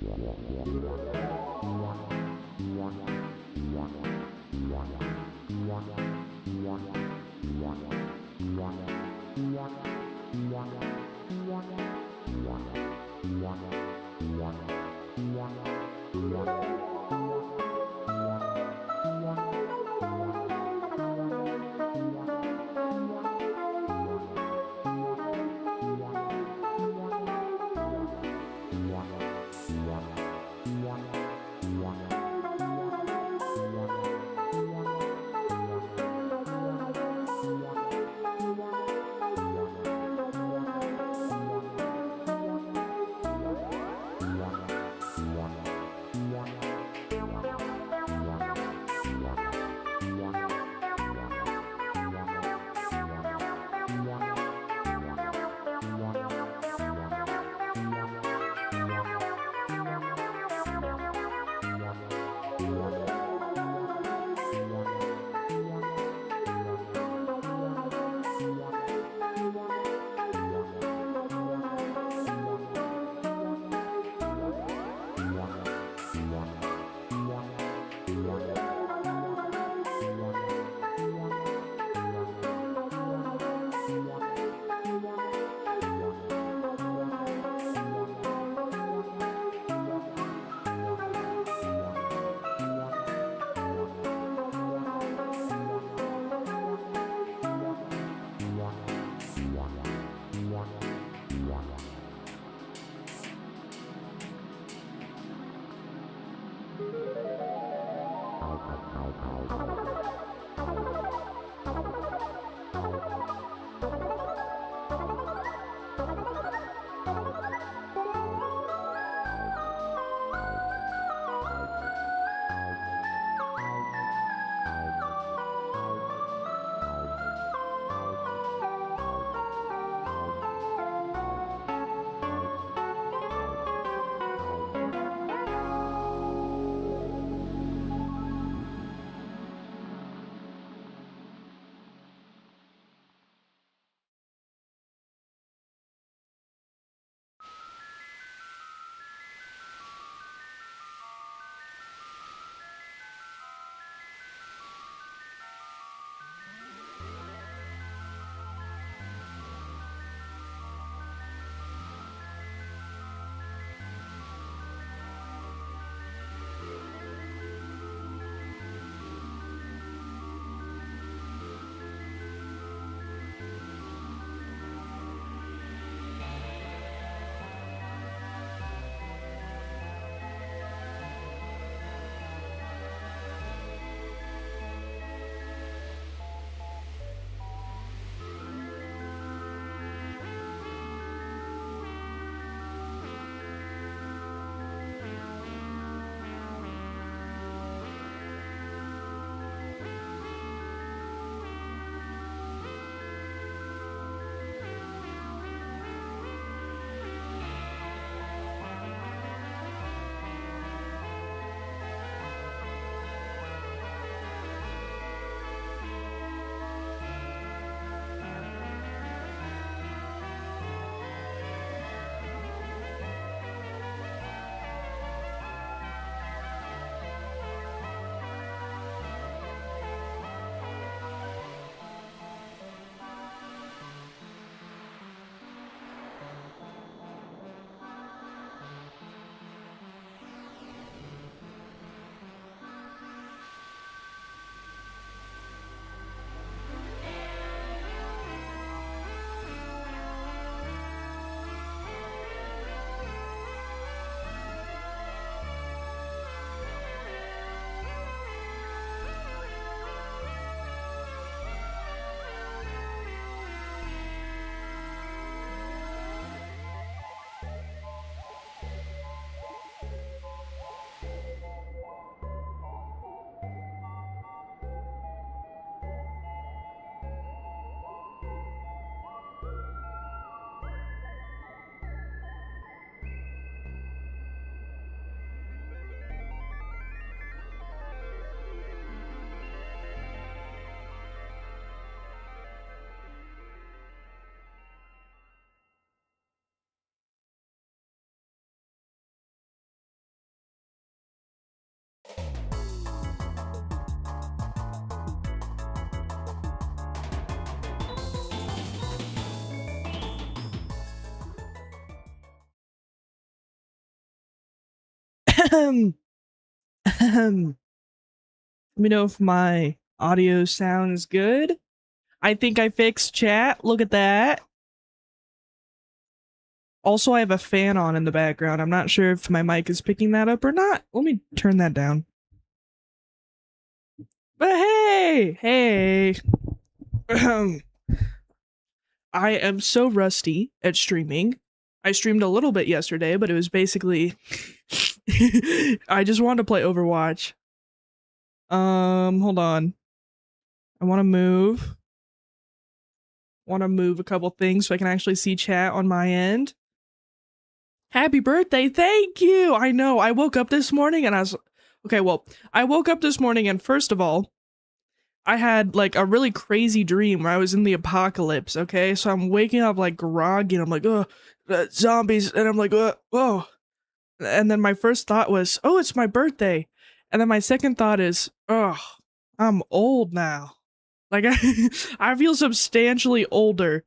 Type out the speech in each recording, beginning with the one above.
Wow. Let me know if my audio sounds good. I think I fixed chat. Look at that. Also, I have a fan on in the background. I'm not sure if my mic is picking that up or not. Let me turn that down. But hey. I am so rusty at streaming. I streamed a little bit yesterday, but it was basically I just wanted to play Overwatch. Hold on. I want to move a couple things so I can actually see chat on my end. Happy birthday. Thank you. I know. I woke up this morning and I woke up this morning and first of all, I had like a really crazy dream where I was in the apocalypse, okay? So I'm waking up like groggy and I'm like, oh, zombies. And I'm like, whoa. And then my first thought was, oh, it's my birthday. And then my second thought is, oh, I'm old now. Like, I feel substantially older.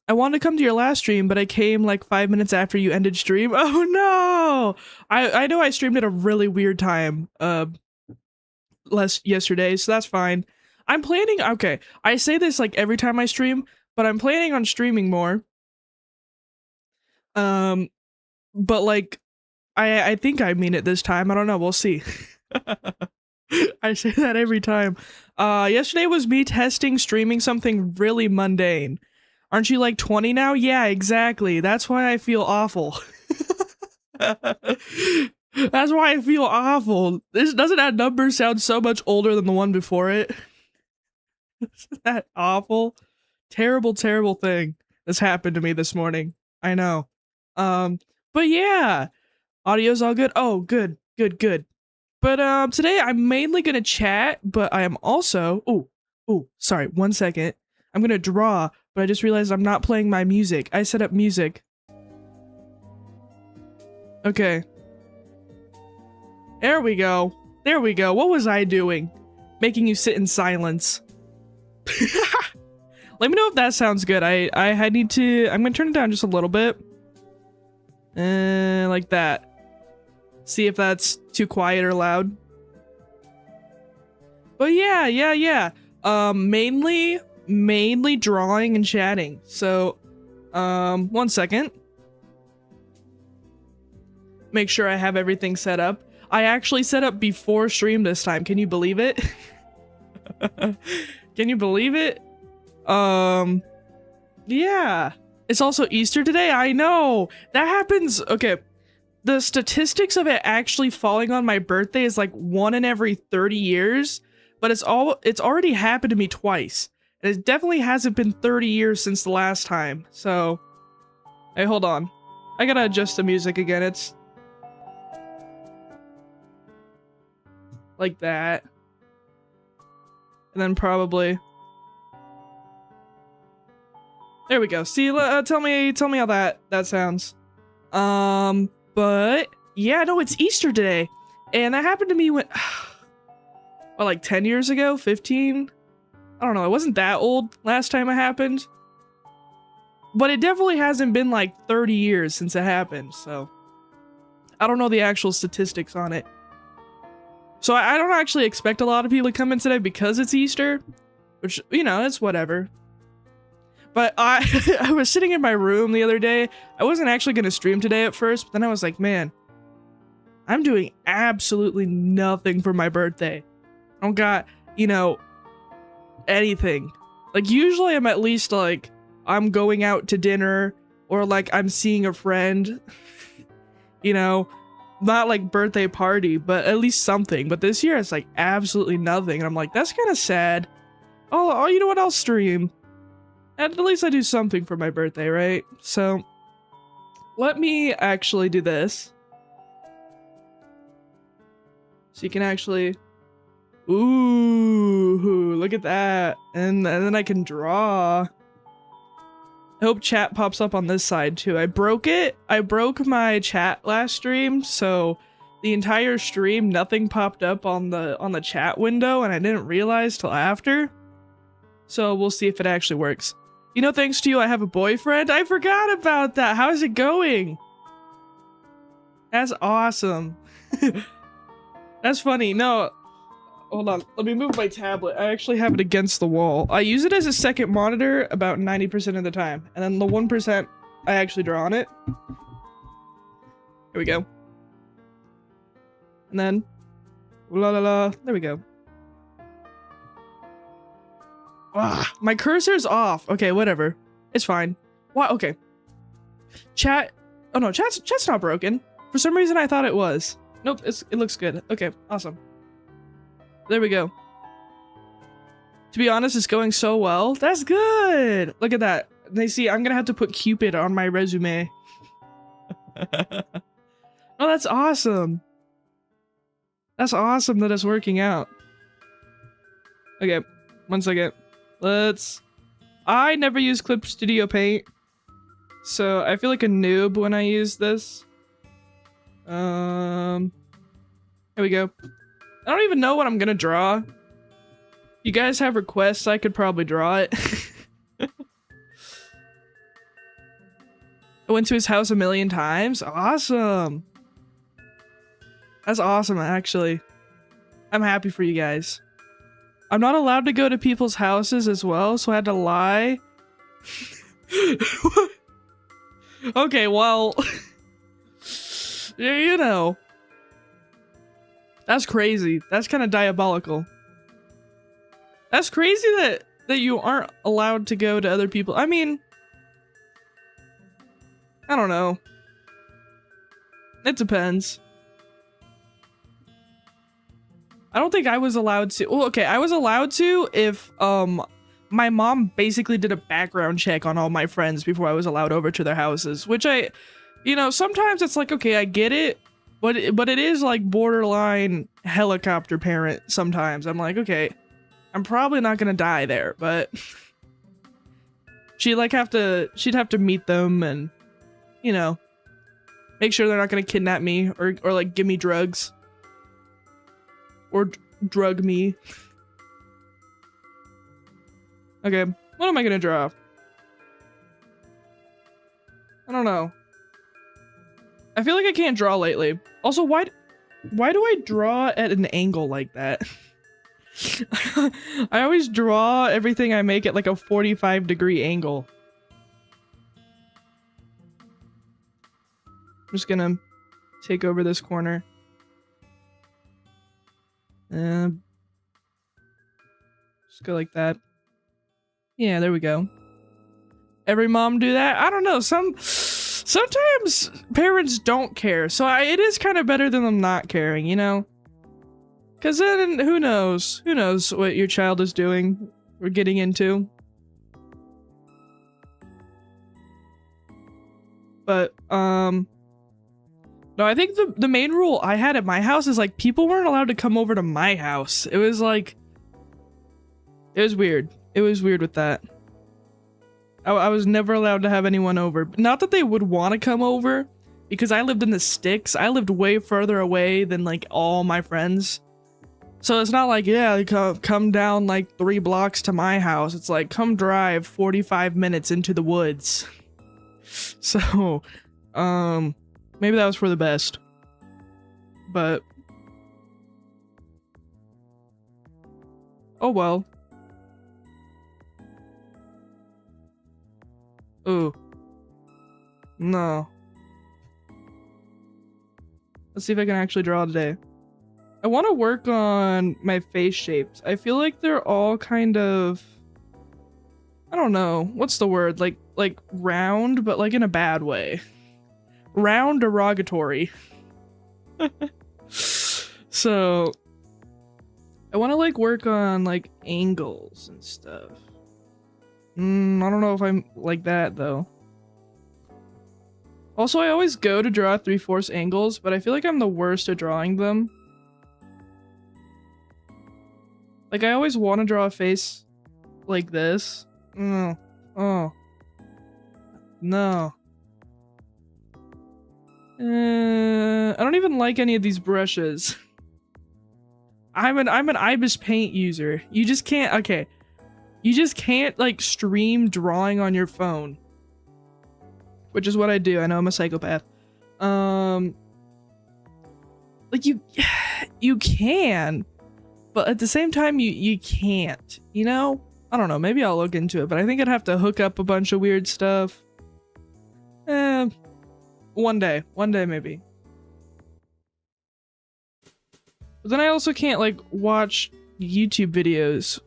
I wanted to come to your last stream, but I came like 5 minutes after you ended stream. Oh no! I know I streamed at a really weird time, yesterday, so that's fine. I'm planning, okay, I say this like every time I stream, but I'm planning on streaming more. But like, I think I mean it this time, I don't know, we'll see. I say that every time. Yesterday was me testing streaming something really mundane. Aren't you like 20 now? Yeah, exactly. That's why I feel awful. That's why I feel awful. Doesn't that number sound so much older than the one before it? Isn't that awful? Terrible thing that's happened to me this morning. I know. But yeah. Audio's all good? Oh, good. But today I'm mainly gonna chat, but I am also sorry, 1 second. I'm gonna draw, but I just realized I'm not playing my music. I set up music. Okay. There we go. What was I doing? Making you sit in silence. Let me know if that sounds good. I'm gonna turn it down just a little bit. Like that. See if that's too quiet or loud. But yeah. Mainly drawing and chatting. So, 1 second. Make sure I have everything set up. I actually set up before stream this time. Can you believe it? Can you believe it? Yeah. It's also Easter today. I know. That happens. Okay. The statistics of it actually falling on my birthday is like 1 in every 30 years, but it's already happened to me twice. And it definitely hasn't been 30 years since the last time. So, hey, hold on. I gotta adjust the music again. It's like that. And then probably there we go. See, tell me how that sounds. But yeah, no, it's Easter today. And that happened to me when like 10 years ago, 15? I don't know, it wasn't that old last time it happened. But it definitely hasn't been like 30 years since it happened, so I don't know the actual statistics on it. So I don't actually expect a lot of people to come in today because it's Easter, which, you know, it's whatever. But I was sitting in my room the other day. I wasn't actually going to stream today at first, but then I was like, man, I'm doing absolutely nothing for my birthday. I don't got, you know, anything. Like, usually I'm at least like, I'm going out to dinner or like I'm seeing a friend, you know, not like birthday party, but at least something. But this year it's like absolutely nothing. And I'm like, that's kind of sad. Oh, you know what? I'll stream. At least I do something for my birthday, right? So let me actually do this. So you can actually, ooh, look at that. And then I can draw. I hope chat pops up on this side too. I broke it. I broke my chat last stream, so the entire stream, nothing popped up on the chat window, and I didn't realize till after. So we'll see if it actually works. You know, thanks to you, I have a boyfriend. I forgot about that. How's it going? That's awesome. That's funny. No, hold on. Let me move my tablet. I actually have it against the wall. I use it as a second monitor about 90% of the time. And then the 1% I actually draw on it. Here we go. And then, la la la. There we go. Ah, my cursor's off. Okay, whatever. It's fine. Why? Okay. Chat. Oh no, chat's not broken. For some reason, I thought it was. Nope, it looks good. Okay, awesome. There we go. To be honest, it's going so well. That's good. Look at that. They see I'm gonna have to put Cupid on my resume. Oh, that's awesome. That's awesome that it's working out. Okay, 1 second. I never use Clip Studio Paint, so I feel like a noob when I use this. Here we go. I don't even know what I'm gonna draw. You guys have requests, I could probably draw it. I went to his house 1,000,000 times. Awesome. That's awesome, actually. I'm happy for you guys. I'm not allowed to go to people's houses as well, so I had to lie. Okay, well... you know. That's crazy. That's kind of diabolical. That's crazy that you aren't allowed to go to other people. I mean... I don't know. It depends. I don't think I was allowed to. Well, okay, I was allowed to if my mom basically did a background check on all my friends before I was allowed over to their houses, which you know, sometimes it's like, okay, I get it, but it is like borderline helicopter parent sometimes. I'm like, okay, I'm probably not gonna die there, but she'd have to meet them and, you know, make sure they're not gonna kidnap me or like give me drugs. Or drug me. Okay, what am I gonna draw? I don't know. I feel like I can't draw lately. Also, why do I draw at an angle like that? I always draw everything I make at like a 45-degree angle. I'm just gonna take over this corner. Just go like that. Yeah, there we go. Every mom do that? I don't know. Sometimes parents don't care, so it is kind of better than them not caring, you know? Because then who knows? Who knows what your child is doing or getting into? But no, I think the main rule I had at my house is like people weren't allowed to come over to my house. It was like, it was weird. It was weird with that. I was never allowed to have anyone over. Not that they would want to come over, because I lived in the sticks. I lived way further away than like all my friends. So it's not like, yeah, come down like 3 blocks to my house. It's like, come drive 45 minutes into the woods. So, maybe that was for the best. But oh well. Ooh. No. Let's see if I can actually draw today. I want to work on my face shapes. I feel like they're all kind of, I don't know, what's the word? Like round, but like in a bad way. Round derogatory. So I want to like work on like angles and stuff. I don't know if I'm like that though. Also, I always go to draw 3/4 angles, but I feel like I'm the worst at drawing them. Like I always want to draw a face like this. Oh. No. I don't even like any of these brushes. I'm an Ibis Paint user. You just can't, okay. You just can't like stream drawing on your phone. Which is what I do. I know I'm a psychopath. like you can, but at the same time you can't, you know? I don't know, maybe I'll look into it, but I think I'd have to hook up a bunch of weird stuff. One day maybe. But then I also can't like watch YouTube videos.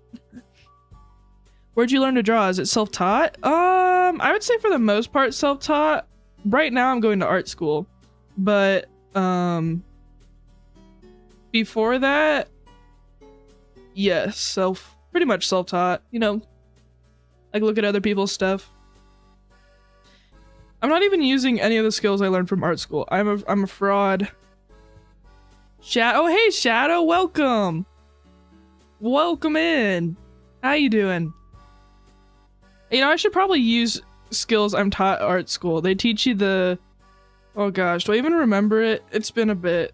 Where'd you learn to draw? Is it self-taught? I would say for the most part self-taught. Right now I'm going to art school, but before that, yes, pretty much self-taught, you know, like look at other people's stuff. I'm not even using any of the skills I learned from art school. I'm a fraud. Oh, hey Shadow, welcome. Welcome in. How you doing? You know, I should probably use skills I'm taught at art school. They teach you the... Oh gosh, do I even remember it? It's been a bit.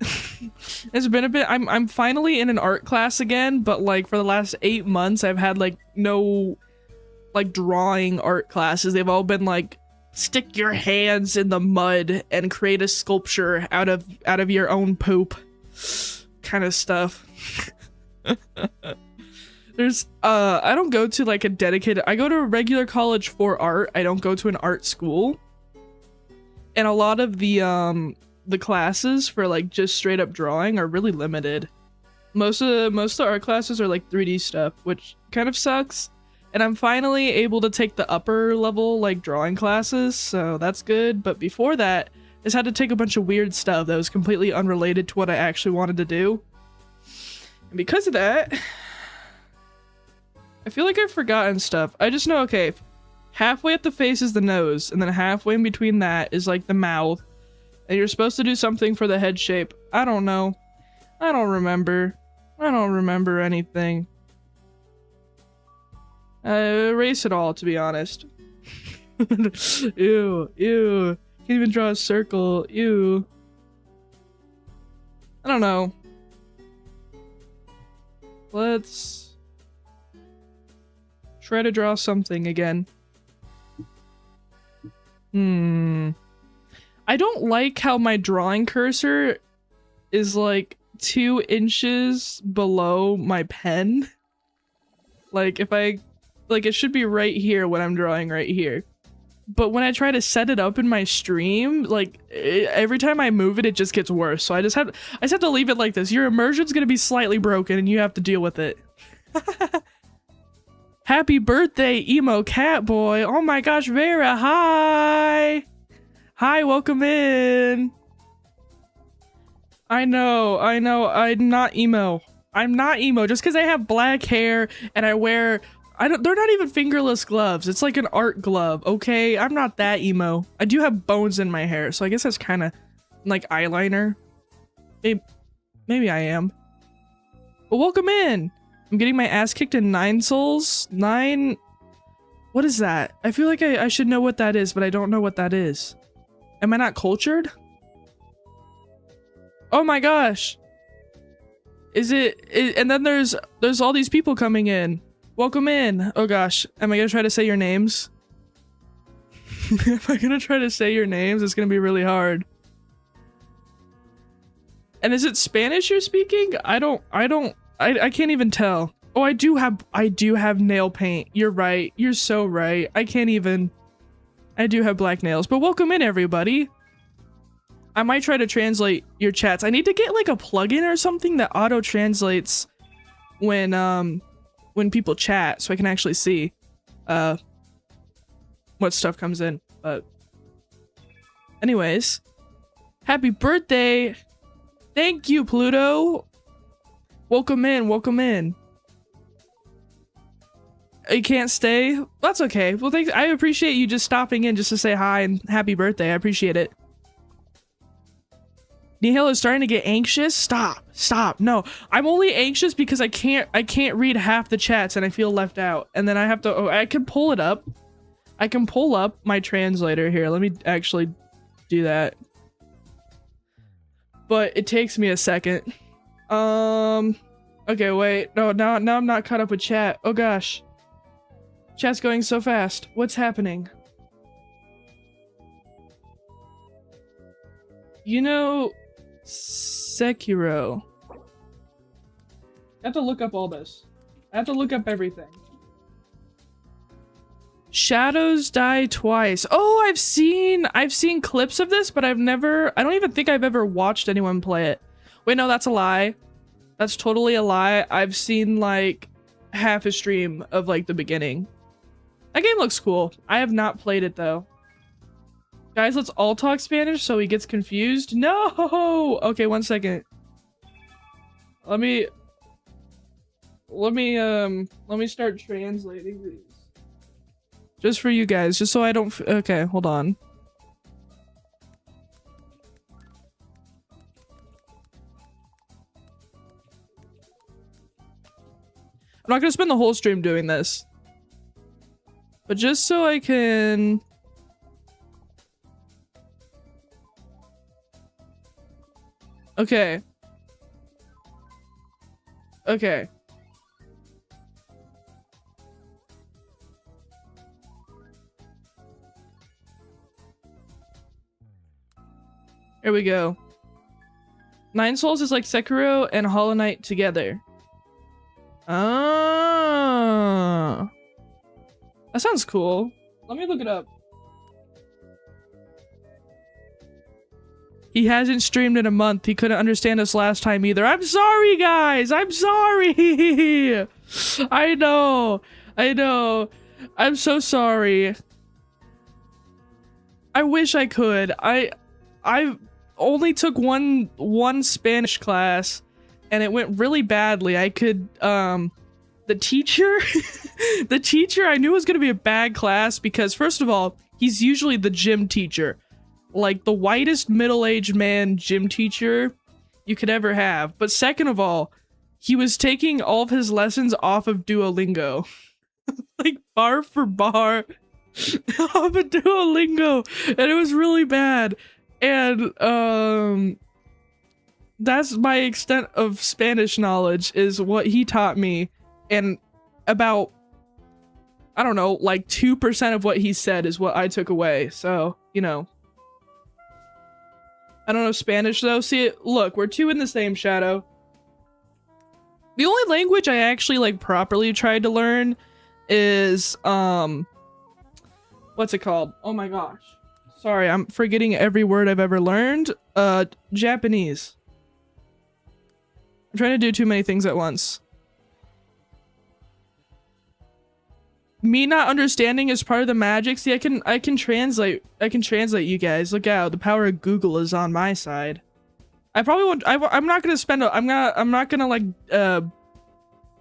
It's been a bit. I'm finally in an art class again, but like for the last 8 months I've had like no like drawing art classes. They've all been like stick your hands in the mud and create a sculpture out of your own poop kind of stuff. There's I don't go to like a dedicated, I go to a regular college for art. I don't go to an art school. And a lot of the classes for like just straight up drawing are really limited. Most of the art classes are like 3D stuff, which kind of sucks. And I'm finally able to take the upper level like drawing classes, so that's good. But before that, I just had to take a bunch of weird stuff that was completely unrelated to what I actually wanted to do. And because of that, I feel like I've forgotten stuff. I just know, okay, halfway up the face is the nose, and then halfway in between that is like the mouth. And you're supposed to do something for the head shape. I don't know. I don't remember. I don't remember anything. Erase it all, to be honest. Ew, ew. Can't even draw a circle. Ew. I don't know. Let's try to draw something again. I don't like how my drawing cursor is like 2 inches below my pen. Like if I, like it should be right here when I'm drawing right here. But when I try to set it up in my stream, like every time I move it, it just gets worse. So I just have to leave it like this. Your immersion's gonna be slightly broken and you have to deal with it. Happy birthday, emo cat boy. Oh my gosh, Vera, hi. Hi, welcome in. I know, I'm not emo. I'm not emo just because I have black hair and I wear, they're not even fingerless gloves. It's like an art glove, okay? I'm not that emo. I do have bones in my hair, so I guess that's kind of like eyeliner. Maybe I am. But welcome in. I'm getting my ass kicked in 9 souls. 9... What is that? I feel like I should know what that is, but I don't know what that is. Am I not cultured? Oh my gosh. And then there's all these people coming in. Welcome in. Oh gosh. Am I gonna try to say your names? Am I gonna try to say your names? It's gonna be really hard. And is it Spanish you're speaking? I can't even tell. Oh, I do have nail paint. You're right. You're so right. I do have black nails. But welcome in, everybody. I might try to translate your chats. I need to get like a plugin or something that auto translates when people chat, so I can actually see what stuff comes in. But anyways, happy birthday. Thank you, Pluto. Welcome in, welcome in. You can't stay? That's okay. Well, thanks. I appreciate you just stopping in just to say hi and happy birthday. I appreciate it. Nihil is starting to get anxious. Stop. No, I'm only anxious because I can't read half the chats and I feel left out. And then I have to, I can pull it up. I can pull up my translator here. Let me actually do that. But it takes me a second. Okay, wait. No, now I'm not caught up with chat. Oh gosh. Chat's going so fast. What's happening? You know, Sekiro. I have to look up all this. I have to look up everything. Shadows Die Twice. Oh, I've seen clips of this, but I don't even think I've ever watched anyone play it. Wait, no, that's a lie. That's totally a lie. I've seen like half a stream of like the beginning. That game looks cool. I have not played it though. Guys, let's all talk Spanish so he gets confused. No! Okay, one second. Let me start translating these. Just for you guys, just so I don't okay, hold on. I'm not gonna spend the whole stream doing this. But just so I can... Okay. Okay. Here we go. Nine Souls is like Sekiro and Hollow Knight together. Ah. That sounds cool. Let me look it up. He hasn't streamed in a month. He couldn't understand us last time either. I'm sorry, guys. I'm sorry. I know. I know. I'm so sorry. I wish I could. I only took one Spanish class and it went really badly. I could the teacher the teacher I knew was going to be a bad class because first of all, he's usually the gym teacher. Like the whitest middle-aged man gym teacher you could ever have. But second of all, he was taking all of his lessons off of Duolingo. Like bar for bar off of Duolingo. And it was really bad. And that's my extent of Spanish knowledge is what he taught me. And about, I don't know, like 2% of what he said is what I took away. So, you know. I don't know Spanish though. See, look, we're two in the same, Shadow. The only language I actually like properly tried to learn is what's it called? Oh my gosh. Sorry, I'm forgetting every word I've ever learned. Japanese. I'm trying to do too many things at once. Me not understanding is part of the magic. See, I can translate you guys. Look out, the power of Google is on my side. I probably won't. I'm not gonna spend. I'm not gonna like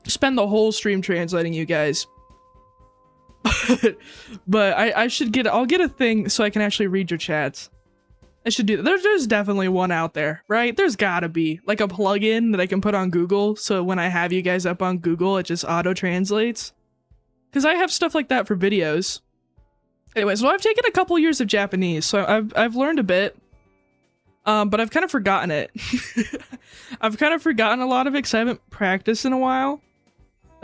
spend the whole stream translating you guys. but I should get. I'll get a thing so I can actually read your chats. I should do that. There's definitely one out there, right? There's gotta be like a plugin that I can put on Google, so when I have you guys up on Google, it just auto translates. Because I have stuff like that for videos. Anyways, well, I've taken a couple years of Japanese, so I've learned a bit. But I've kind of forgotten it. I've kind of forgotten a lot of it because I haven't practiced in a while.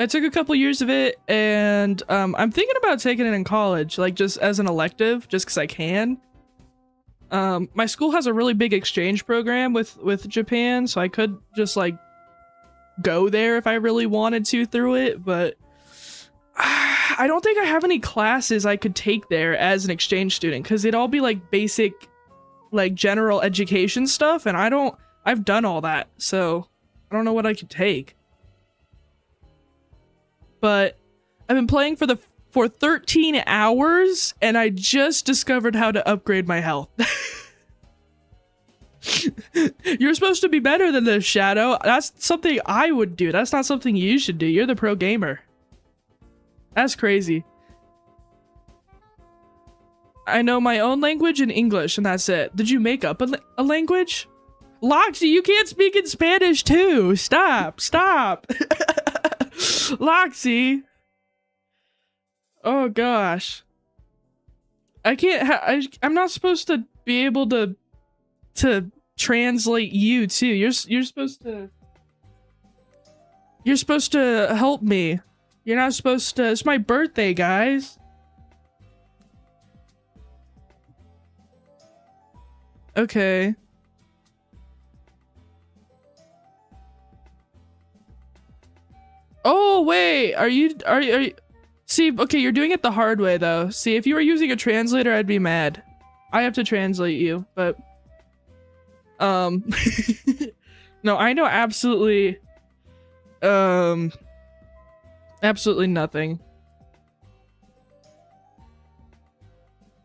I took a couple years of it, and I'm thinking about taking it in college, like just as an elective, just because I can. My school has a really big exchange program with Japan, so I could just like go there if I really wanted to through it, but I don't think I have any classes I could take there as an exchange student because it'd all be like basic, like general education stuff, and I've done all that, so I don't know what I could take. But I've been playing for 13 hours, and I just discovered how to upgrade my health. You're supposed to be better than this, Shadow. That's something I would do. That's not something you should do. You're the pro gamer. That's crazy. I know my own language and English, and that's it. Did you make up a language? Loxy, you can't speak in Spanish too. Stop. Stop. Loxy. Oh gosh. I can't I'm not supposed to be able to translate you too. You're supposed to help me. You're not supposed to. It's my birthday, guys. Okay. Oh, wait. Are you... See, okay, you're doing it the hard way, though. See, if you were using a translator, I'd be mad. I have to translate you, but... No, I know absolutely... Absolutely nothing.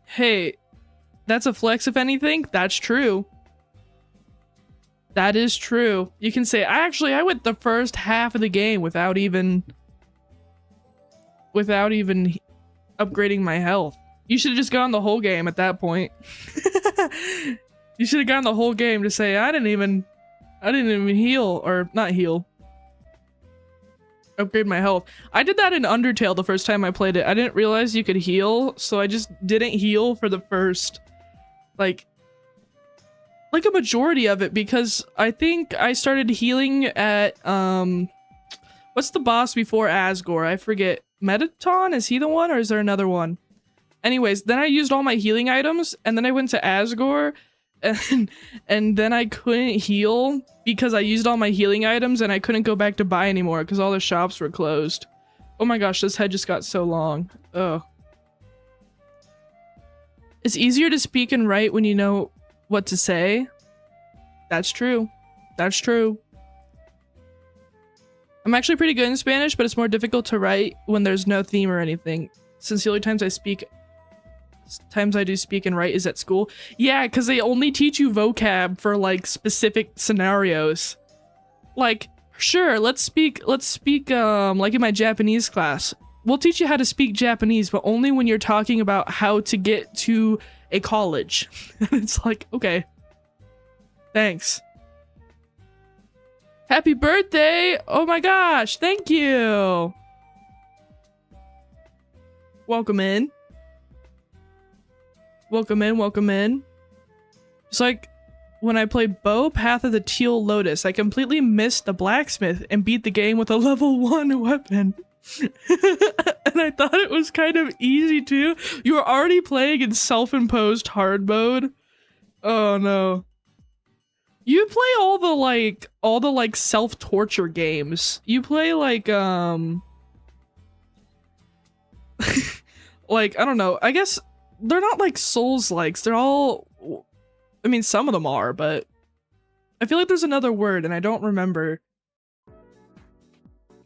Hey, that's a flex if anything. That's true. That is true. You can say, I went the first half of the game without even upgrading my health. You should have just gone the whole game at that point. You should have gone the whole game to say, I didn't even heal, or not heal. Upgrade my health. I did that in Undertale the first time I played it. I didn't realize you could heal, so I just didn't heal for the first, like a majority of it, because I think I started healing at, what's the boss before Asgore? I forget. Metaton? Is he the one, or is there another one? Anyways, then I used all my healing items, and then I went to Asgore, and then I couldn't heal because I used all my healing items, and I couldn't go back to buy anymore because all the shops were closed. Oh my gosh, this head just got so long. Oh. It's easier to speak and write when you know what to say. That's true. That's true. I'm actually pretty good in Spanish, but it's more difficult to write when there's no theme or anything. Since the only times I do speak and write is at school. Yeah, because they only teach you vocab for like specific scenarios. Like, sure, let's speak like in my Japanese class. We'll teach you how to speak Japanese, but only when you're talking about how to get to a college. It's like, okay. Thanks. Happy birthday! Oh my gosh, thank you! Welcome in. Welcome in, welcome in. It's like when I played Bow Path of the Teal Lotus, I completely missed the blacksmith and beat the game with a level 1 weapon. And I thought it was kind of easy too. You were already playing in self-imposed hard mode. Oh no. You play all the self-torture games. You play like like, I don't know, I guess they're not like Souls-likes. They're all, I mean, some of them are, but I feel like there's another word and I don't remember.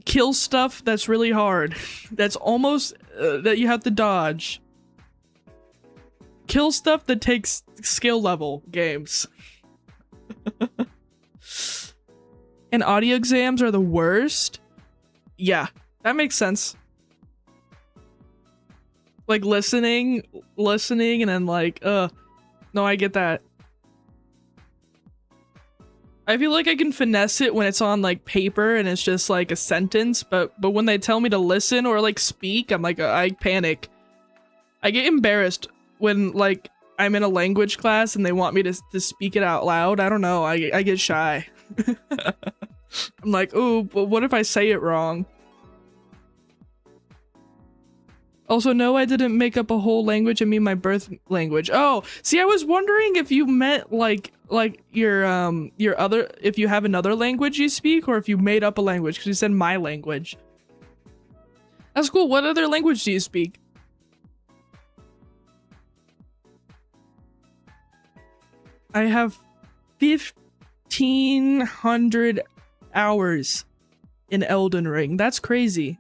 Kill stuff that's really hard. That's almost, that you have to dodge. Kill stuff that takes skill level games. And audio exams are the worst? Yeah, that makes sense. Like listening, and then like, no, I get that. I feel like I can finesse it when it's on like paper and it's just like a sentence, but when they tell me to listen or like speak, I'm like, I panic. I get embarrassed when like I'm in a language class and they want me to speak it out loud. I don't know, I get shy. I'm like, oh, but what if I say it wrong? Also, no, I didn't make up a whole language. I mean my birth language. Oh, see, I was wondering if you meant like your other, if you have another language you speak, or if you made up a language, because you said my language. That's cool. What other language do you speak? I have 1,500 hours in Elden Ring. That's crazy.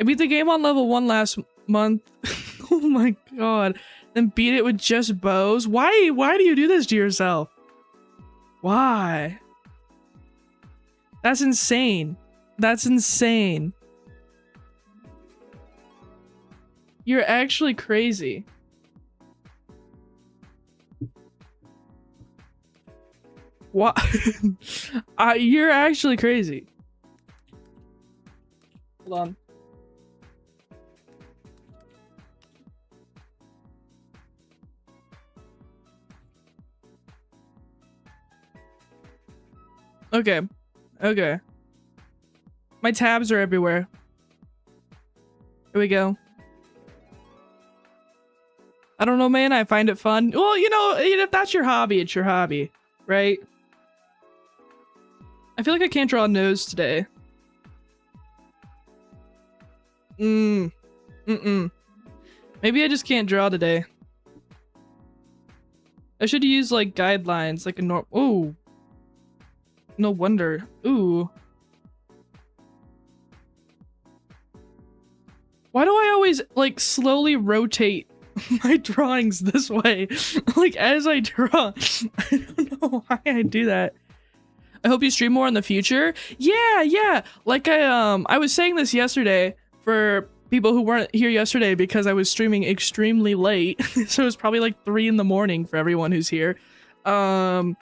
I beat the game on level 1 last month. Oh my god. Then beat it with just bows. Why do you do this to yourself? Why? That's insane. That's insane. You're actually crazy. What? You're actually crazy. Hold on. Okay. Okay. My tabs are everywhere. Here we go. I don't know, man. I find it fun. Well, you know, if that's your hobby, it's your hobby, right? I feel like I can't draw a nose today. Maybe I just can't draw today. I should use like guidelines, like a ooh. No wonder. Ooh. Why do I always like slowly rotate my drawings this way? Like as I draw. I don't know why I do that. I hope you stream more in the future. Yeah. Like I was saying this yesterday for people who weren't here yesterday because I was streaming extremely late. So it was probably like 3 in the morning for everyone who's here. I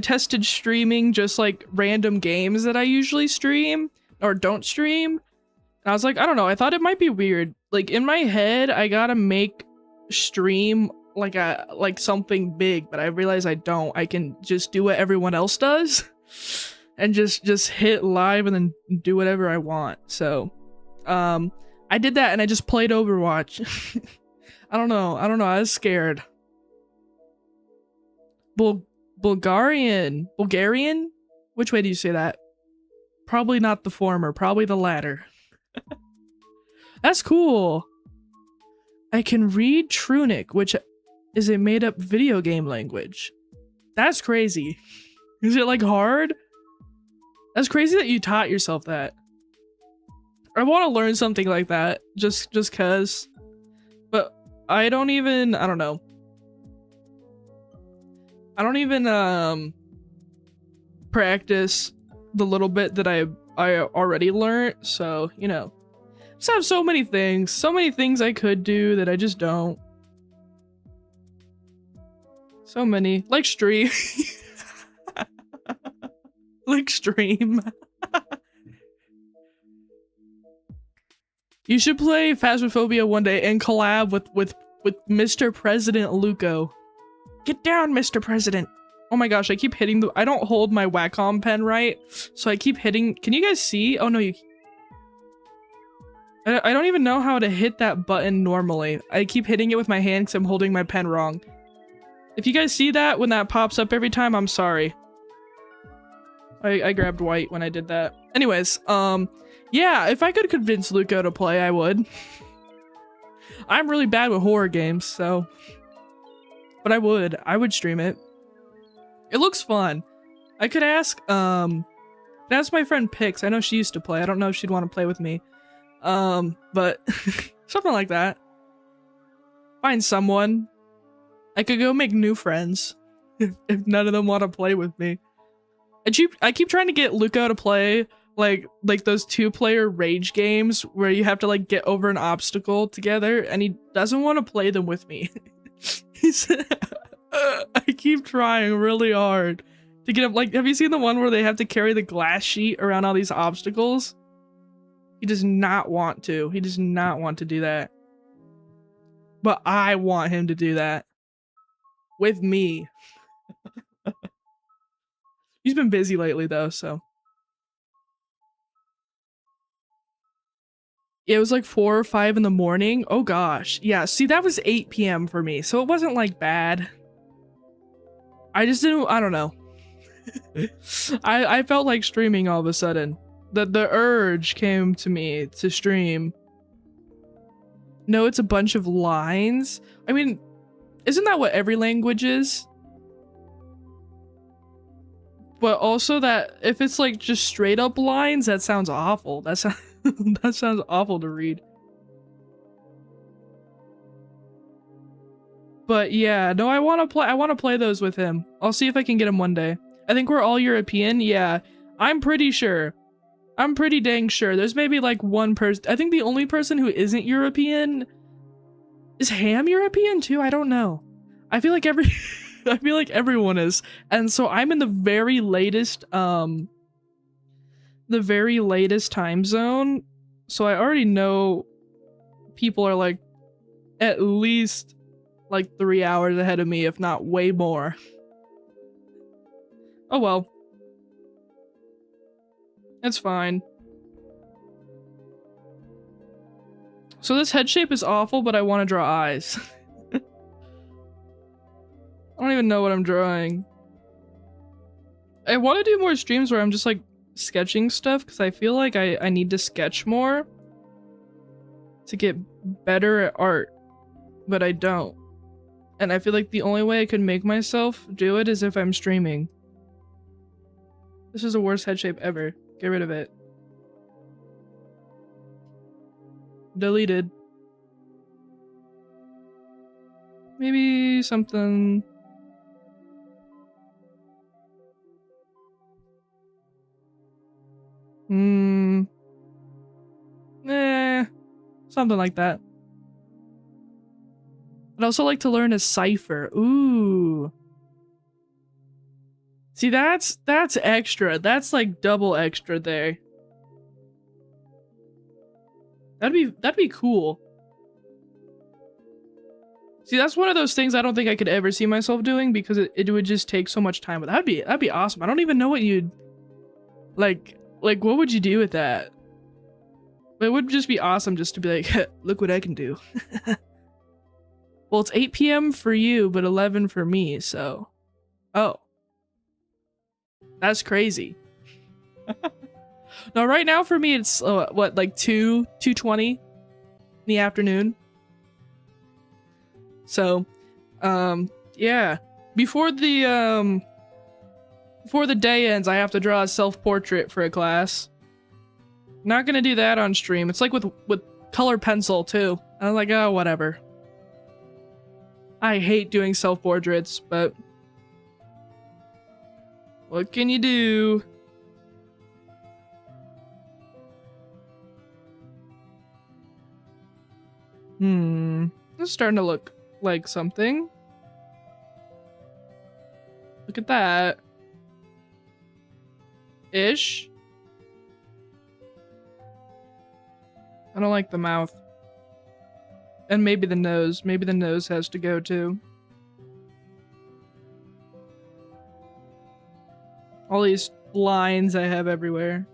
tested streaming just like random games that I usually stream or don't stream. And I was like, I don't know, I thought it might be weird. Like in my head, I gotta make stream like something big, but I realize I don't. I can just do what everyone else does and just hit live and then do whatever I want. So I did that and I just played Overwatch. I don't know, I was scared. Bulgarian? Which way do you say that? Probably not the former, probably the latter. That's cool. I can read Trunic, which is a made-up video game language. That's crazy. Is it like hard? That's crazy that you taught yourself that. I want to learn something like that, just cause. But I don't know. I don't even practice the little bit that I already learned, so you know. Just have so many things I could do that I just don't. So many. Like stream. Like stream. You should play Phasmophobia one day and collab with Mr. President Luco. Get down, Mr. President. Oh my gosh, I keep hitting I don't hold my Wacom pen right, so I keep hitting. Can you guys see? Oh no, I don't even know how to hit that button normally. I keep hitting it with my hand because I'm holding my pen wrong. If you guys see that when that pops up every time, I'm sorry. I grabbed white when I did that. Anyways, yeah, if I could convince Luco to play, I would. I'm really bad with horror games, so. But I would stream it. It looks fun. I could ask my friend Pix. I know she used to play. I don't know if she'd want to play with me. But something like that. Find someone. I could go make new friends if none of them want to play with me. I keep trying to get Luco to play like those 2-player rage games where you have to like get over an obstacle together, and he doesn't want to play them with me. I keep trying really hard to get him. Like, have you seen the one where they have to carry the glass sheet around all these obstacles? He does not want to. He does not want to do that. But I want him to do that. With me. He's been busy lately though, so. It was like 4 or 5 in the morning. Oh gosh. Yeah, see, that was 8 p.m. for me, so it wasn't like bad. I just didn't, I don't know. I felt like streaming all of a sudden. The urge came to me to stream. No, it's a bunch of lines. I mean, isn't that what every language is? But also that if it's like just straight up lines, that sounds awful. That sounds awful to read. But yeah, no, I want to play those with him. I'll see if I can get him one day. I think we're all European. Yeah, I'm pretty sure. I'm pretty dang sure. There's maybe like one person. I think the only person who isn't European is Ham European too. I don't know. I feel like everyone is. And so I'm in the very latest time zone. So I already know people are like at least like 3 hours ahead of me, if not way more. Oh well. It's fine. So this head shape is awful, but I want to draw eyes. I don't even know what I'm drawing. I want to do more streams where I'm just like sketching stuff because I feel like I need to sketch more to get better at art, but I don't. And I feel like the only way I can make myself do it is if I'm streaming. This is the worst head shape ever. Get rid of it. Deleted. Maybe something... something like that. I'd also like to learn a cipher. Ooh. See, that's extra. That's like double extra there. That'd be cool. See, that's one of those things I don't think I could ever see myself doing because it would just take so much time. But that'd be awesome. I don't even know what you'd like what would you do with that? It would just be awesome just to be like, look what I can do. Well, it's 8 p.m. for you, but 11 for me, so... Oh. That's crazy. No, right now for me it's, what, like 2:20 in the afternoon? So, yeah. Before the day ends, I have to draw a self-portrait for a class. Not gonna do that on stream. It's like with color pencil too. I was like, oh, whatever. I hate doing self-portraits, but what can you do? It's starting to look like something. Look at that. Ish. I don't like the mouth. And maybe the nose. Maybe the nose has to go too. All these lines I have everywhere.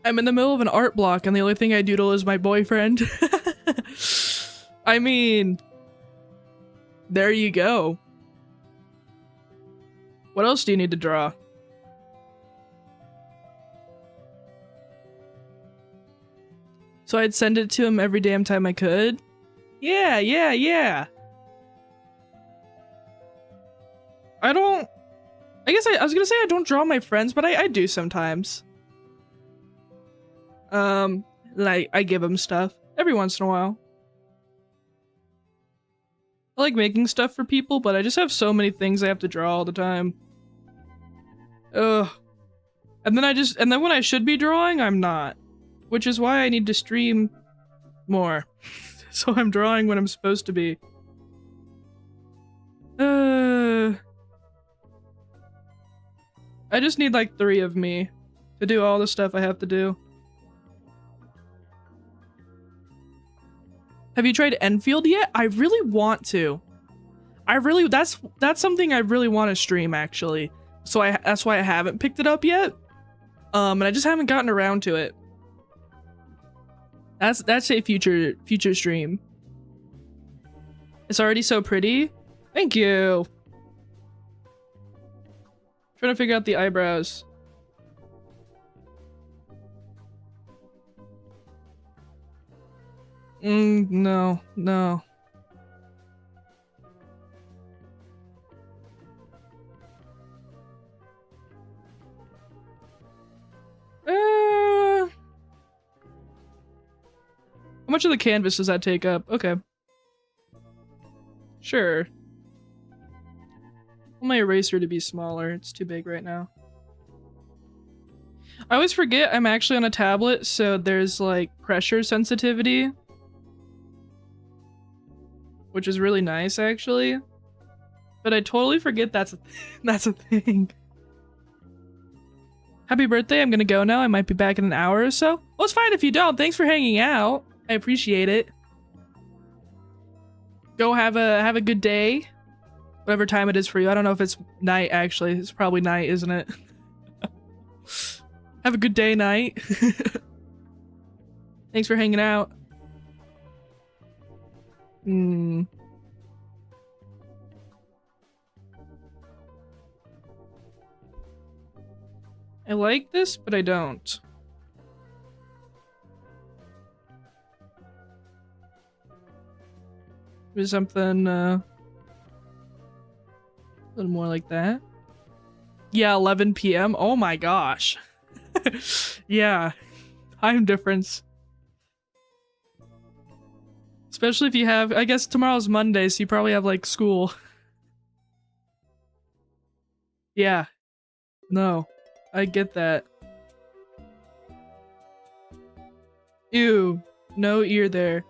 I'm in the middle of an art block and the only thing I doodle is my boyfriend. I mean, there you go. What else do you need to draw? So I'd send it to him every damn time I could? Yeah. I guess I was gonna say I don't draw my friends, but I do sometimes. And I give them stuff every once in a while. I like making stuff for people, but I just have so many things I have to draw all the time. Ugh. And then when I should be drawing, I'm not. Which is why I need to stream more. So I'm drawing when I'm supposed to be. I just need like 3 of me to do all the stuff I have to do. Have you tried Enfield yet? I really want to. That's something I really want to stream actually. So that's why I haven't picked it up yet. And I just haven't gotten around to it. That's a future stream. It's already so pretty. Thank you. Trying to figure out the eyebrows. No. How much of the canvas does that take up? Okay. Sure. I want my eraser to be smaller. It's too big right now. I always forget I'm actually on a tablet, so there's like pressure sensitivity. Which is really nice, actually. But I totally forget that's a thing. Happy birthday, I'm gonna go now. I might be back in an hour or so. Well, it's fine if you don't. Thanks for hanging out. I appreciate it. Go have a good day. Whatever time it is for you. I don't know if it's night, actually. It's probably night, isn't it? Have a good day, night. Thanks for hanging out. I like this, but I don't. Maybe something, a little more like that. Yeah, 11 p.m. Oh my gosh. Yeah, time difference. Especially if you have, I guess tomorrow's Monday, so you probably have like school. Yeah, no, I get that. Ew, no ear there.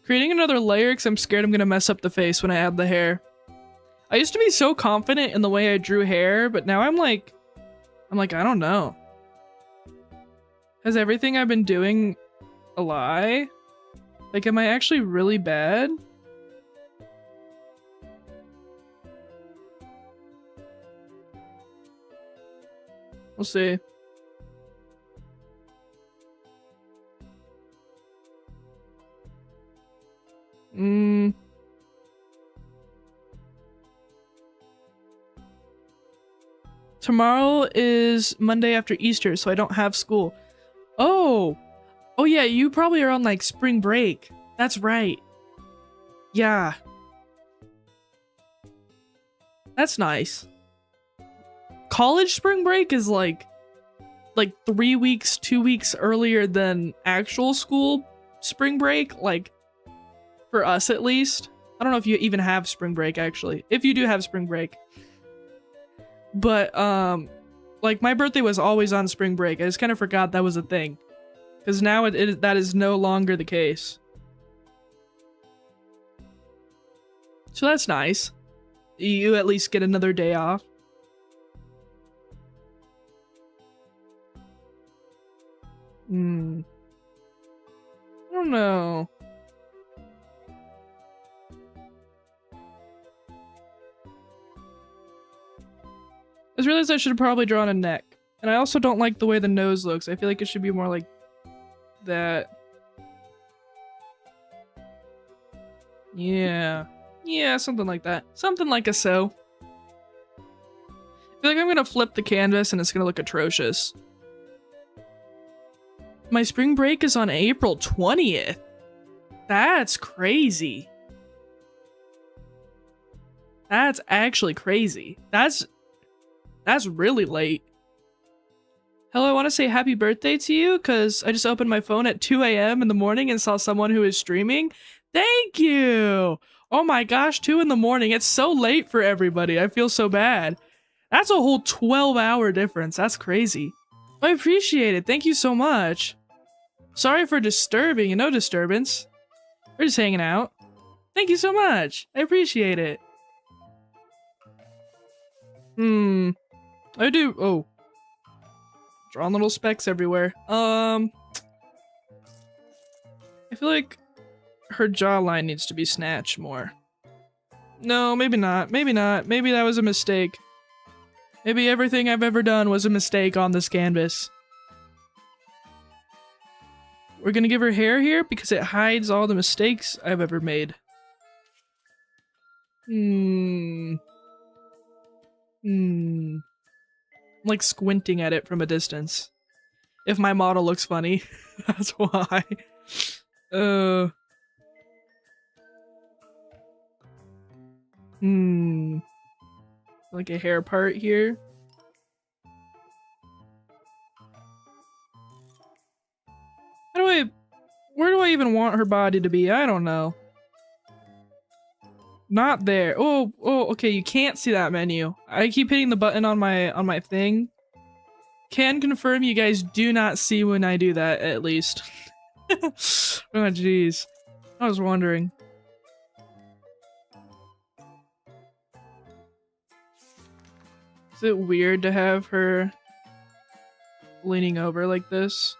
Creating another layer because I'm scared I'm gonna mess up the face when I add the hair. I used to be so confident in the way I drew hair, but now I'm like, I don't know. Has everything I've been doing a lie? Like, am I actually really bad? We'll see. Tomorrow is Monday after Easter, so I don't have school. Oh! Oh yeah, you probably are on like spring break. That's right. Yeah. That's nice. College spring break is like 3 weeks, 2 weeks earlier than actual school spring break, like for us at least. I don't know if you even have spring break actually. If you do have spring break. But like my birthday was always on spring break. I just kind of forgot that was a thing. Cuz now that is no longer the case. So that's nice. You at least get another day off. I don't know. I just realized I should have probably drawn a neck. And I also don't like the way the nose looks. I feel like it should be more like that. Yeah. Yeah, something like that. Something like a so. I feel like I'm gonna flip the canvas and it's gonna look atrocious. My spring break is on April 20th. That's crazy. That's actually crazy. That's really late. Hello, I want to say happy birthday to you because I just opened my phone at 2 a.m. in the morning and saw someone who is streaming. Thank you! Oh my gosh, 2 in the morning. It's so late for everybody. I feel so bad. That's a whole 12-hour difference. That's crazy. I appreciate it. Thank you so much. Sorry for disturbing. No disturbance. We're just hanging out. Thank you so much. I appreciate it. I do. Oh. Drawing little specks everywhere. I feel like her jawline needs to be snatched more. No, maybe not. Maybe not. Maybe that was a mistake. Maybe everything I've ever done was a mistake on this canvas. We're gonna give her hair here because it hides all the mistakes I've ever made. I'm like squinting at it from a distance. If my model looks funny, that's why. Like a hair part here. Where do I even want her body to be? I don't know. Not there. Oh, okay, you can't see that menu. I keep hitting the button on my thing. Can confirm you guys do not see when I do that, at least. Oh, jeez. I was wondering. Is it weird to have her leaning over like this?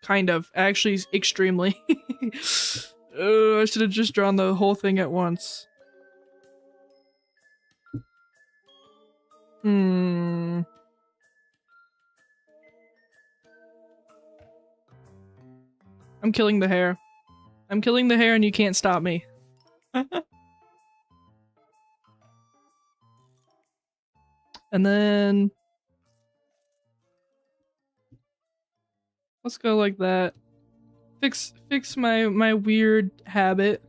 Kind of. Actually, extremely. I should have just drawn the whole thing at once. I'm killing the hair. I'm killing the hair and you can't stop me. And then let's go like that. Fix my weird habit.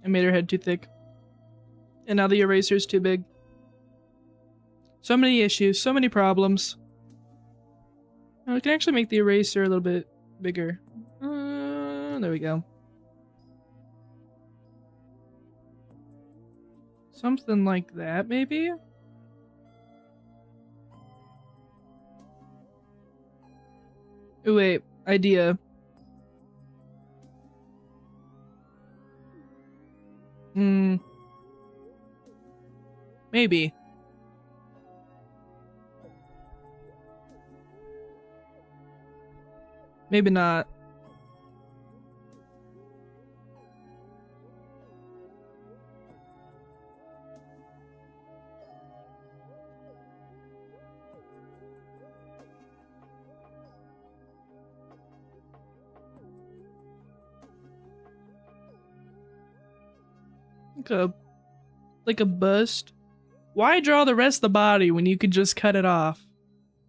I made her head too thick. And now the eraser's too big. So many issues, so many problems. Oh, I can actually make the eraser a little bit bigger. There we go. Something like that, maybe? Oh, wait. Idea. Maybe. Maybe not. Like a bust. Why draw the rest of the body when you could just cut it off?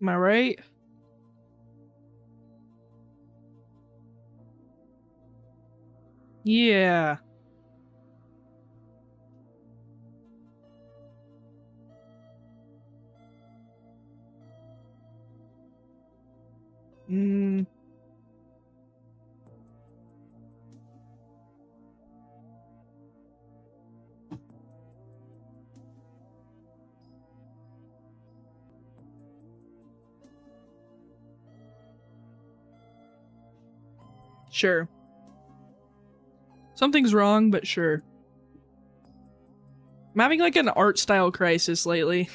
Am I right? Yeah. Sure. Something's wrong, but sure. I'm having like an art style crisis lately.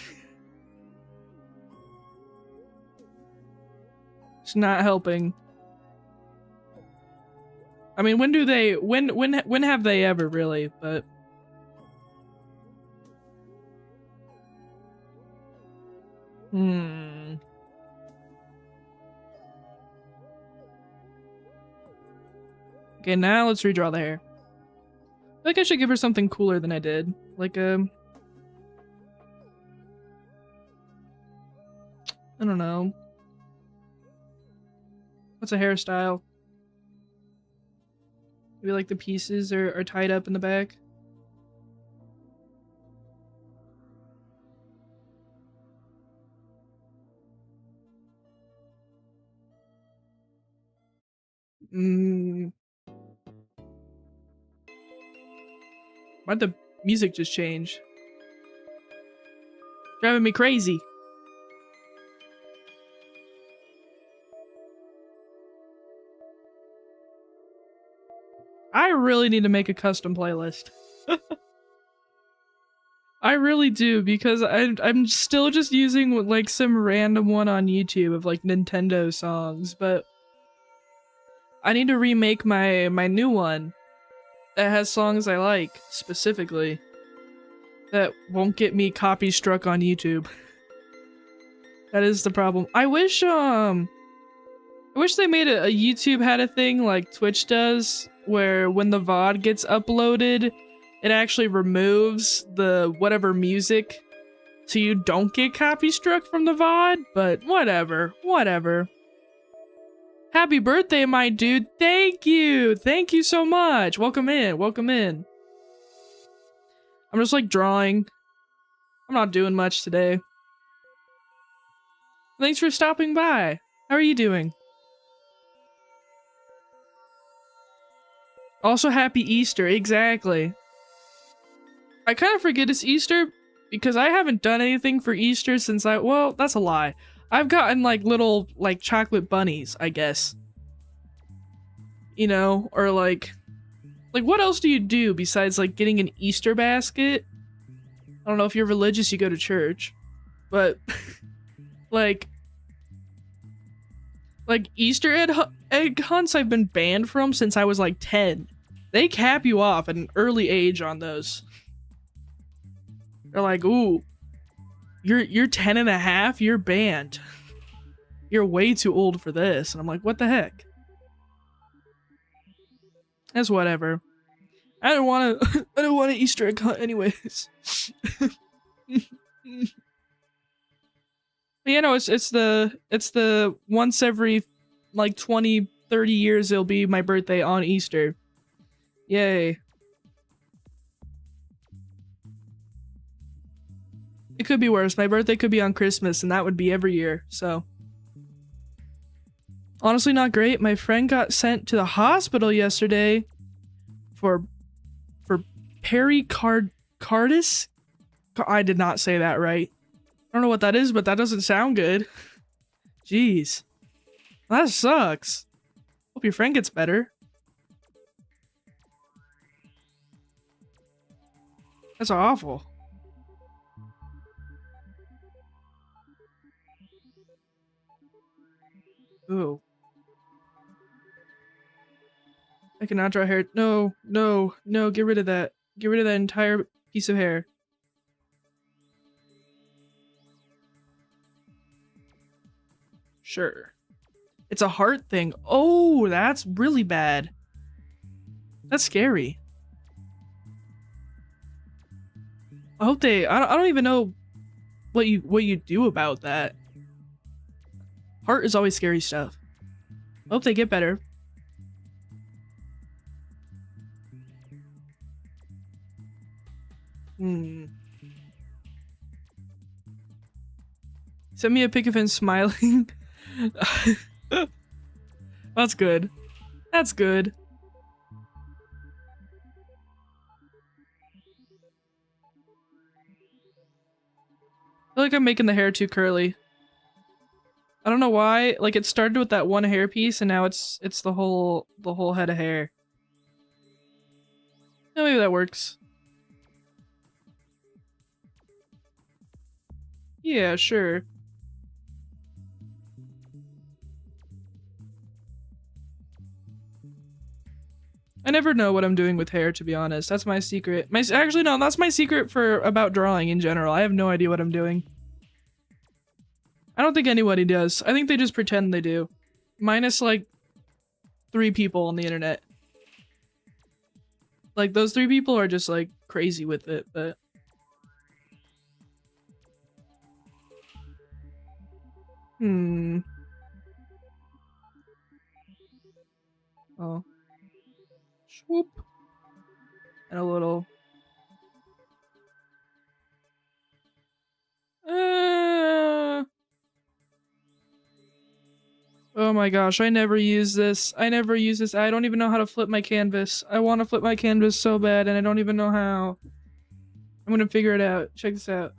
It's not helping. I mean, when have they ever really, but Okay, now let's redraw the hair. I feel like I should give her something cooler than I did. Like I don't know. What's a hairstyle? Maybe like the pieces are tied up in the back. Why'd the music just change? Driving me crazy. I really need to make a custom playlist. I really do, because I'm still just using like some random one on YouTube of like Nintendo songs, but I need to remake my new one that has songs I like specifically that won't get me copy struck on YouTube. That is the problem. I wish they made a YouTube had a thing like Twitch does, where when the VOD gets uploaded, it actually removes the whatever music so you don't get copy struck from the VOD, but whatever. Happy birthday, my dude. Thank you. Thank you so much. Welcome in. Welcome in. I'm just like drawing. I'm not doing much today. Thanks for stopping by. How are you doing? Also, happy Easter. Exactly. I kind of forget it's Easter because I haven't done anything for Easter since well, that's a lie. I've gotten like little like chocolate bunnies, I guess. You know, or like what else do you do besides like getting an Easter basket? I don't know, if you're religious, you go to church, but like Easter egg hunts I've been banned from since I was like 10. They cap you off at an early age on those. They're like, ooh, you're 10 and a half, you're banned. You're way too old for this. And I'm like, what the heck? That's whatever. I don't want an Easter egg hunt anyways. But you know, it's the once every like 20, 30 years it'll be my birthday on Easter. Yay. It could be worse. My birthday could be on Christmas and that would be every year, so. Honestly, not great. My friend got sent to the hospital yesterday for pericarditis. I did not say that right. I don't know what that is, but that doesn't sound good. Jeez. That sucks. Hope your friend gets better. That's awful. Ooh. I cannot draw hair. No, no, no, get rid of that. Get rid of that entire piece of hair. Sure. It's a heart thing. Oh, that's really bad. That's scary. I hope they... I don't even know what you do about that. Heart is always scary stuff. I hope they get better. Send me a pic of him smiling. That's good. That's good. I feel like I'm making the hair too curly. I don't know why. Like, it started with that one hair piece and now it's the whole head of hair. Oh, maybe that works. Yeah, sure. I never know what I'm doing with hair, to be honest. That's my secret. Actually, no, that's my secret for about drawing in general. I have no idea what I'm doing. I don't think anybody does. I think they just pretend they do. Minus, like, 3 people on the internet. Like, those 3 people are just, like, crazy with it, but... Oh. Swoop. And a little... Oh my gosh, I never use this. I never use this. I don't even know how to flip my canvas. I want to flip my canvas so bad and I don't even know how. I'm gonna figure it out. Check this out.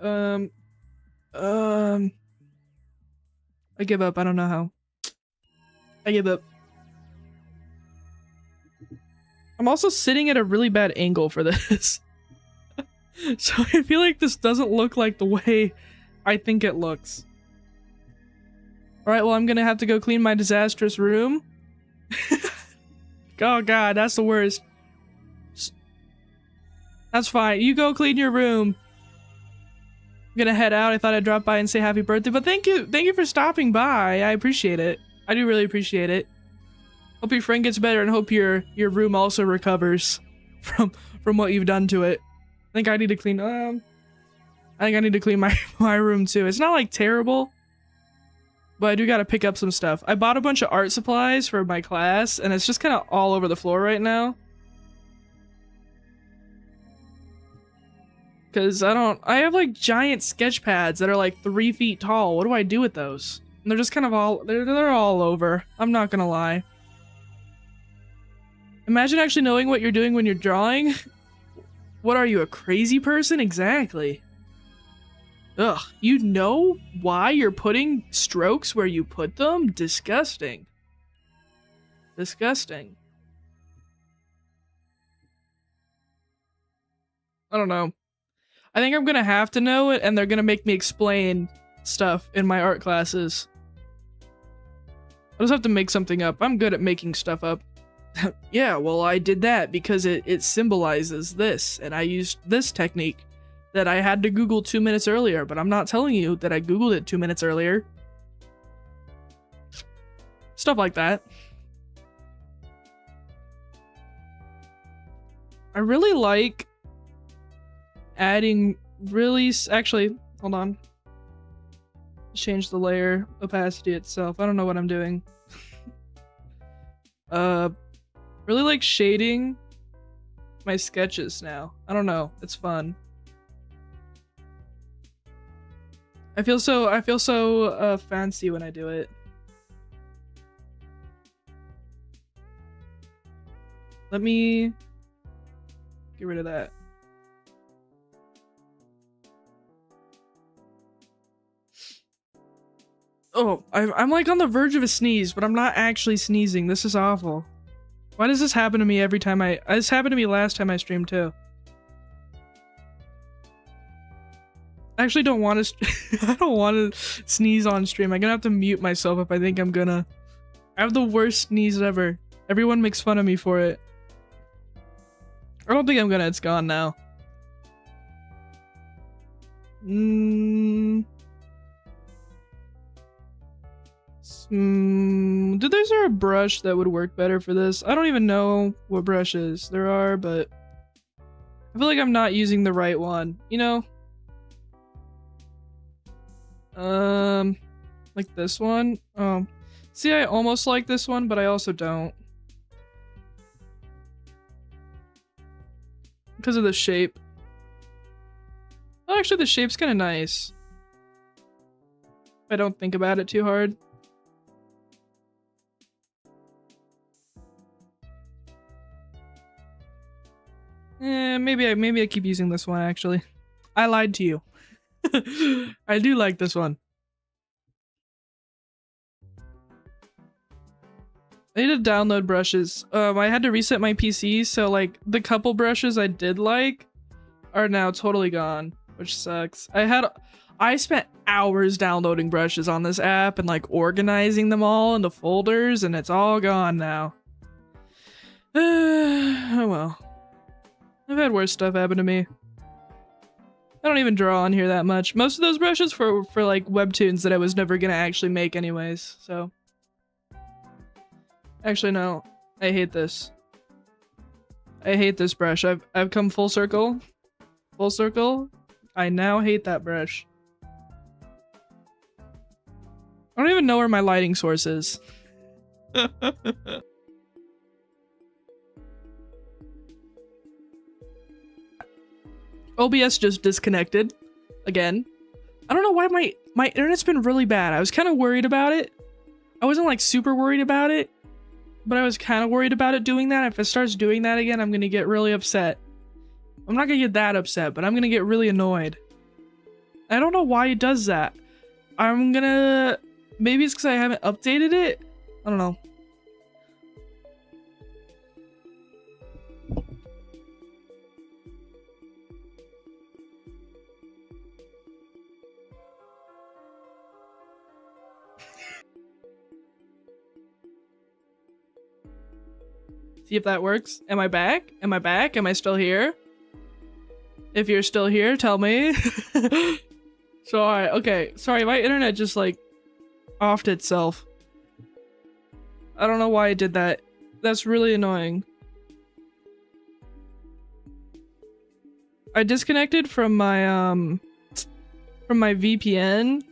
I give up. I don't know how. I give up. I'm also sitting at a really bad angle for this. So I feel like this doesn't look like the way I think it looks. Alright, well, I'm gonna have to go clean my disastrous room. Oh god, that's the worst. That's fine. You go clean your room. I'm gonna head out. I thought I'd drop by and say happy birthday, but thank you. Thank you for stopping by. I appreciate it. I do really appreciate it. Hope your friend gets better and hope your room also recovers from what you've done to it. I think I need to clean I think I need to clean my room too. It's not like terrible, but I do gotta pick up some stuff. I bought a bunch of art supplies for my class and it's just kind of all over the floor right now. Cause I have like giant sketch pads that are like 3 feet tall. What do I do with those? And they're just kind of they're all over. I'm not gonna lie. Imagine actually knowing what you're doing when you're drawing. What are you, a crazy person? Exactly. Ugh, you know why you're putting strokes where you put them? Disgusting. Disgusting. I don't know. I think I'm gonna have to know it and they're gonna make me explain stuff in my art classes. I just have to make something up. I'm good at making stuff up. Yeah, well, I did that because it symbolizes this, and I used this technique that I had to Google 2 minutes earlier, but I'm not telling you that I Googled it 2 minutes earlier. Stuff like that. I really like adding actually, hold on. Change the layer opacity itself. I don't know what I'm doing. Really like shading my sketches now. I don't know. It's fun. I feel so fancy when I do it. Let me get rid of that. Oh, I'm like on the verge of a sneeze, but I'm not actually sneezing. This is awful. Why does this happen to me every time this happened to me last time I streamed too. I actually don't want to I don't want to sneeze on stream. I'm gonna have to mute myself if I think I'm gonna. I have the worst sneeze ever. Everyone makes fun of me for it. I don't think I'm gonna. It's gone now. Is there a brush that would work better for this? I don't even know what brushes there are, but I feel like I'm not using the right one, you know? Like this one? See, I almost like this one, but I also don't. Because of the shape. Well, actually, the shape's kind of nice. If I don't think about it too hard. Maybe I keep using this one, actually. I lied to you. I do like this one. I need to download brushes. I had to reset my PC, so like the couple brushes I did like are now totally gone, which sucks. I spent hours downloading brushes on this app and like organizing them all into folders, and it's all gone now. Oh well. I've had worse stuff happen to me. I don't even draw on here that much. Most of those brushes for like webtoons that I was never gonna actually make anyways, so. Actually, no. I hate this. I hate this brush. I've come full circle. Full circle. I now hate that brush. I don't even know where my lighting source is. OBS just disconnected again. I don't know why my internet's been really bad. I was kind of worried about it. I wasn't like super worried about it, but I was kind of worried about it doing that. If it starts doing that again, I'm gonna get really upset. I'm not gonna get that upset, but I'm gonna get really annoyed. I don't know why it does that. Maybe it's because I haven't updated it? I don't know. See if that works. Am I back? Am I back? Am I still here? If you're still here, tell me. So, alright, okay. Sorry, my internet just like offed itself. I don't know why it did that. That's really annoying. I disconnected from my VPN.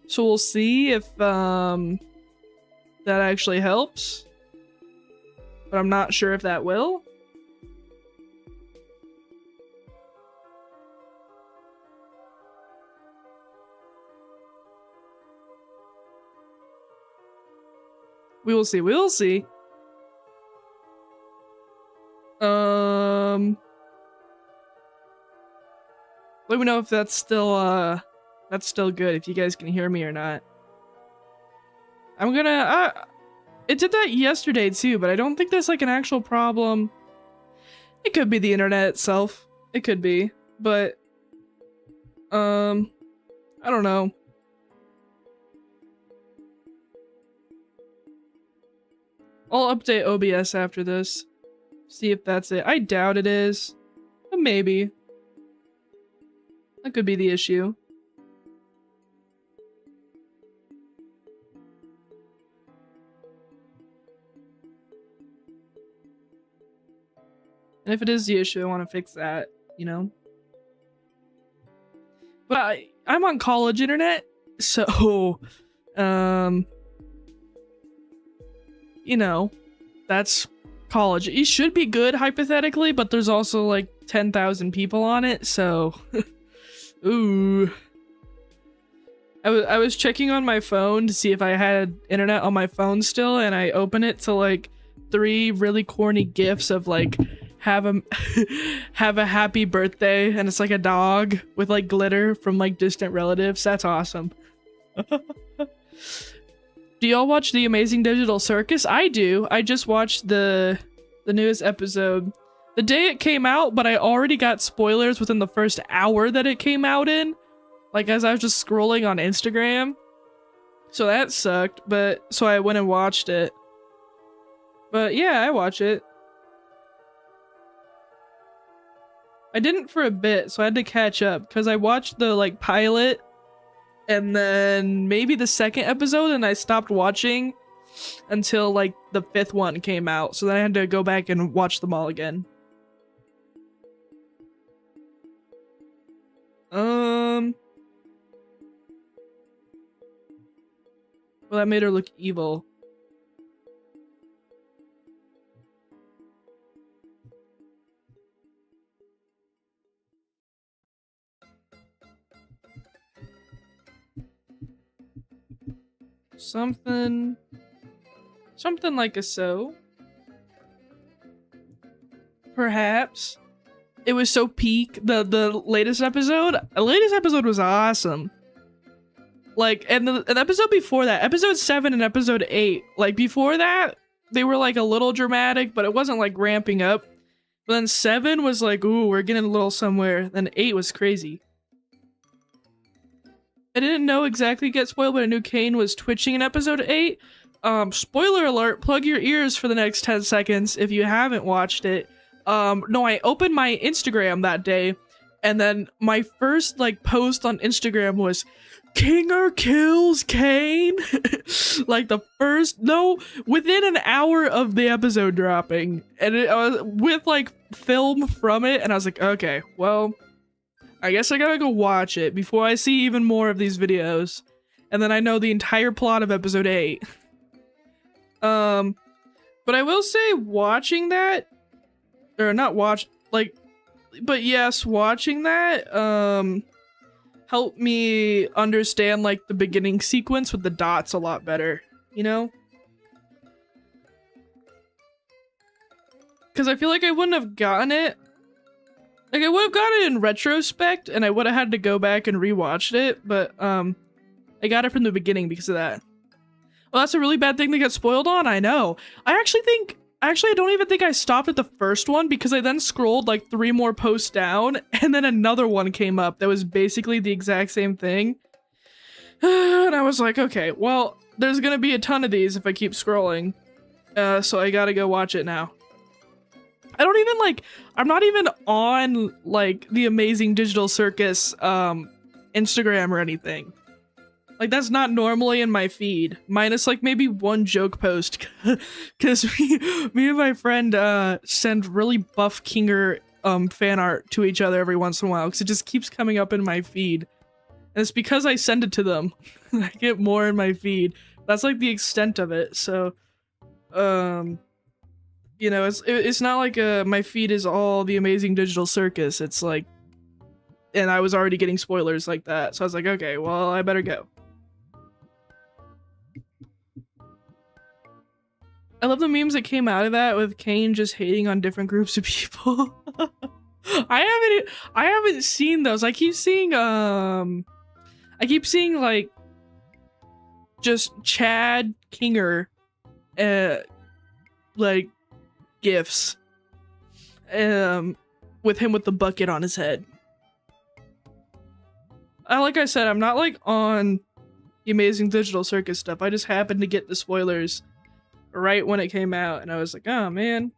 So we'll see if that actually helps. But I'm not sure if that will. We will see. We will see. Let me know if that's still good, if you guys can hear me or not. I'm gonna it did that yesterday too, but I don't think there's like an actual problem. It could be the internet itself. It could be, but I don't know. I'll update OBS after this. See if that's it. I doubt it is, but maybe. That could be the issue. And if it is the issue, I want to fix that, you know? But I'm on college internet, so, you know, that's college. It should be good, hypothetically, but there's also, like, 10,000 people on it, so... Ooh. I was checking on my phone to see if I had internet on my phone still, and I open it to, like, 3 really corny gifs of, like, have a happy birthday, and it's like a dog with like glitter from like distant relatives. That's awesome. Do y'all watch The Amazing Digital Circus? I do. I just watched the newest episode the day it came out, but I already got spoilers within the first hour that it came out in, like as I was just scrolling on Instagram. So that sucked, but so I went and watched it. But yeah, I watch it. I didn't for a bit, so I had to catch up because I watched the like pilot and then maybe the second episode, and I stopped watching until like the 5th one came out. So then I had to go back and watch them all again. Well, that made her look evil. Something like a so. Perhaps. It was so peak. The latest episode was awesome. Like, and an episode before that, episode 7 and episode 8, like before that, they were like a little dramatic, but it wasn't like ramping up. But then 7 was like, ooh, we're getting a little somewhere. Then 8 was crazy. I didn't know exactly get spoiled, but I knew Kane was twitching in episode 8. Spoiler alert, plug your ears for the next 10 seconds if you haven't watched it. No, I opened my Instagram that day, and then my first, like, post on Instagram was, Kinger kills Kane? Like, within an hour of the episode dropping, and I was with, like, film from it, and I was like, okay, well, I guess I gotta go watch it before I see even more of these videos. And then I know the entire plot of episode 8. But I will say watching that, or not watch, like, but yes, watching that, helped me understand, like, the beginning sequence with the dots a lot better, you know? Because I feel like I wouldn't have gotten it. Like, I would have gotten it in retrospect, and I would have had to go back and rewatch it, but, I got it from the beginning because of that. Well, that's a really bad thing to get spoiled on, I know. I don't even think I stopped at the first one, because I then scrolled, like, 3 more posts down, and then another one came up that was basically the exact same thing. And I was like, okay, well, there's gonna be a ton of these if I keep scrolling. So I gotta go watch it now. I'm not even on, like, the Amazing Digital Circus, Instagram or anything. Like, that's not normally in my feed. Minus, like, maybe one joke post. Because me and my friend, send really buff Kinger, fan art to each other every once in a while. Because it just keeps coming up in my feed. And it's because I send it to them. I get more in my feed. That's, like, the extent of it. So, you know, it's not like my feed is all the Amazing Digital Circus. It's like, and I was already getting spoilers like that, so I was like, okay, well, I better go. I love the memes that came out of that with Kane just hating on different groups of people. I haven't seen those. I keep seeing like just Chad Kinger, like, gifs with him with the bucket on his head. Like I said, I'm not like on the Amazing Digital Circus stuff. I just happened to get the spoilers right when it came out, and I was like, oh man,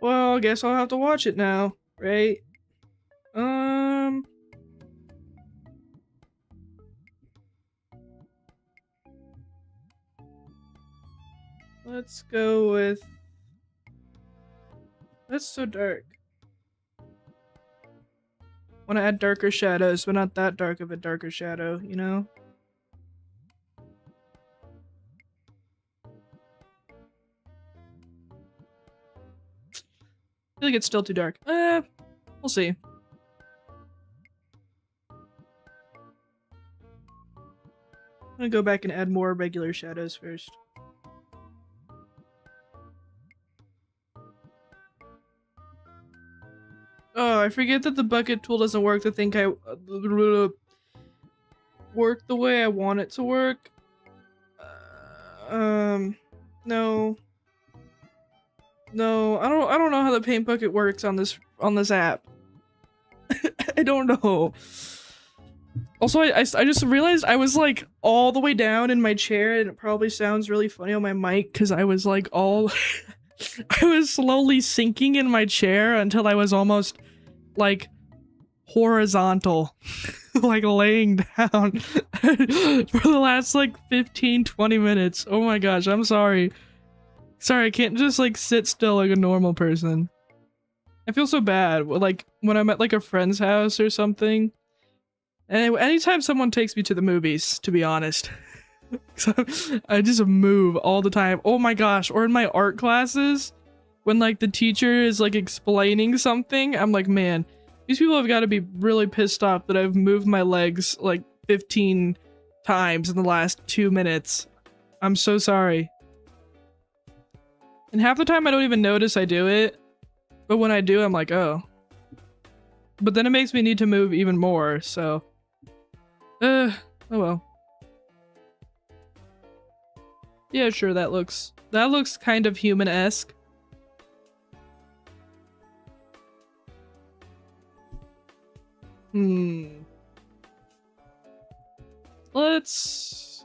well, I guess I'll have to watch it now. right? Let's go with... That's so dark. Want to add darker shadows, but not that dark of a darker shadow, you know? I feel like it's still too dark. We'll see. I'm gonna go back and add more regular shadows first. Oh, I forget that the bucket tool doesn't work to think I work the way I want it to work. No. No, I don't know how the paint bucket works on this app. I don't know. Also, I just realized I was like all the way down in my chair, and it probably sounds really funny on my mic because I was like all I was slowly sinking in my chair until I was almost like horizontal, like laying down for the last like 15-20 minutes. Oh my gosh, I'm sorry. Sorry, I can't just like sit still like a normal person. I feel so bad like when I'm at like a friend's house or something. And anytime someone takes me to the movies, to be honest. So I just move all the time. Oh my gosh, or in my art classes, when like the teacher is like explaining something, I'm like, man, these people have got to be really pissed off that I've moved my legs like 15 times in the last 2 minutes. I'm so sorry. And half the time I don't even notice I do it, but when I do, I'm like, oh. But then it makes me need to move even more, so... oh well. Yeah, sure, that looks kind of human-esque. Let's...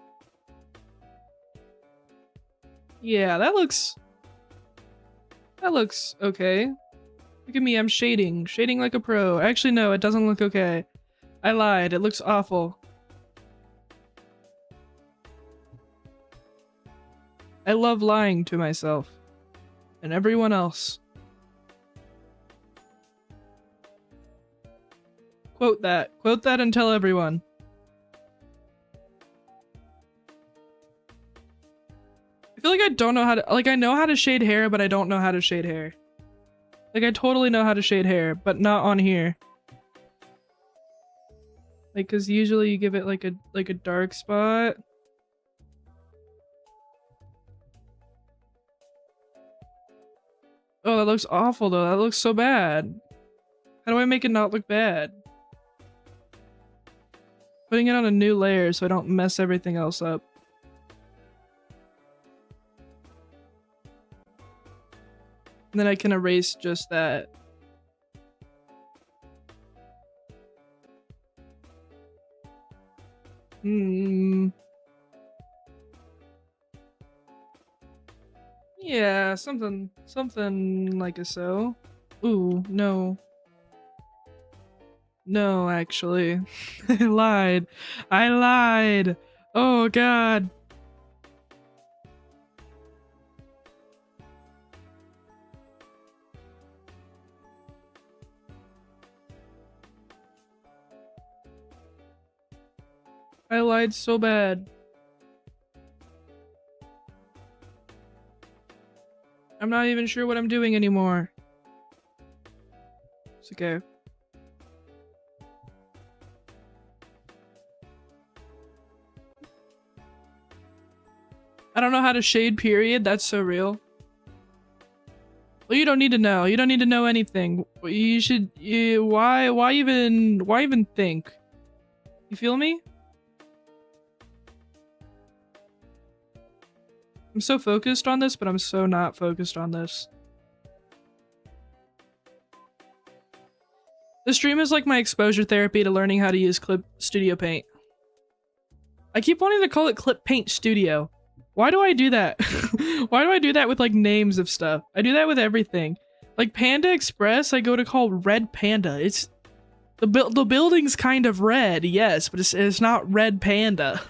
Yeah, that looks okay. Look at me, I'm shading like a pro. Actually, no, it doesn't look okay. I lied, it looks awful. I love lying to myself. And everyone else. Quote that and tell everyone. I feel like I don't know how to, like I know how to shade hair, but I don't know how to shade hair. Like I totally know how to shade hair, but not on here. Like, cause usually you give it like a dark spot. Oh, that looks awful though. That looks so bad. How do I make it not look bad? Putting it on a new layer so I don't mess everything else up. And then I can erase just that. Yeah, something like a so. Ooh, no. No, actually. I lied. I lied. Oh god. I lied so bad. I'm not even sure what I'm doing anymore. It's okay. I don't know how to shade, period. That's so real. Well, you don't need to know. You don't need to know anything. You should... why even think? You feel me? I'm so focused on this, but I'm so not focused on this. The stream is like my exposure therapy to learning how to use Clip Studio Paint. I keep wanting to call it Clip Paint Studio. Why do I do that? Why do I do that with like names of stuff? I do that with everything. Like Panda Express, I go to call Red Panda. It's the building's kind of red, yes, but it's not Red Panda.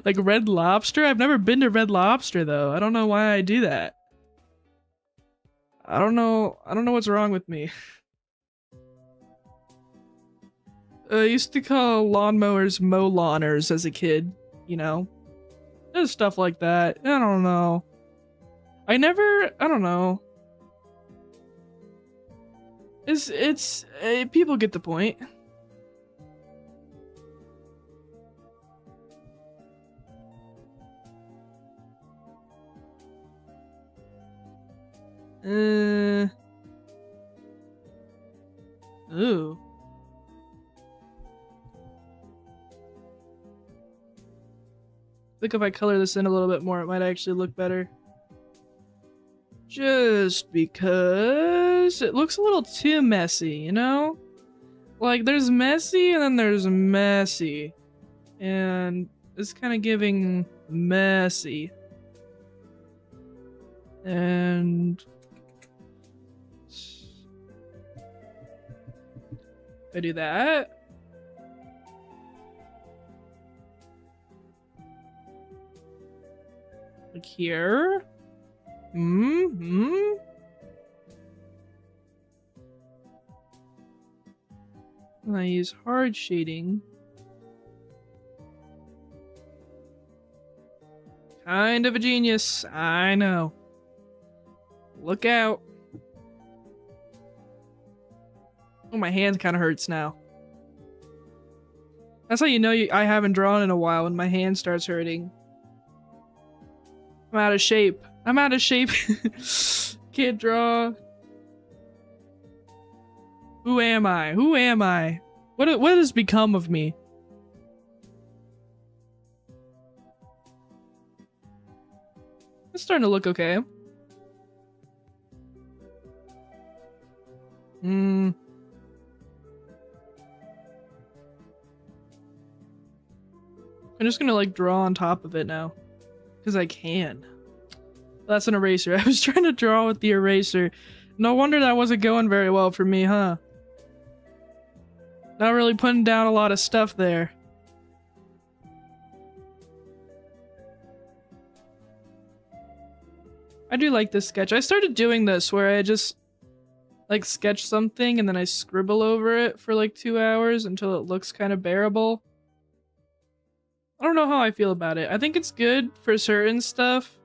Like Red Lobster? I've never been to Red Lobster though. I don't know why I do that. I don't know what's wrong with me. I used to call lawnmowers mow lawners as a kid, you know? There's stuff like that. I don't know. I don't know. People get the point. Ooh. I think if I color this in a little bit more, it might actually look better. Just because it looks a little too messy, you know? Like, there's messy and then there's messy. And it's kind of giving messy. And I do that. Like here. And I use hard shading. Kind of a genius, I know. Look out. Oh, my hand kind of hurts now. That's how you know I haven't drawn in a while, when my hand starts hurting. I'm out of shape. I'm out of shape. Can't draw. Who am I? Who am I? What has become of me? It's starting to look okay. I'm just gonna like draw on top of it now. Because I can. That's an eraser. I was trying to draw with the eraser. No wonder that wasn't going very well for me, huh? Not really putting down a lot of stuff there. I do like this sketch. I started doing this where I just like sketch something and then I scribble over it for like 2 hours until it looks kind of bearable. I don't know how I feel about it. I think it's good for certain stuff,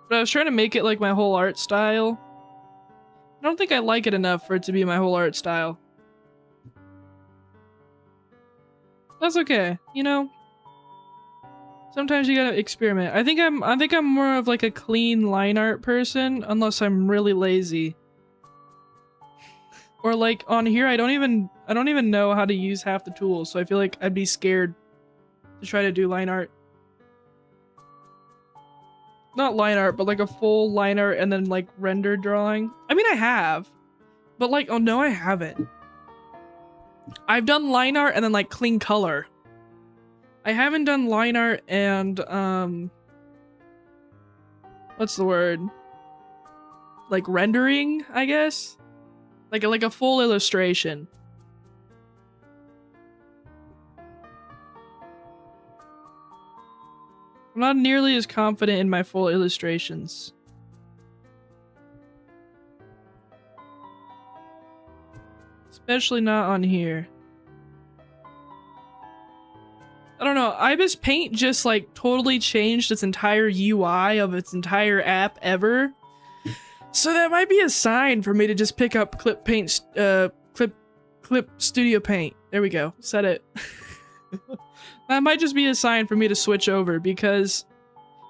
but I was trying to make it like my whole art style. I don't think I like it enough for it to be my whole art style. That's okay, you know? Sometimes you gotta experiment. I think I'm more of like a clean line art person, unless I'm really lazy. Or like on here, I don't even know how to use half the tools, so I feel like I'd be scared to try to do line art. Not line art, but like a full line art and then like render drawing. I mean, I have, but like, oh no, I haven't. I've done line art and then like clean color. I haven't done line art and what's the word? Like rendering, I guess? Like a full illustration. I'm not nearly as confident in my full illustrations. Especially not on here. I don't know, Ibis Paint just like totally changed its entire UI of its entire app ever. So that might be a sign for me to just pick up Clip Studio Paint. There we go, said it. That might just be a sign for me to switch over, because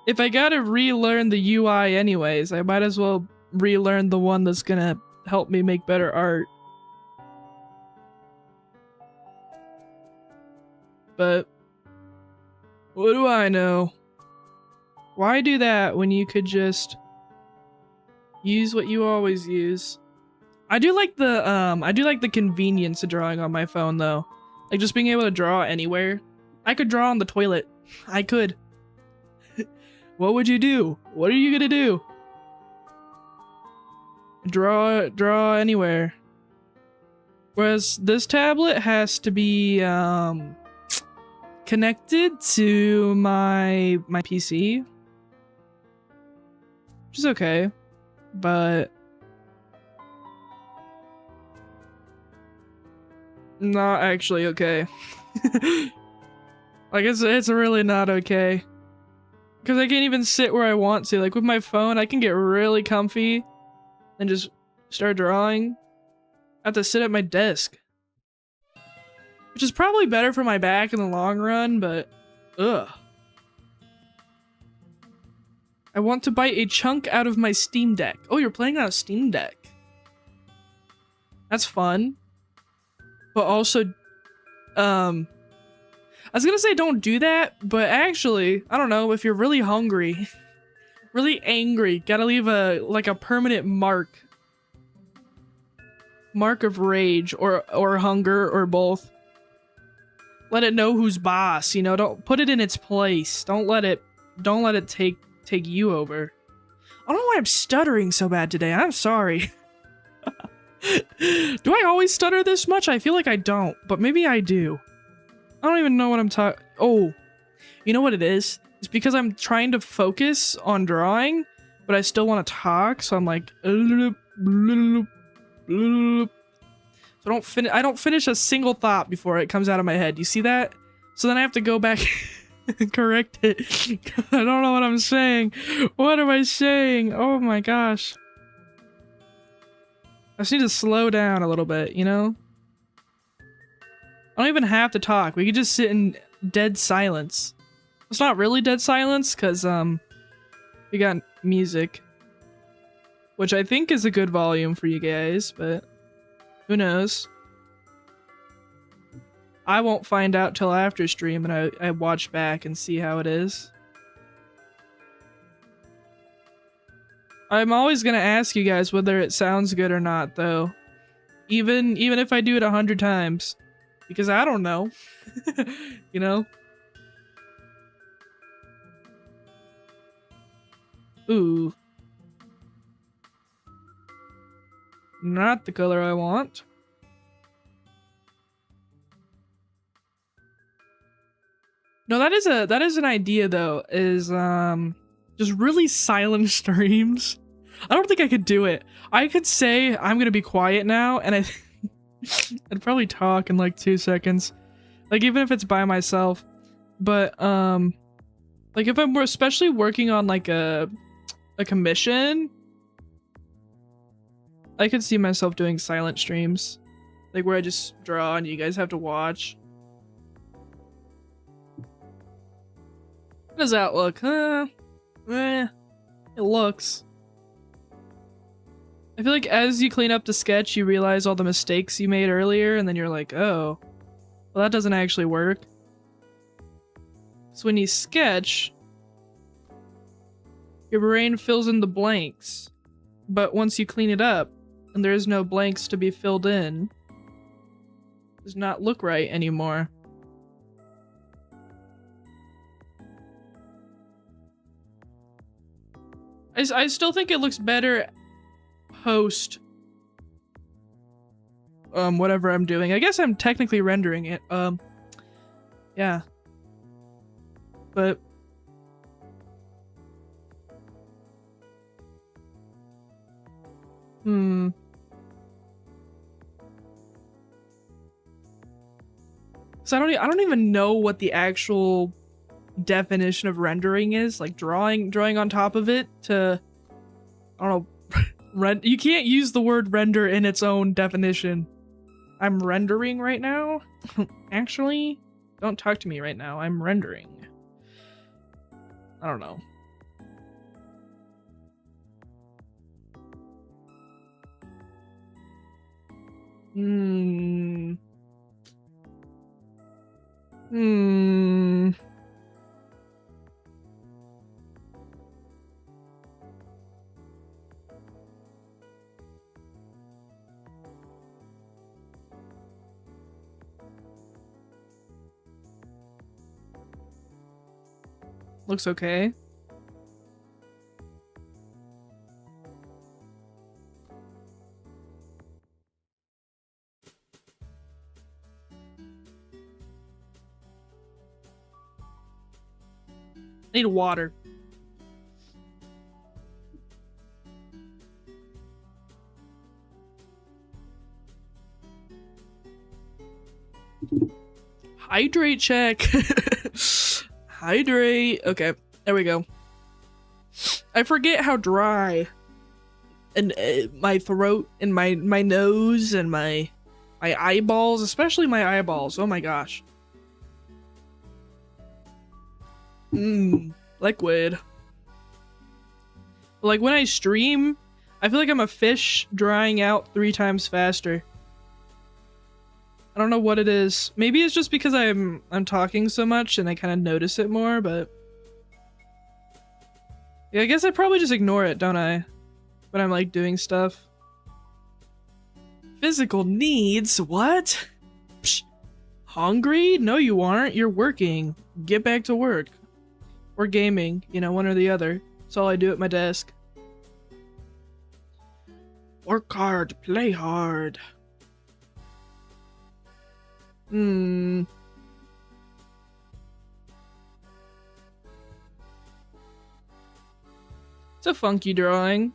if I gotta relearn the UI anyways, I might as well relearn the one that's gonna help me make better art. But what do I know? Why do that when you could just use what you always use? I do like the convenience of drawing on my phone though. Like just being able to draw anywhere. I could draw on the toilet. I could. What would you do? What are you gonna do? Draw anywhere. Whereas this tablet has to be connected to my PC, which is okay, but not actually okay. Like it's really not okay. Because I can't even sit where I want to. Like with my phone, I can get really comfy and just start drawing. I have to sit at my desk. Which is probably better for my back in the long run, but ugh. I want to bite a chunk out of my Steam Deck. Oh, you're playing on a Steam Deck. That's fun. But also, I was gonna say don't do that, but actually, I don't know, if you're really hungry, really angry, gotta leave a permanent mark of rage or hunger or both. Let it know who's boss, you know, don't put it in its place. Don't let it take you over. I don't know why I'm stuttering so bad today. I'm sorry. Do I always stutter this much? I feel like I don't, but maybe I do. I don't even know what I'm talking. Oh, you know what it is? It's because I'm trying to focus on drawing, but I still want to talk, so I'm like, so I don't finish a single thought before it comes out of my head. You see that? So then I have to go back and correct it. I don't know what I'm saying. What am I saying? Oh my gosh. I just need to slow down a little bit, you know? I don't even have to talk. We could just sit in dead silence. It's not really dead silence, because, we got music. Which I think is a good volume for you guys, but who knows? I won't find out till after stream, and I watch back and see how it is. I'm always gonna ask you guys whether it sounds good or not, though. Even if I do it 100 times. Because I don't know. You know? Ooh. Not the color I want. No, that is an idea though, is just really silent streams. I don't think I could do it. I could say I'm gonna be quiet now, and I'd probably talk in like 2 seconds. Like even if it's by myself. But like if I'm especially working on like a commission, I could see myself doing silent streams. Like where I just draw and you guys have to watch. How does that look? It looks. I feel like as you clean up the sketch, you realize all the mistakes you made earlier, and then you're like, oh, well that doesn't actually work. So when you sketch, your brain fills in the blanks. But once you clean it up, and there is no blanks to be filled in, it does not look right anymore. I still think it looks better post whatever I'm doing. I guess I'm technically rendering it. Yeah. But so I don't even know what the actual definition of rendering is. Like drawing on top of it to, I don't know, you can't use the word render in its own definition. I'm rendering right now? Actually, don't talk to me right now. I'm rendering. I don't know. Looks okay. I need water. Hydrate check. Hydrate. Okay, there we go. I forget how dry and my throat and my nose and my eyeballs, especially my eyeballs. Oh my gosh. Liquid. Like when I stream, I feel like I'm a fish drying out 3 times faster. I don't know what it is. Maybe it's just because I'm talking so much and I kind of notice it more, but yeah, I guess I probably just ignore it, don't I? When I'm like doing stuff. Physical needs? What? Psh. Hungry? No, you aren't. You're working. Get back to work. Or gaming, you know, one or the other. That's all I do at my desk. Work hard, play hard. It's a funky drawing.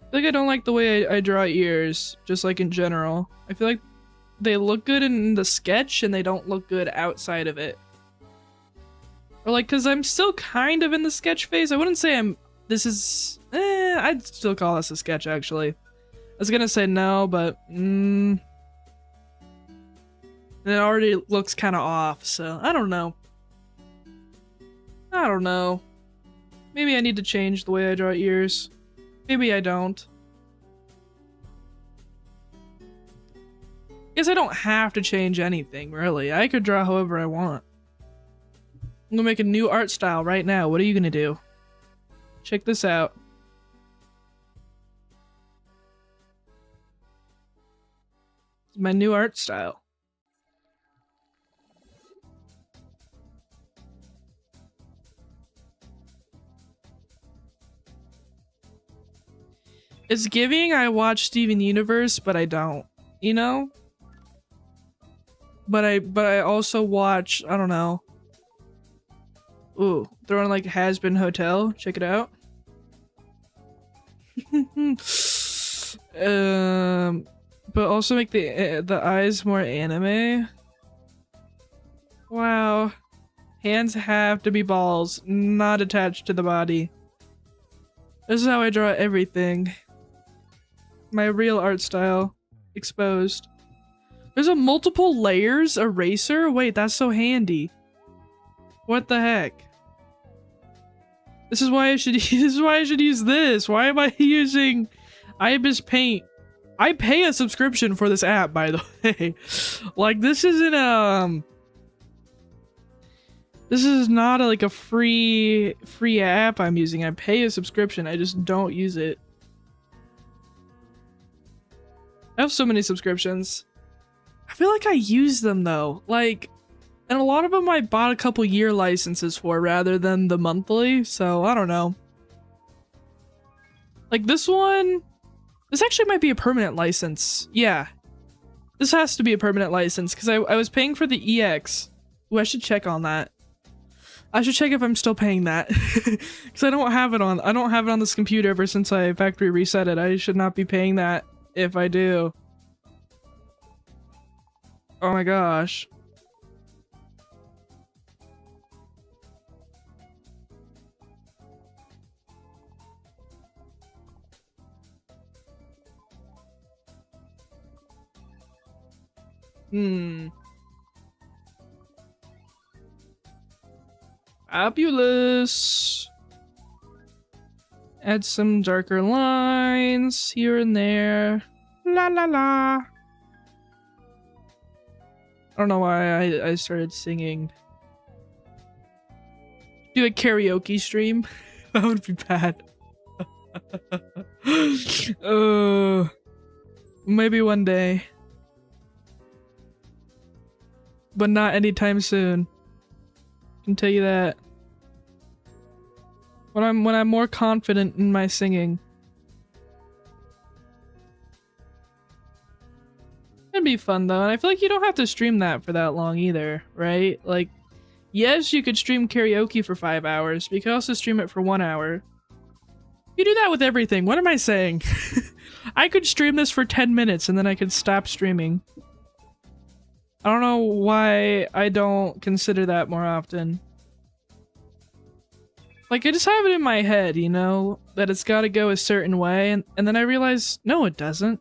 I feel like I don't like the way I draw ears, just like in general. I feel like they look good in the sketch and they don't look good outside of it. Or like, cause I'm still kind of in the sketch phase. I wouldn't say I'd still call this a sketch actually. I was gonna say no, but it already looks kind of off, so I don't know. I don't know. Maybe I need to change the way I draw ears. Maybe I don't. Guess I don't have to change anything, really. I could draw however I want. I'm gonna make a new art style right now. What are you gonna do? Check this out. It's my new art style. It's giving I watch Steven Universe, but I don't, you know? But I also watch, I don't know. Ooh, throwing like Has-Been Hotel. Check it out. But also make the eyes more anime. Wow. Hands have to be balls, not attached to the body. This is how I draw everything. My real art style. Exposed. There's a multiple layers eraser? Wait, that's so handy. What the heck? This is why I should use this. Why am I using Ibis Paint? I pay a subscription for this app, by the way. Like, this isn't this is not like a free app I'm using. I pay a subscription. I just don't use it. I have so many subscriptions. I feel like I use them though. Like, and a lot of them I bought a couple year licenses for rather than the monthly, so I don't know. Like this one, this actually might be a permanent license. Yeah. This has to be a permanent license because I was paying for the EX. Ooh, I should check on that. I should check if I'm still paying that. Because I don't have it on this computer ever since I factory reset it. I should not be paying that if I do. Oh my gosh. Fabulous. Add some darker lines here and there. La la la. I don't know why I started singing. Do a karaoke stream? That would be bad. Maybe one day. But not anytime soon. I can tell you that. When I'm more confident in my singing. It'd be fun though, and I feel like you don't have to stream that for that long either, right? Like, Yes, you could stream karaoke for 5 hours, but you could also stream it for 1 hour. You do that with everything. What am I saying? I could stream this for 10 minutes and then I could stop streaming. I don't know why I don't consider that more often. Like, I just have it in my head, you know, that it's gotta go a certain way, and then I realize, no, it doesn't.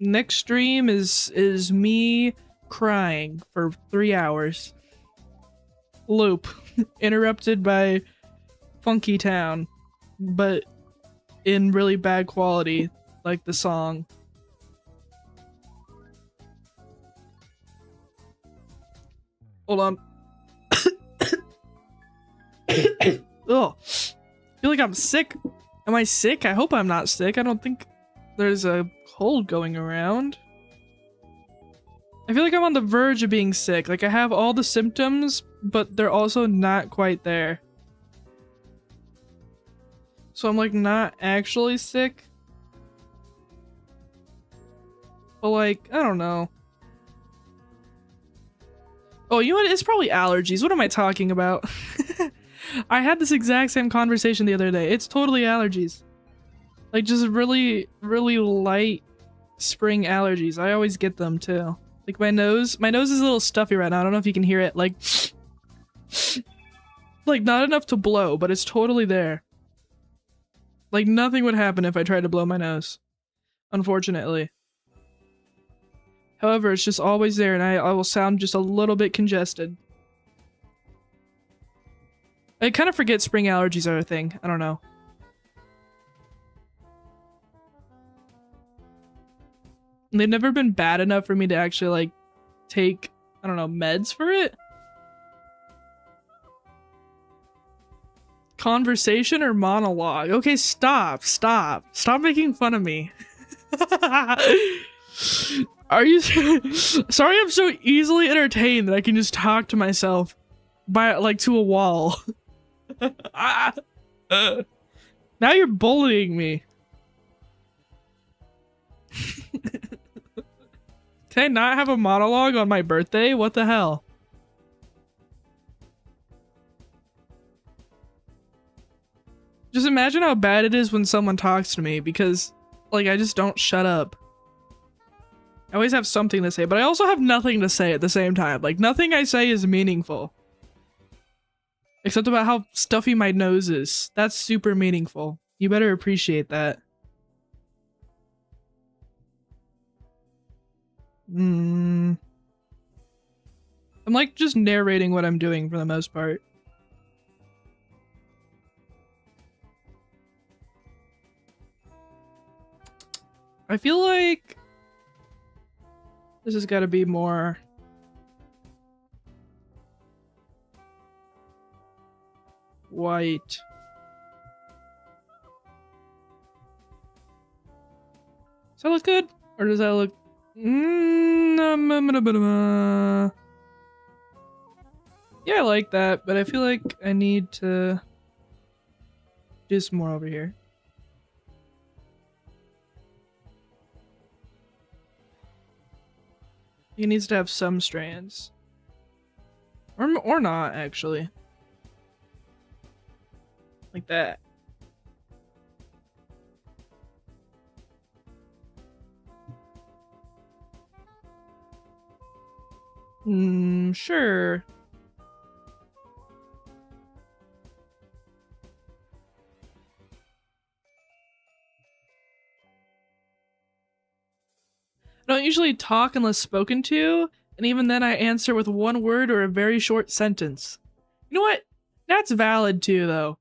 Next stream is me crying for 3 hours. Loop. Interrupted by Funky Town, but in really bad quality, like the song. Hold on. Ugh. I feel like I'm sick. Am I sick? I hope I'm not sick. I don't think there's a cold going around. I feel like I'm on the verge of being sick. Like, I have all the symptoms, but they're also not quite there. So I'm like not actually sick. But like, I don't know. Oh, you know what? It's probably allergies. What am I talking about? I had this exact same conversation the other day. It's totally allergies. Like, just really, really light spring allergies. I always get them too. Like my nose is a little stuffy right now. I don't know if you can hear it. Like not enough to blow, but it's totally there. Like nothing would happen if I tried to blow my nose. Unfortunately. However, it's just always there and I will sound just a little bit congested. I kind of forget spring allergies are a thing. I don't know. They've never been bad enough for me to actually, like, take, I don't know, meds for it? Conversation or monologue? Okay, stop. Stop making fun of me. Are you sorry I'm so easily entertained that I can just talk to myself by, like, to a wall. Now you're bullying me. Can I not have a monologue on my birthday? What the hell? Just imagine how bad it is when someone talks to me because, like, I just don't shut up. I always have something to say, but I also have nothing to say at the same time. Like, nothing I say is meaningful. Except about how stuffy my nose is. That's super meaningful. You better appreciate that. I'm like just narrating what I'm doing for the most part. I feel like this has got to be more white. Does that look good? Or does that look... Yeah, I like that, but I feel like I need to do some more over here. It needs to have some strands. Or not, actually. Like that. Sure. I don't usually talk unless spoken to, and even then I answer with one word or a very short sentence. You know what? That's valid too, though.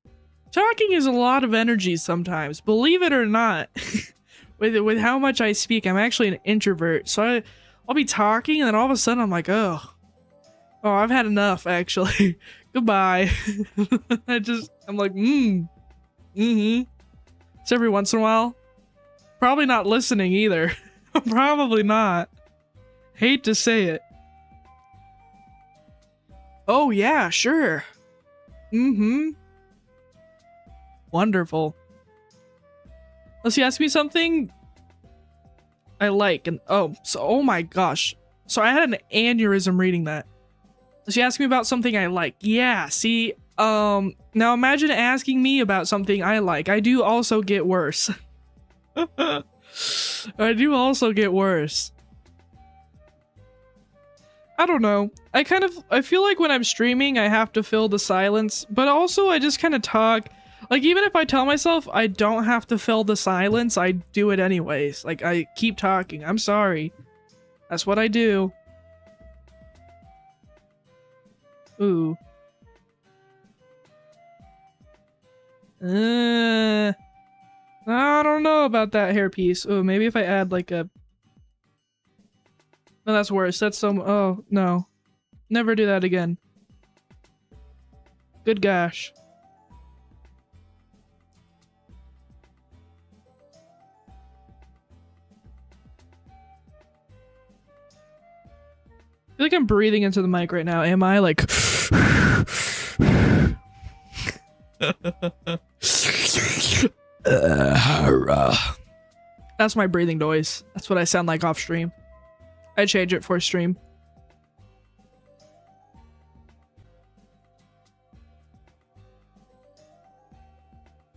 Talking is a lot of energy sometimes, believe it or not. with how much I speak, I'm actually an introvert, so I'll be talking and then all of a sudden I'm like, oh, I've had enough, actually. Goodbye. I'm like, It's every once in a while. Probably not listening either. Probably not. Hate to say it. Oh yeah, sure. Wonderful. Unless you ask me something, I like. And oh my gosh. So I had an aneurysm reading that. She asked me about something I like. Yeah, see, now imagine asking me about something I like. I do also get worse. I do also get worse. I don't know. I feel like when I'm streaming, I have to fill the silence, but also I just kind of talk. Like, even if I tell myself I don't have to fill the silence, I do it anyways. Like, I keep talking. I'm sorry. That's what I do. Ooh. I don't know about that hairpiece. Oh, maybe if I add like a... No, that's worse. That's so... Oh, no. Never do that again. Good gosh. I feel like I'm breathing into the mic right now. Am I? Like... That's my breathing noise. That's what I sound like off stream. I change it for stream.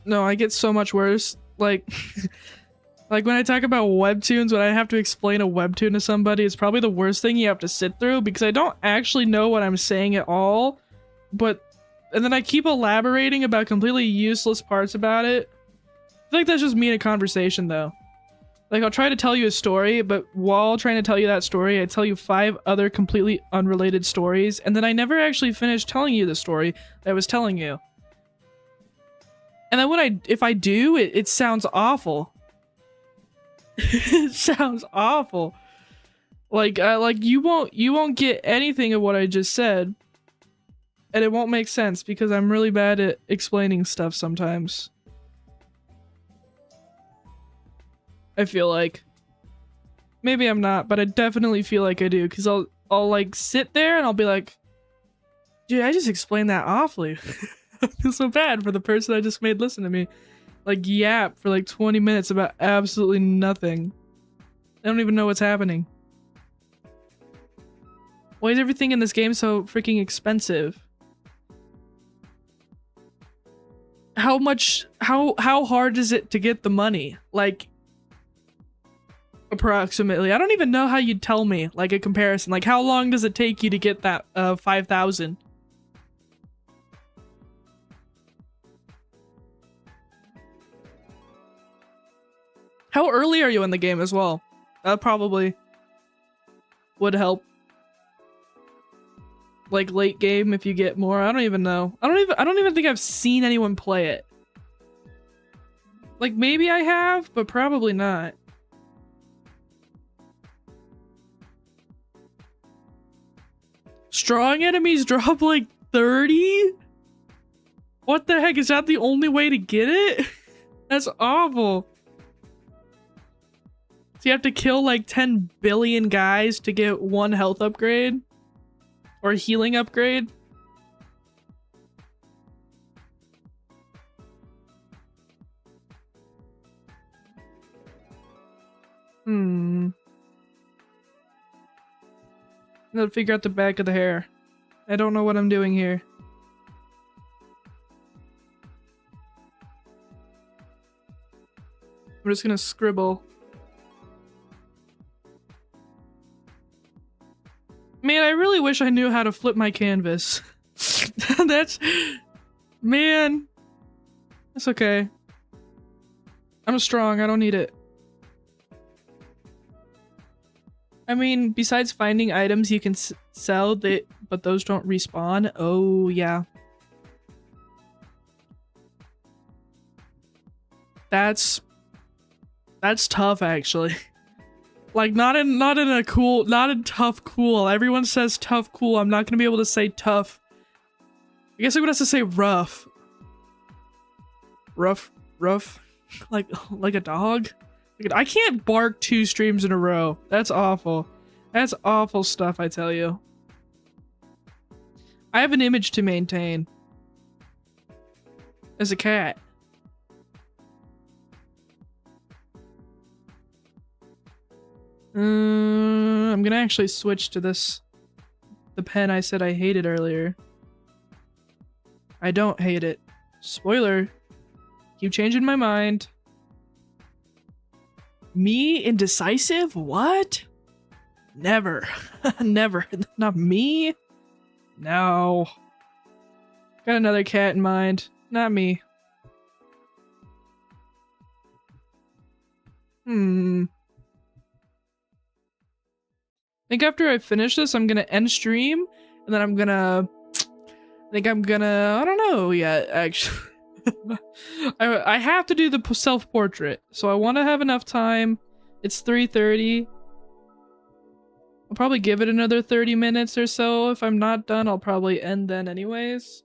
No, I get so much worse. Like, like when I talk about webtoons, when I have to explain a webtoon to somebody, it's probably the worst thing you have to sit through because I don't actually know what I'm saying at all. And then I keep elaborating about completely useless parts about it. I feel like that's just me in a conversation though. Like, I'll try to tell you a story, but while trying to tell you that story, I tell you 5 other completely unrelated stories, and then I never actually finish telling you the story that I was telling you. And then if I do, it sounds awful. It sounds awful. Like you won't get anything of what I just said, and it won't make sense because I'm really bad at explaining stuff sometimes. I feel like. Maybe I'm not, but I definitely feel like I do, because I'll like sit there and I'll be like, dude, I just explained that awfully. I feel so bad for the person I just made listen to me. Like yap for like 20 minutes about absolutely nothing. I don't even know what's happening. Why is everything in this game so freaking expensive? How hard is it to get the money? Like, approximately. I don't even know how you'd tell me, like, a comparison. Like, how long does it take you to get that 5,000? How early are you in the game as well? That probably would help. Like, late game if you get more. I don't even know. I don't even think I've seen anyone play it. Like, maybe I have, but probably not. Strong enemies drop like 30? What the heck? Is that the only way to get it? That's awful. So you have to kill like 10 billion guys to get 1 health upgrade? Or healing upgrade? I gotta figure out the back of the hair. I don't know what I'm doing here. I'm just gonna scribble. Man, I really wish I knew how to flip my canvas. Man. That's okay. I'm strong, I don't need it. I mean, besides finding items you can sell, but those don't respawn. Oh, yeah. That's tough, actually. Like, not in tough cool. Everyone says tough cool. I'm not gonna be able to say tough. I guess I would have to say rough. Rough. Like a dog? I can't bark 2 streams in a row. That's awful. That's awful stuff, I tell you. I have an image to maintain. As a cat. I'm gonna actually switch to this. The pen I said I hated earlier. I don't hate it. Spoiler. Keep changing my mind. Me indecisive? What? Never. Never. Not me. No. Got another cat in mind. Not me. I think after I finish this, I'm gonna end stream, and then I don't know yet, actually. I have to do the self-portrait, so I want to have enough time. It's 3:30. I'll probably give it another 30 minutes or so. If I'm not done, I'll probably end then anyways.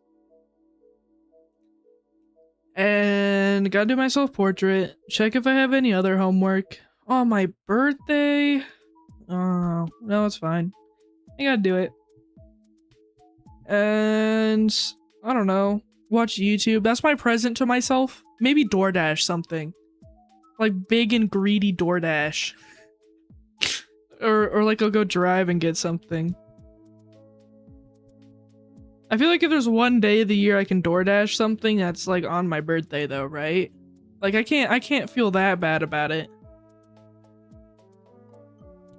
And gotta do my self-portrait. Check if I have any other homework. Oh, my birthday? Oh, no, it's fine. I gotta do it. And I don't know. Watch YouTube. That's my present to myself. Maybe DoorDash something. Like big and greedy DoorDash. Or like I'll go drive and get something. I feel like if there's one day of the year I can DoorDash something, that's like on my birthday though, right? Like I can't feel that bad about it.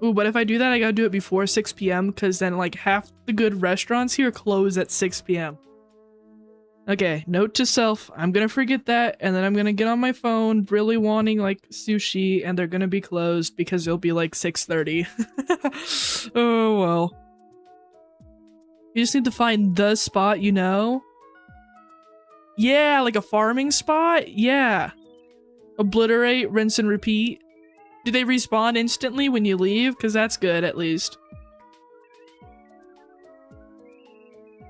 Ooh, but if I do that, I gotta do it before 6 p.m. because then like half the good restaurants here close at 6 p.m. Okay, note to self, I'm gonna forget that, and then I'm gonna get on my phone really wanting like sushi, and they're gonna be closed because it'll be like 6:30. Oh well. You just need to find the spot, you know? Yeah, like a farming spot? Yeah. Obliterate, rinse and repeat. Do they respawn instantly when you leave? Because that's good, at least.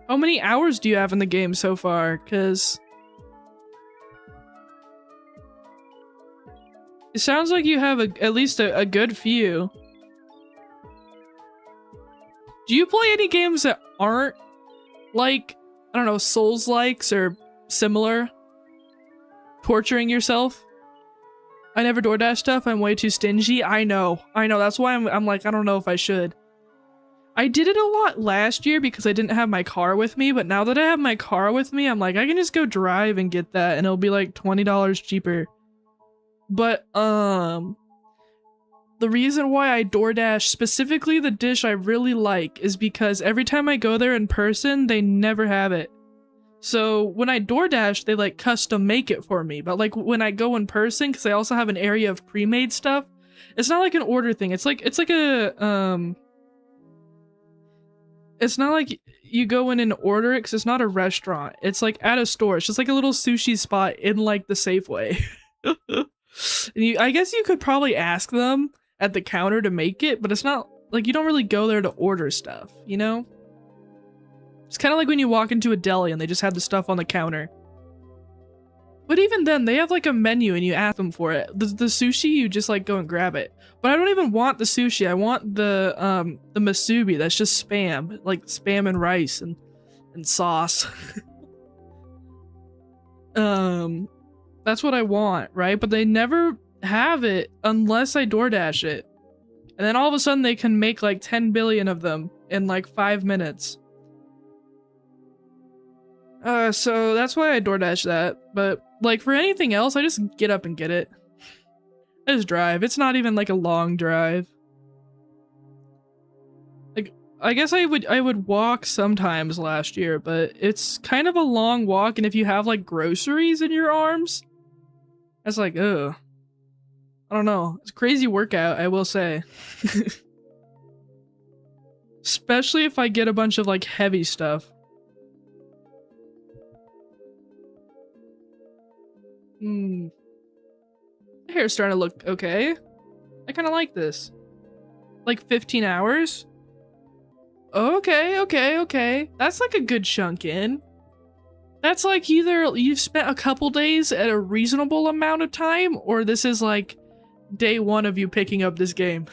How many hours do you have in the game so far? Because it sounds like you have at least a good few. Do you play any games that aren't like, I don't know, Souls-likes or similar? Torturing yourself? I never DoorDash stuff. I'm way too stingy. I know. That's why I'm like, I don't know if I should. I did it a lot last year because I didn't have my car with me, but now that I have my car with me, I'm like, I can just go drive and get that and it'll be like $20 cheaper. But, the reason why I DoorDash specifically the dish I really like is because every time I go there in person, they never have it. So when I DoorDash, they like custom make it for me. But like when I go in person, because I also have an area of pre-made stuff, it's not like an order thing. It's like a, it's not like you go in and order it because it's not a restaurant. It's like at a store. It's just like a little sushi spot in like the Safeway. And I guess you could probably ask them at the counter to make it, but it's not like you don't really go there to order stuff, you know? It's kind of like when you walk into a deli and they just have the stuff on the counter. But even then, they have like a menu and you ask them for it. The sushi, you just like go and grab it. But I don't even want the sushi. I want the masubi. That's just spam, like spam and rice and sauce. That's what I want, right? But they never have it unless I DoorDash it. And then all of a sudden they can make like 10 billion of them in like 5 minutes. So that's why I DoorDash that. But like for anything else, I just get up and get it. I just drive. It's not even like a long drive. Like I guess I would walk sometimes last year, but it's kind of a long walk, and if you have like groceries in your arms, that's like, ugh. I don't know. It's a crazy workout, I will say. Especially if I get a bunch of like heavy stuff. My hair's starting to look okay. I kind of like this. Like 15 hours? Okay. That's like a good chunk in. That's like either you've spent a couple days at a reasonable amount of time, or this is like day 1 of you picking up this game.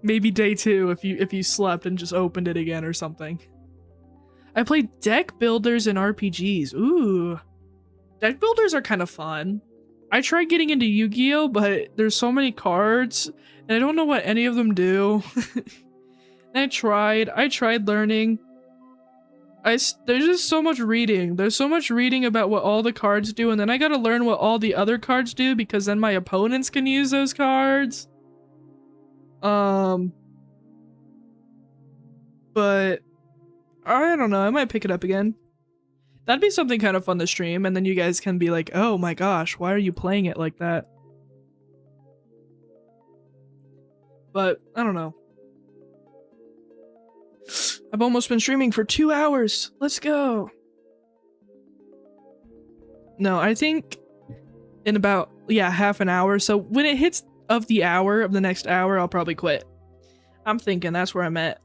Maybe day 2 if you slept and just opened it again or something. I played deck builders and RPGs. Ooh. Deck builders are kind of fun. I tried getting into Yu-Gi-Oh, but there's so many cards and I don't know what any of them do. I tried learning. There's just so much reading. There's so much reading about what all the cards do, and then I gotta learn what all the other cards do because then my opponents can use those cards. But I don't know, I might pick it up again. That'd be something kind of fun to stream, and then you guys can be like, oh my gosh, why are you playing it like that? But I don't know. I've almost been streaming for 2 hours. Let's go. No, I think in about, yeah, half an hour. So when it hits of the next hour, I'll probably quit. I'm thinking that's where I'm at.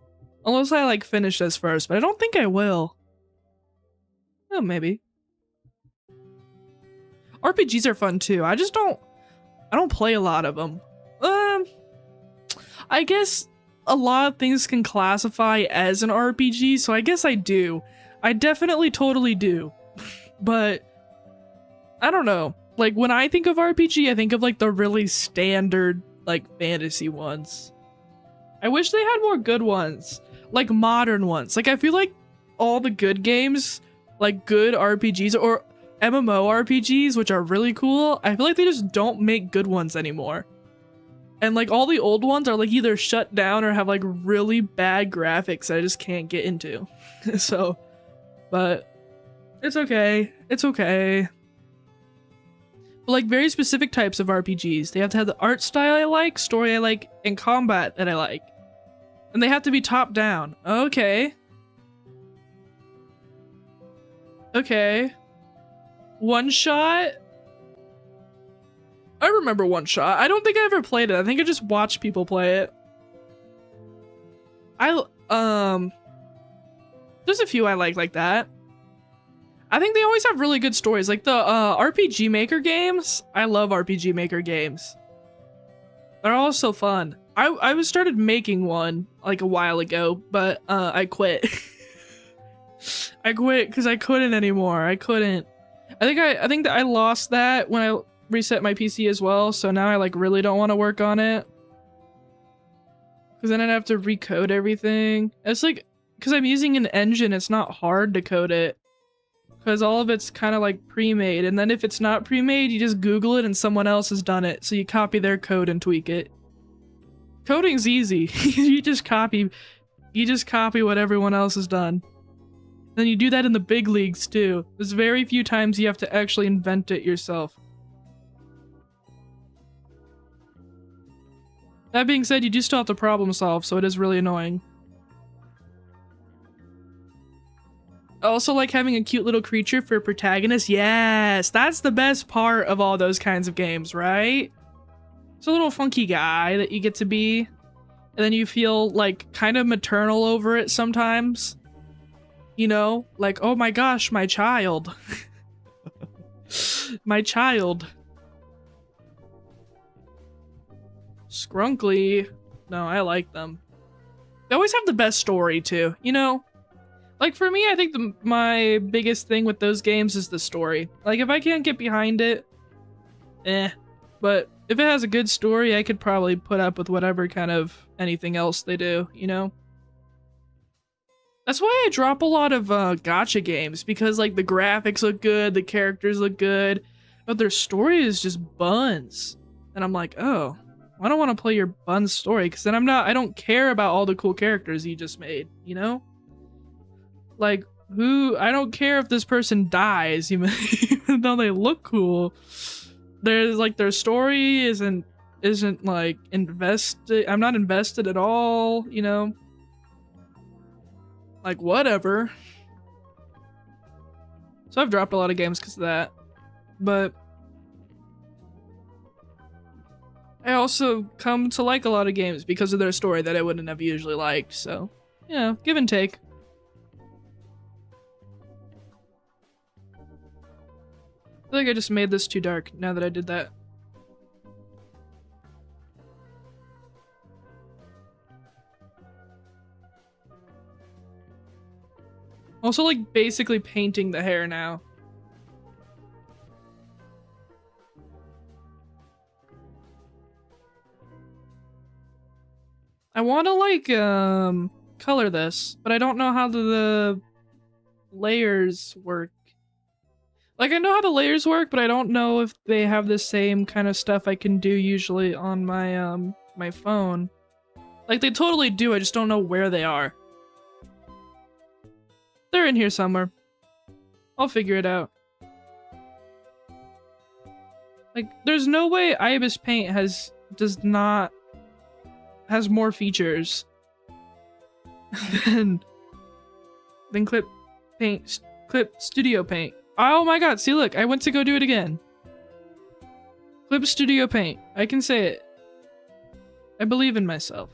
Unless I like finish this first, but I don't think I will. Oh, maybe. RPGs are fun too. I don't play a lot of them. I guess a lot of things can classify as an RPG, so I guess I do. I definitely totally do. But I don't know. Like when I think of RPG, I think of like the really standard like fantasy ones. I wish they had more good ones, like modern ones. Like I feel like all the good games, like good RPGs or MMORPGs, which are really cool, I feel like they just don't make good ones anymore. And like all the old ones are like either shut down or have like really bad graphics that I just can't get into. So, but it's okay. It's okay. But like very specific types of RPGs, they have to have the art style I like, story I like, and combat that I like. And they have to be top down. Okay. Okay. One Shot? I remember One Shot. I don't think I ever played it. I think I just watched people play it. There's a few I like that. I think they always have really good stories. Like the RPG Maker games. I love RPG Maker games. They're all so fun. I was started making one like a while ago, but I quit. I quit because I couldn't anymore. I couldn't. I think that I lost that when I reset my PC as well, so now I like really don't want to work on it. Because then I'd have to recode everything. It's like, because I'm using an engine, it's not hard to code it. Because all of it's kind of like pre-made, and then if it's not pre-made, you just Google it and someone else has done it, so you copy their code and tweak it. Coding's easy. you just copy what everyone else has done. Then you do that in the big leagues too. There's very few times you have to actually invent it yourself. That being said, you do still have to problem solve, so it is really annoying. I also like having a cute little creature for a protagonist. Yes, that's the best part of all those kinds of games, right? It's a little funky guy that you get to be, and then you feel like kind of maternal over it sometimes. You know, like, oh my gosh, my child. My child. Scrunkly. No, I like them. They always have the best story too, you know? Like for me, I think my biggest thing with those games is the story. Like if I can't get behind it, but if it has a good story, I could probably put up with whatever kind of anything else they do, you know? That's why I drop a lot of gacha games, because like the graphics look good, the characters look good, but their story is just buns. And I'm like, oh, I don't want to play your buns story, because then I don't care about all the cool characters you just made, you know? Like, I don't care if this person dies, even though they look cool. There's like, their story isn't like invested. I'm not invested at all, you know? Like, whatever. So I've dropped a lot of games because of that. But I also come to like a lot of games because of their story that I wouldn't have usually liked. So, yeah, give and take. I feel like I just made this too dark now that I did that. Also, like, basically painting the hair now. want to like color this, but I don't know how the layers work. Like I know how the layers work, but I don't know if they have the same kind of stuff I can do usually on my my phone. Like they totally do, I just don't know where they are. They're in here somewhere. I'll figure it out. Like there's no way Ibis Paint has more features than Clip Studio Paint. Oh my god, see look, I went to go do it again. Clip Studio Paint. I can say it. I believe in myself.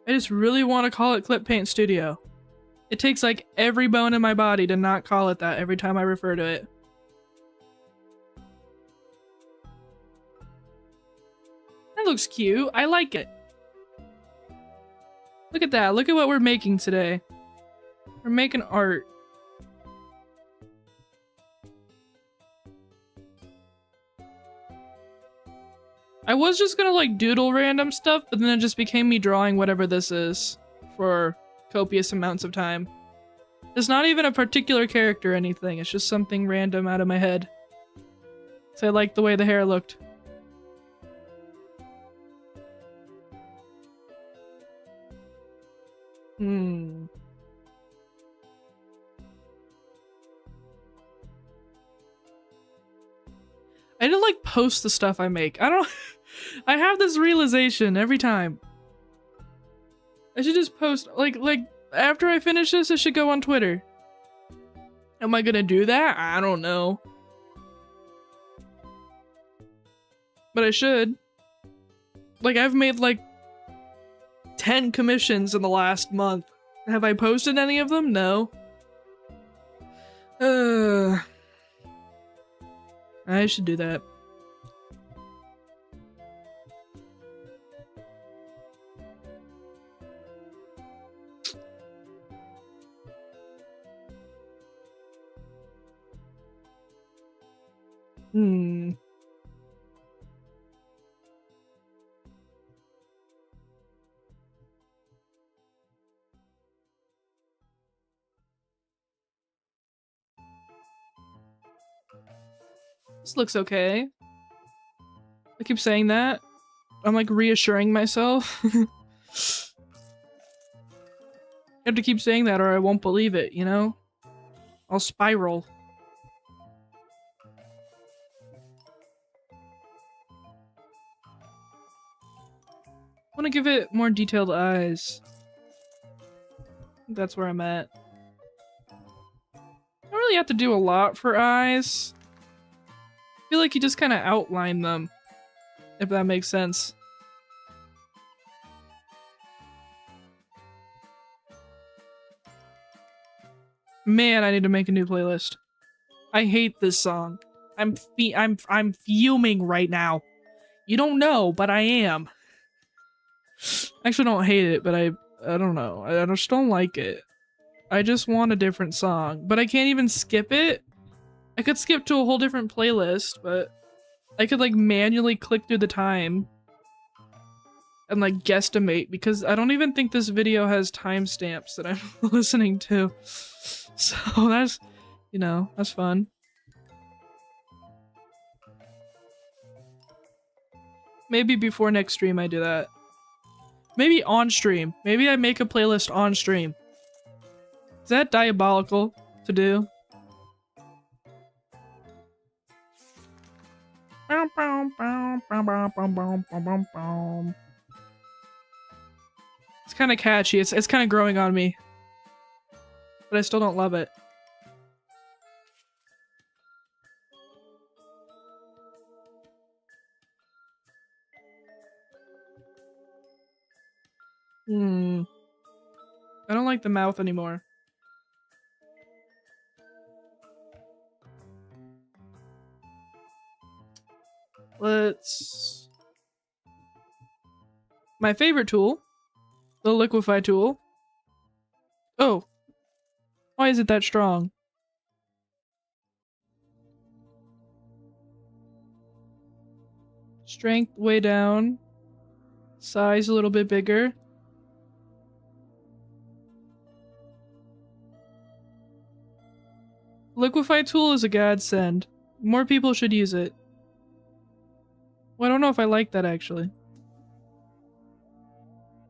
I just really want to call it Clip Paint Studio. It takes like every bone in my body to not call it that every time I refer to it. That looks cute. I like it. Look at that. Look at what we're making today. We're making art. I was just gonna like doodle random stuff, but then it just became me drawing whatever this is for copious amounts of time. It's not even a particular character or anything, it's just something random out of my head. So I like the way the hair looked. I need to like post the stuff I make. I don't I have this realization every time. I should just post like after I finish this, it should go on Twitter. Am I gonna do that? I don't know. But I should. Like I've made like 10 commissions in the last month. Have I posted any of them? No. I should do that. This looks okay. I keep saying that. I'm like reassuring myself. I have to keep saying that or I won't believe it, you know? I'll spiral. I want to give it more detailed eyes. That's where I'm at. I don't really have to do a lot for eyes. I feel like you just kind of outline them, if that makes sense. Man, I need to make a new playlist. I hate this song. I'm fuming right now. You don't know, but I am. I actually don't hate it, but I don't know. I just don't like it. I just want a different song, but I can't even skip it. I could skip to a whole different playlist, but I could like manually click through the time and like guesstimate because I don't even think this video has timestamps that I'm listening to. So that's, you know, that's fun. Maybe before next stream I do that. Maybe on stream. Maybe I make a playlist on stream. Is that diabolical to do? It's kind of catchy. It's kind of growing on me. But I still don't love it. I don't like the mouth anymore. Let's... My favorite tool. The liquefy tool. Oh. Why is it that strong? Strength way down. Size a little bit bigger. Liquify tool is a godsend. More people should use it. Well, I don't know if I like that actually.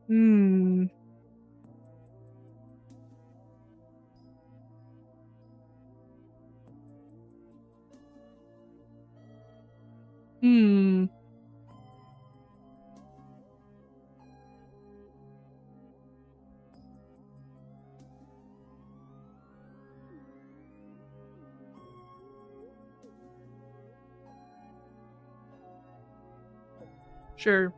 Hmm. Hmm. Sure.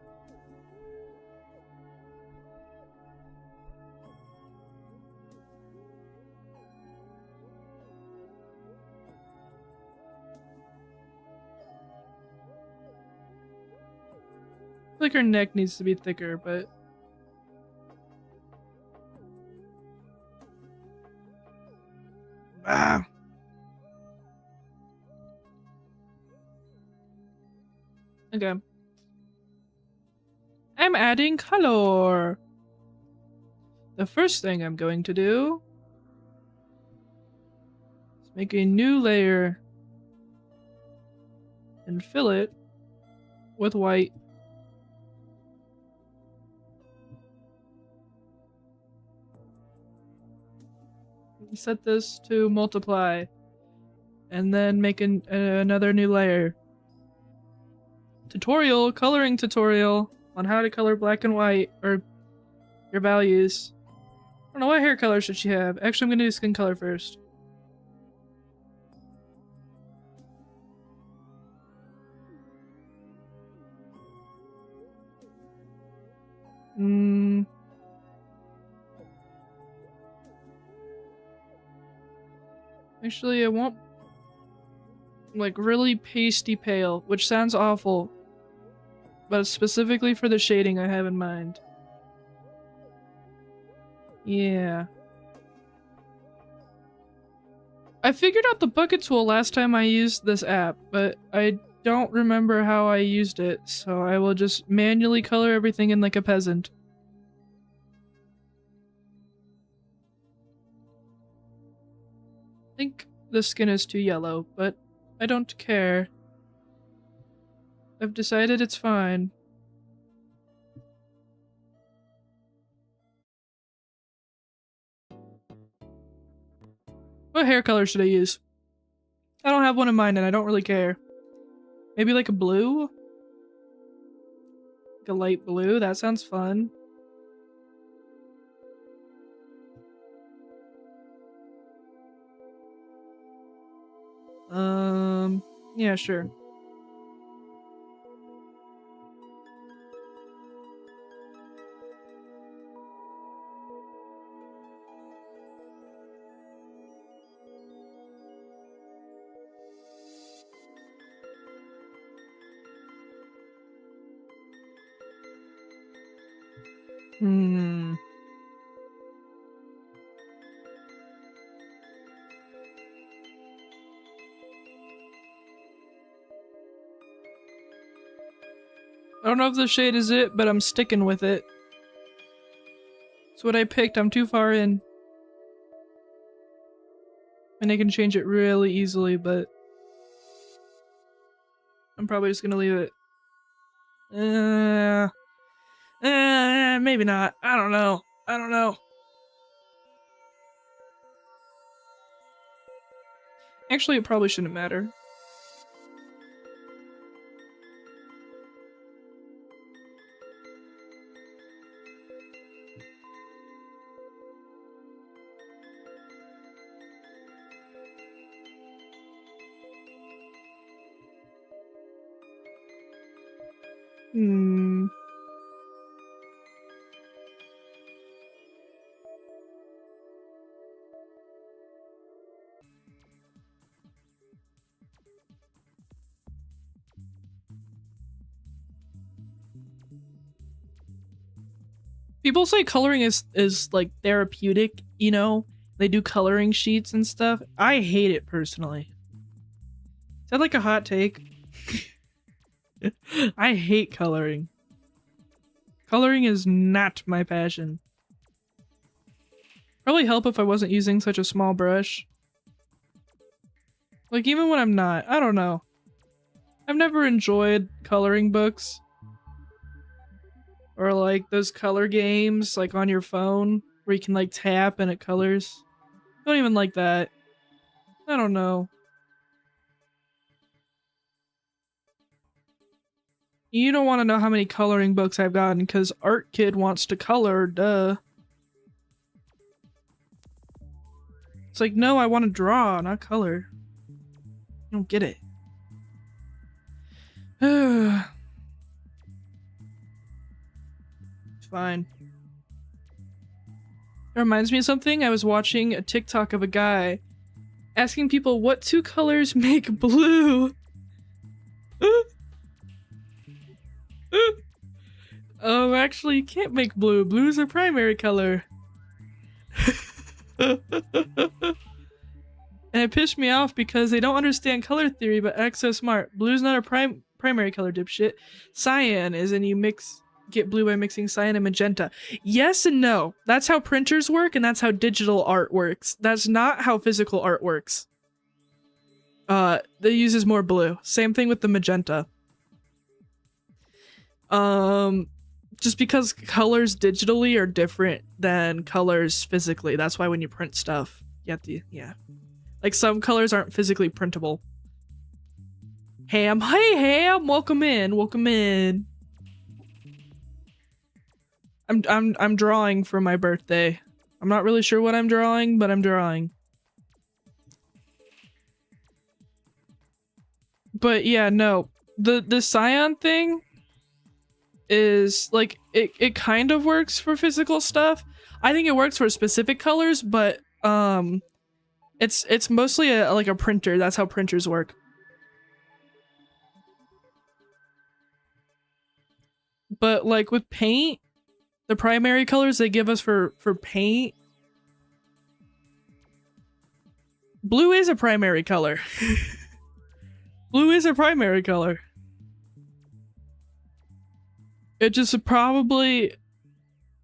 I feel like her neck needs to be thicker, but... Ah. Okay. I'm adding color. The first thing I'm going to do is make a new layer and fill it with white. Set this to multiply and then make another new layer. Tutorial, coloring tutorial on how to color black and white, or your values. I don't know, what hair color should she have? Actually, I'm gonna do skin color first. Actually, I want like really pasty pale, which sounds awful, but it's specifically for the shading I have in mind. Yeah. I figured out the bucket tool last time I used this app, but I don't remember how I used it, so I will just manually color everything in like a peasant. I think the skin is too yellow, but I don't care. I've decided it's fine. What hair color should I use? I don't have one in mind and I don't really care. Maybe like a blue? Like a light blue? That sounds fun. Yeah, sure. I don't know if the shade is it, but I'm sticking with it. It's what I picked. I'm too far in. And I can change it really easily, but I'm probably just gonna leave it. Maybe not. I don't know. I don't know. Actually, it probably shouldn't matter. People say coloring is like therapeutic, you know? They do coloring sheets and stuff. I hate it personally. Is that like a hot take? I hate coloring. Coloring is not my passion. Probably help if I wasn't using such a small brush. Like, even when I'm not, I don't know. I've never enjoyed coloring books. Or like those color games, like on your phone, where you can like tap and it colors. Don't even like that. I don't know. You don't want to know how many coloring books I've gotten, because Art Kid wants to color, duh. It's like, no, I want to draw, not color. You don't get it. It's fine. It reminds me of something. I was watching a TikTok of a guy asking people what two colors make blue. Actually, you can't make blue. Blue is a primary color. And it pissed me off because they don't understand color theory but act so smart. Blue's not a primary color, dipshit. Cyan is, and you get blue by mixing cyan and magenta. Yes and no. That's how printers work, and that's how digital art works. That's not how physical art works. That uses more blue. Same thing with the magenta. Just because colors digitally are different than colors physically. That's why when you print stuff, you have to, yeah. Like, some colors aren't physically printable. Ham. Hey, Ham! Welcome in. Welcome in. I'm drawing for my birthday. I'm not really sure what I'm drawing, but I'm drawing. But yeah, no. The cyan thing is like it kind of works for physical stuff. I think it works for specific colors, but it's mostly like a printer. That's how printers work. But like with paint, the primary colors they give us for paint, blue is a primary color. Blue is a primary color. It just probably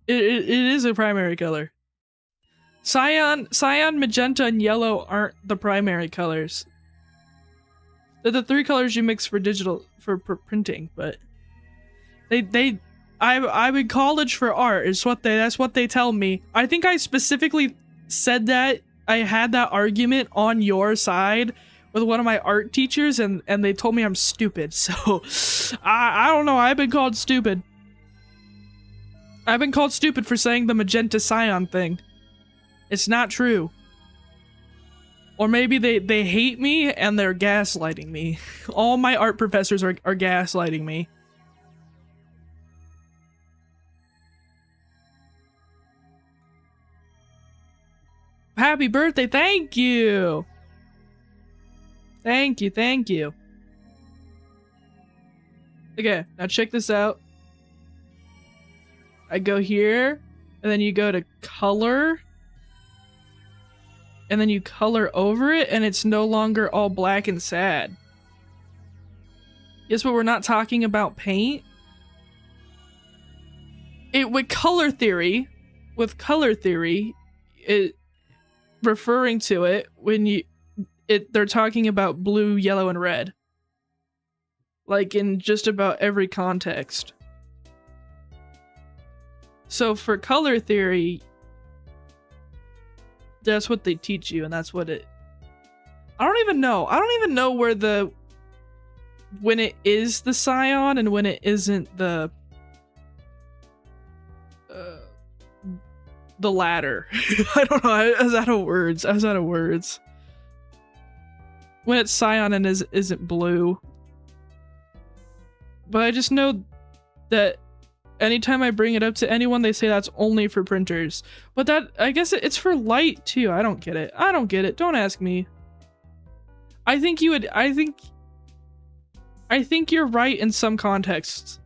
it is a primary color. Cyan, magenta, and yellow aren't the primary colors. They're the three colors you mix for digital for printing, but I'm in college for art is that's what they tell me. I think I specifically said that I had that argument on your side with one of my art teachers, and they told me I'm stupid. So I don't know. I've been called stupid. I've been called stupid for saying the magenta cyan thing. It's not true. Or maybe they hate me and they're gaslighting me. All my art professors are gaslighting me. Happy birthday, thank you! Thank you, thank you. Okay, now check this out. I go here, and then you go to color, and then you color over it, and it's no longer all black and sad. Yes, but we're not talking about paint. With color theory, it referring to it when they're talking about blue, yellow, and red. Like in just about every context. So for color theory, that's what they teach you, and that's what it... I don't even know where when it is the cyan and when it isn't the latter. I don't know, I was out of words. When it's cyan and isn't blue. But I just know that anytime I bring it up to anyone, they say that's only for printers. But that, I guess it's for light too. I don't get it. Don't ask me. I think you're right in some contexts.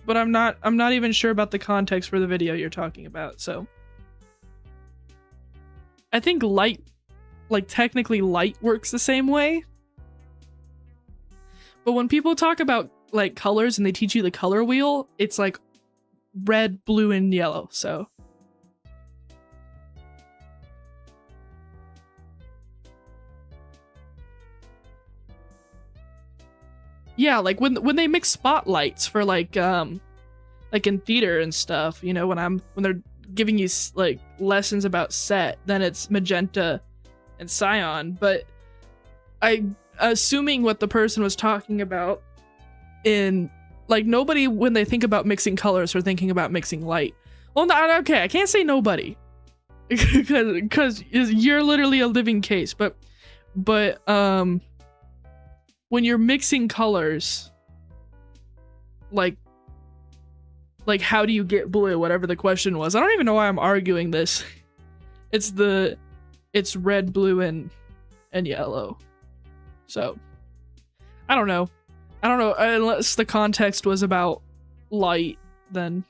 But I'm not even sure about the context for the video you're talking about, so. I think light, like technically light works the same way. But when people talk about like colors and they teach you the color wheel, it's like red, blue, and yellow. So yeah, like when they mix spotlights for like in theater and stuff, you know, when they're giving you like lessons about set, then it's magenta and cyan. But I assuming what the person was talking about, in like, nobody when they think about mixing colors are thinking about mixing light. Well, no, okay, I can't say nobody because you're literally a living case, but when you're mixing colors, like how do you get blue, whatever the question was. I don't even know why I'm arguing this. It's red, blue, and yellow. So I don't know unless the context was about light, then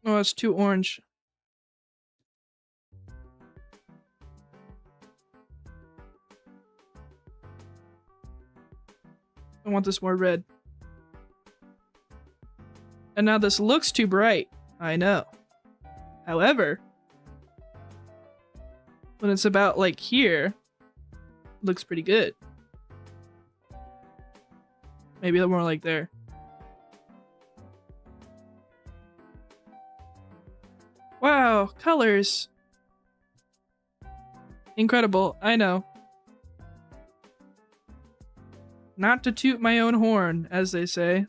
oh, it's too orange. I want this more red. And now this looks too bright. I know. However, when it's about like here, it looks pretty good. Maybe a little more like there. Wow, colors. Incredible, I know. Not to toot my own horn, as they say.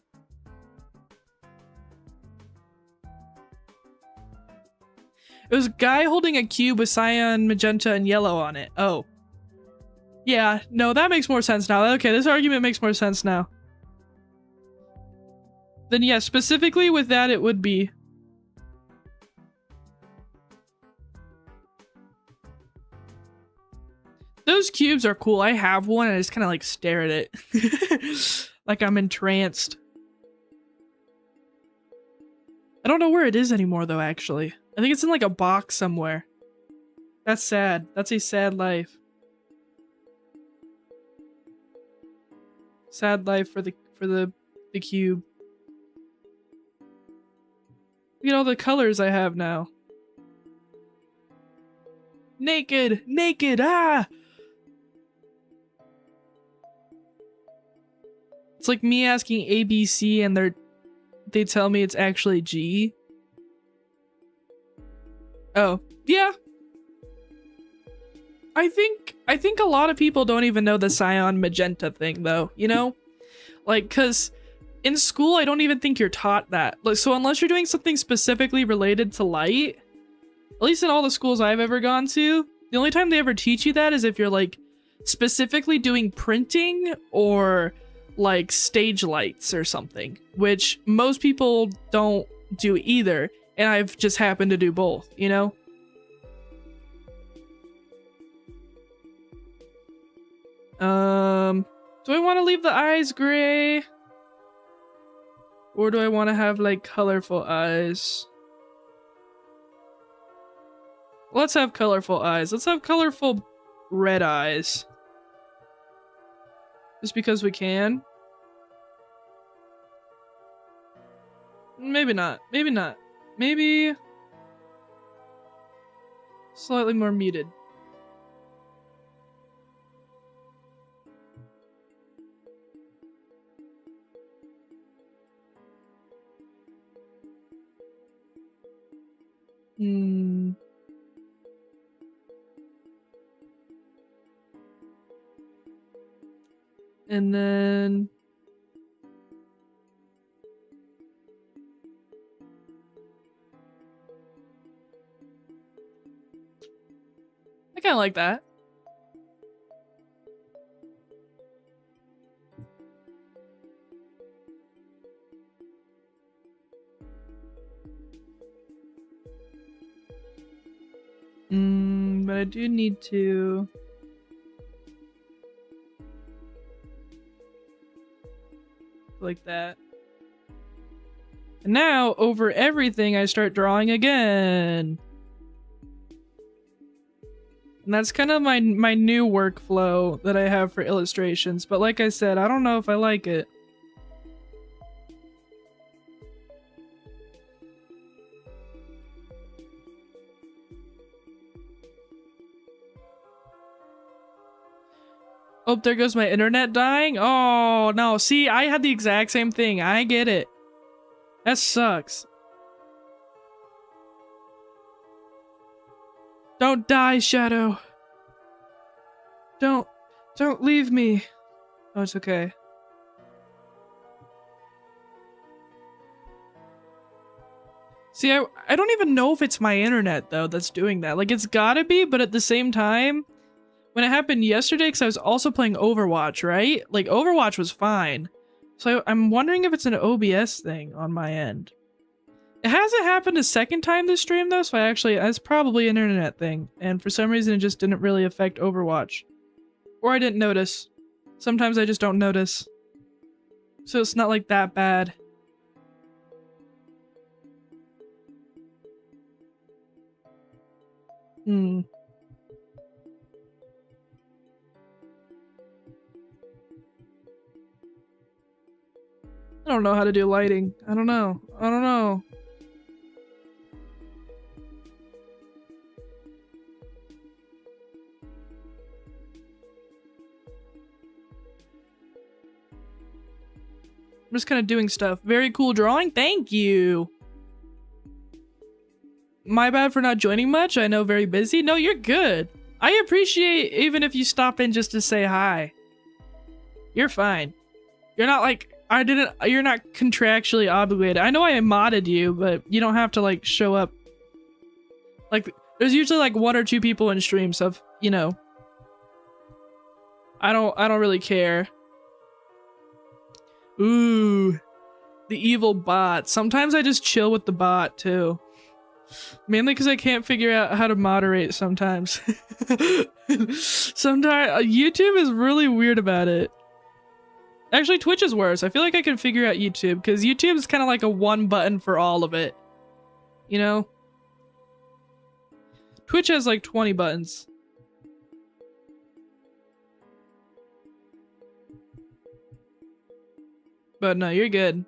It was a guy holding a cube with cyan, magenta, and yellow on it. Oh. Yeah, no, that makes more sense now. Okay, this argument makes more sense now. Then yeah, specifically with that, it would be. Those cubes are cool. I have one and I just kind of like stare at it. Like I'm entranced. I don't know where it is anymore though, actually. I think it's in like a box somewhere. That's sad. That's a sad life. Sad life for the cube. Look at all the colors I have now. Naked! Naked! Ah! It's like me asking ABC and they tell me it's actually G. Oh, yeah. I think a lot of people don't even know the cyan magenta thing though, you know? Like, cause in school I don't even think you're taught that. Like, so unless you're doing something specifically related to light, at least in all the schools I've ever gone to, the only time they ever teach you that is if you're like specifically doing printing or like stage lights or something, which most people don't do either, and I've just happened to do both, you know? Do I want to leave the eyes gray? Or do I want to have like colorful eyes? Let's have colorful eyes. Let's have colorful red eyes. Just because we can. Maybe not. Maybe not. Maybe slightly more muted. And then I kind of like that. But I do need to like that. And now, over everything, I start drawing again. And that's kind of my new workflow that I have for illustrations. But like I said, I don't know if I like it. Oh, there goes my internet dying. Oh, no. See, I had the exact same thing. I get it. That sucks. Don't die, Shadow. Don't leave me. Oh, it's okay. See, I don't even know if it's my internet, though, that's doing that. Like, it's gotta be, but at the same time, when it happened yesterday, because I was also playing Overwatch, right? Like, Overwatch was fine. So I'm wondering if it's an OBS thing on my end. It hasn't happened a second time this stream, though, so it's probably an internet thing. And for some reason, it just didn't really affect Overwatch. Or I didn't notice. Sometimes I just don't notice. So it's not like that bad. I don't know how to do lighting. I don't know. I'm just kind of doing stuff. Very cool drawing. Thank you. My bad for not joining much. I know, very busy. No, you're good. I appreciate even if you stop in just to say hi. You're fine. You're not like, you're not contractually obligated. I know I modded you, but you don't have to like show up. Like, there's usually like 1 or 2 people in stream, so if, you know. I don't really care. Ooh, the evil bot. Sometimes I just chill with the bot too. Mainly because I can't figure out how to moderate sometimes. Sometimes YouTube is really weird about it. Actually, Twitch is worse. I feel like I can figure out YouTube because YouTube is kind of like a one button for all of it. You know? Twitch has like 20 buttons. But no, you're good.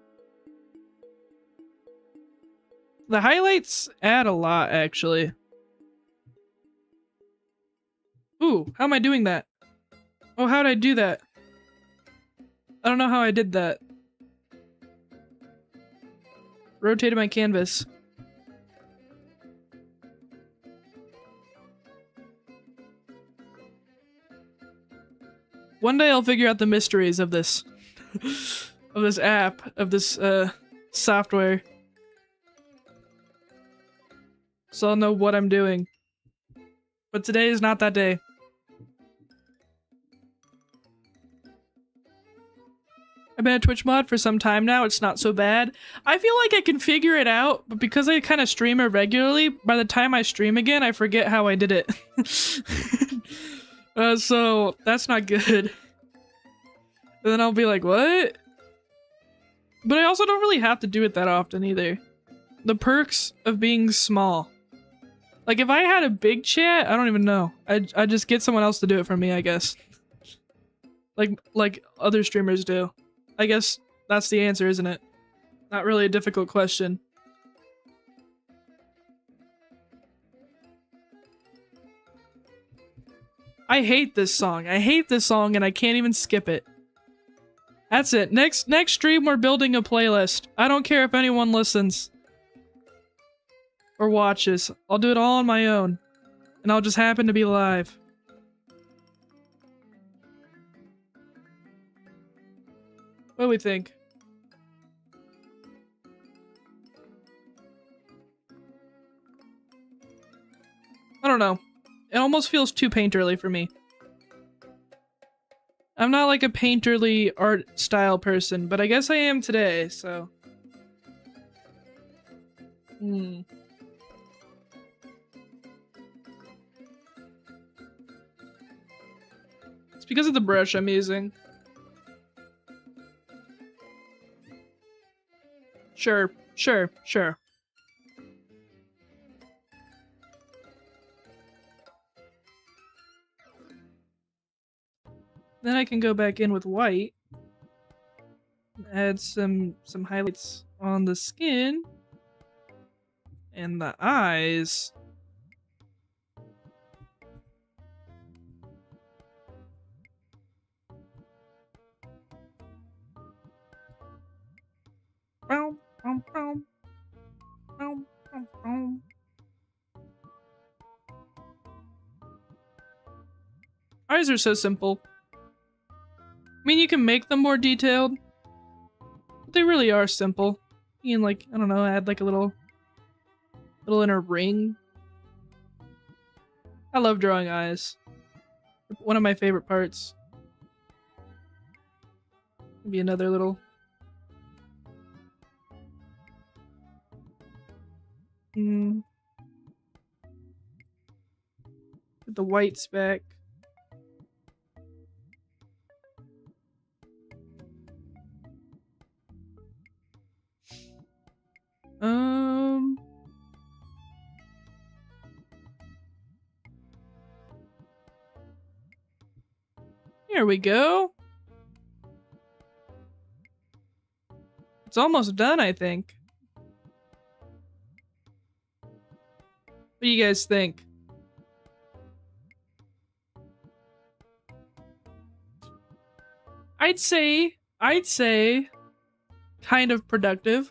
The highlights add a lot, actually. Ooh, how am I doing that? Oh, how'd I do that? I don't know how I did that. Rotated my canvas. One day I'll figure out the mysteries of this. Of this app, of this software. So I'll know what I'm doing. But today is not that day. I've been a Twitch mod for some time now, it's not so bad. I feel like I can figure it out, but because I kind of stream irregularly, by the time I stream again, I forget how I did it. So that's not good. And then I'll be like, what? But I also don't really have to do it that often either. The perks of being small. Like if I had a big chat, I don't even know. I'd just get someone else to do it for me, I guess. Like other streamers do. I guess that's the answer, isn't it? Not really a difficult question. I hate this song. I hate this song and I can't even skip it. That's it. Next stream we're building a playlist. I don't care if anyone listens. Or watches. I'll do it all on my own. And I'll just happen to be live. What do we think? I don't know. It almost feels too painterly for me. I'm not like a painterly art style person, but I guess I am today, so. It's because of the brush I'm using. Sure. Sure, sure. Then I can go back in with white. Add some highlights on the skin. And the eyes. Eyes are so simple. I mean, you can make them more detailed, but they really are simple. You can, like, I don't know, add like a little inner ring. I love drawing eyes. One of my favorite parts. Maybe another little. Put the whites back. Here we go. It's almost done, I think. What do you guys think? I'd say kind of productive.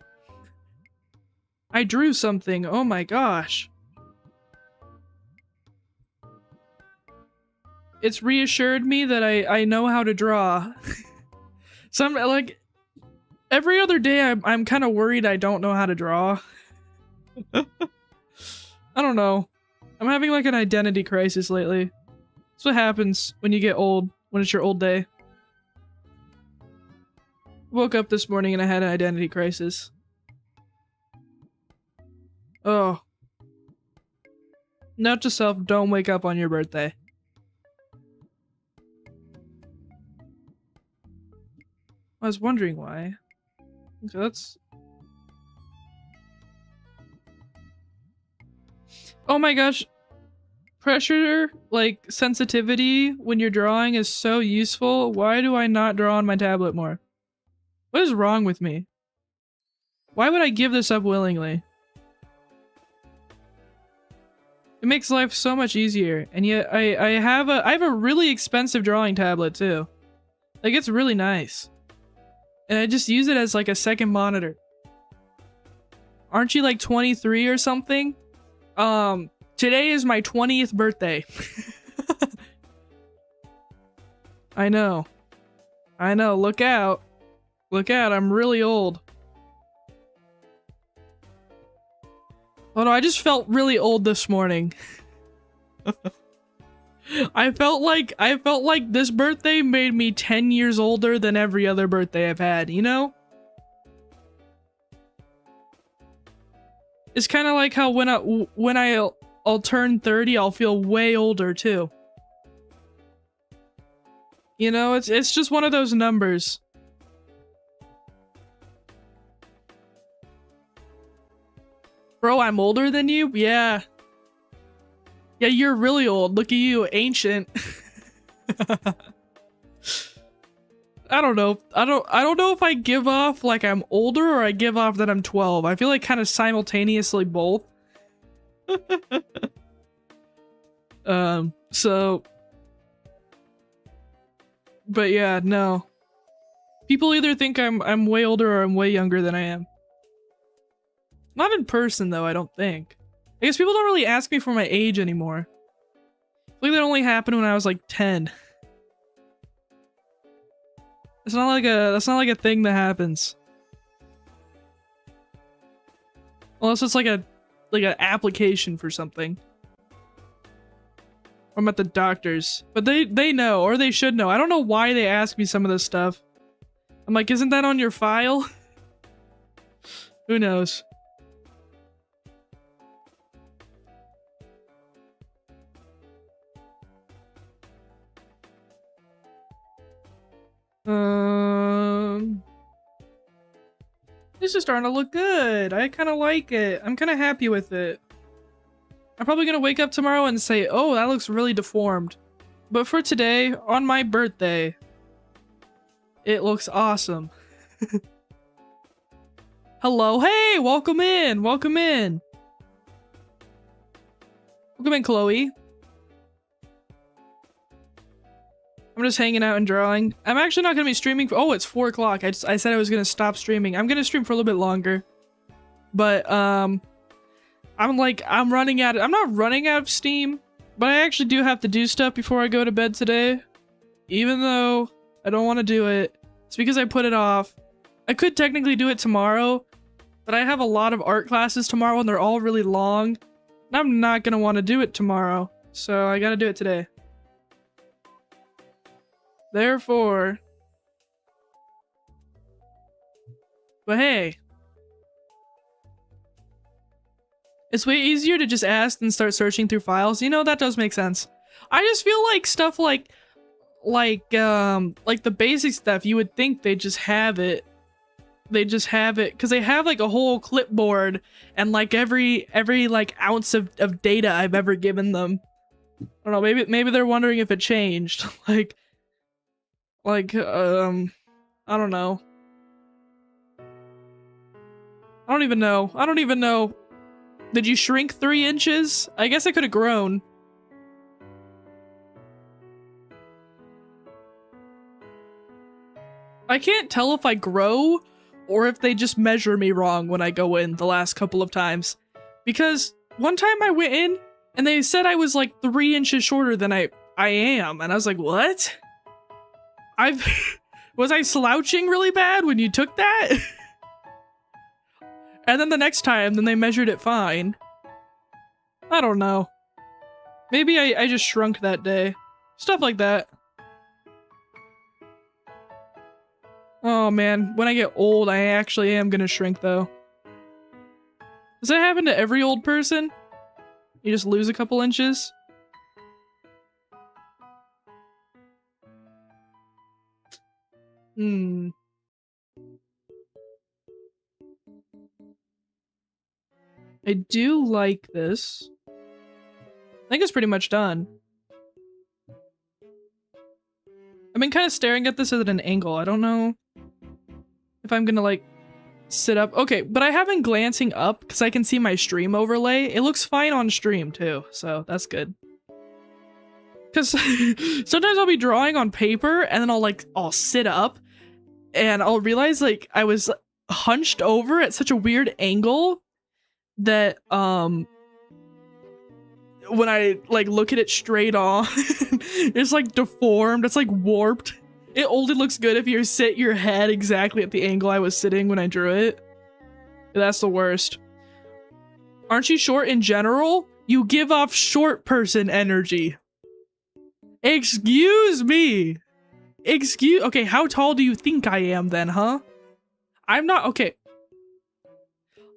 I drew something. Oh my gosh. It's reassured me that I know how to draw. Some, like, every other day I'm kind of worried I don't know how to draw. I don't know. I'm having like an identity crisis lately. That's what happens when you get old, when it's your old day. Woke up this morning and I had an identity crisis. Oh. Note to self, don't wake up on your birthday. I was wondering why. Okay, that's... Oh my gosh. Pressure, like, sensitivity when you're drawing is so useful. Why do I not draw on my tablet more? What is wrong with me? Why would I give this up willingly? It makes life so much easier, and yet I have a really expensive drawing tablet too. Like, it's really nice. And I just use it as like a second monitor. Aren't you like 23 or something? Today is my 20th birthday. I know. I know, look out. Look out, I'm really old. Oh no, I just felt really old this morning. I felt like this birthday made me 10 years older than every other birthday I've had, you know? It's kind of like how when I'll turn 30, I'll feel way older too. You know, it's just one of those numbers. Bro, I'm older than you? Yeah. Yeah, you're really old. Look at you, ancient. I don't know. I don't know if I give off like I'm older or I give off that I'm 12. I feel like kind of simultaneously both. So but yeah, no. People either think I'm way older or I'm way younger than I am. Not in person though, I don't think. I guess people don't really ask me for my age anymore. I feel like that only happened when I was like 10. That's not like a thing that happens. Unless it's like an application for something. I'm at the doctor's. But they know, or they should know. I don't know why they ask me some of this stuff. I'm like, isn't that on your file? Who knows? This is starting to look good. I kind of like it. I'm kind of happy with it. I'm probably gonna wake up tomorrow and say, oh, that looks really deformed. But for today, on my birthday, it looks awesome. Hello, hey, welcome in, welcome in. Welcome in, Chloe. I'm just hanging out and drawing. I'm actually not gonna be streaming for— oh, it's 4 o'clock. I said I was gonna stop streaming. I'm gonna stream for a little bit longer. But, I'm running out— I'm not running out of steam, but I actually do have to do stuff before I go to bed today. Even though I don't want to do it. It's because I put it off. I could technically do it tomorrow, but I have a lot of art classes tomorrow and they're all really long. And I'm not gonna want to do it tomorrow, so I gotta do it today. Therefore, but hey, it's way easier to just ask than start searching through files. You know, that does make sense. I just feel like stuff like the basic stuff, you would think they just have it. They just have it because they have like a whole clipboard and like every like ounce of data I've ever given them. I don't know, maybe they're wondering if it changed. I don't know. I don't even know. Did you shrink 3 inches? I guess I could have grown. I can't tell if I grow or if they just measure me wrong when I go in the last couple of times. Because one time I went in and they said I was like 3 inches shorter than I am. And I was like, what? Was I slouching really bad when you took that? And then the next time, then they measured it fine. I don't know. Maybe I just shrunk that day. Stuff like that. Oh man, when I get old, I actually am gonna shrink though. Does that happen to every old person? You just lose a couple inches? I do like this. I think it's pretty much done. I've been kind of staring at this at an angle. I don't know if I'm gonna like sit up. Okay, but I have been glancing up because I can see my stream overlay. It looks fine on stream too, so that's good. Because sometimes I'll be drawing on paper and then I'll sit up and I'll realize like I was hunched over at such a weird angle that when I like look at it straight on, it's like deformed, it's like warped. It only looks good if you sit your head exactly at the angle I was sitting when I drew it. That's the worst. Aren't you short in general? You give off short person energy. Excuse me. Okay, how tall do you think I am then, huh? I'm not— okay.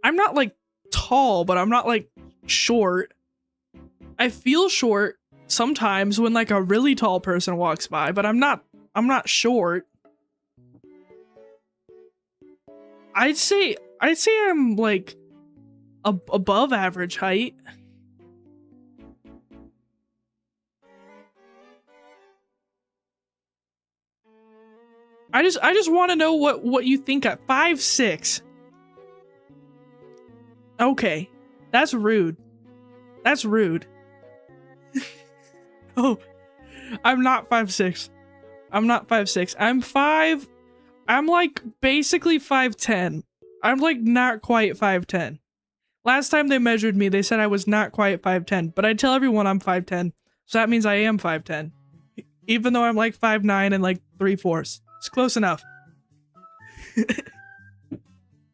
I'm not like tall, but I'm not like short. I feel short sometimes when like a really tall person walks by, but I'm not short. I'd say I'm like above average height. I just want to know what you think at 5'6". Okay. That's rude. That's rude. Oh, I'm not 5'6". I'm not 5'6". I'm like basically 5'10". I'm like not quite 5'10". Last time they measured me, they said I was not quite 5'10", but I tell everyone I'm 5'10", so that means I am 5'10". Even though I'm like 5'9" and like 3/4. It's close enough.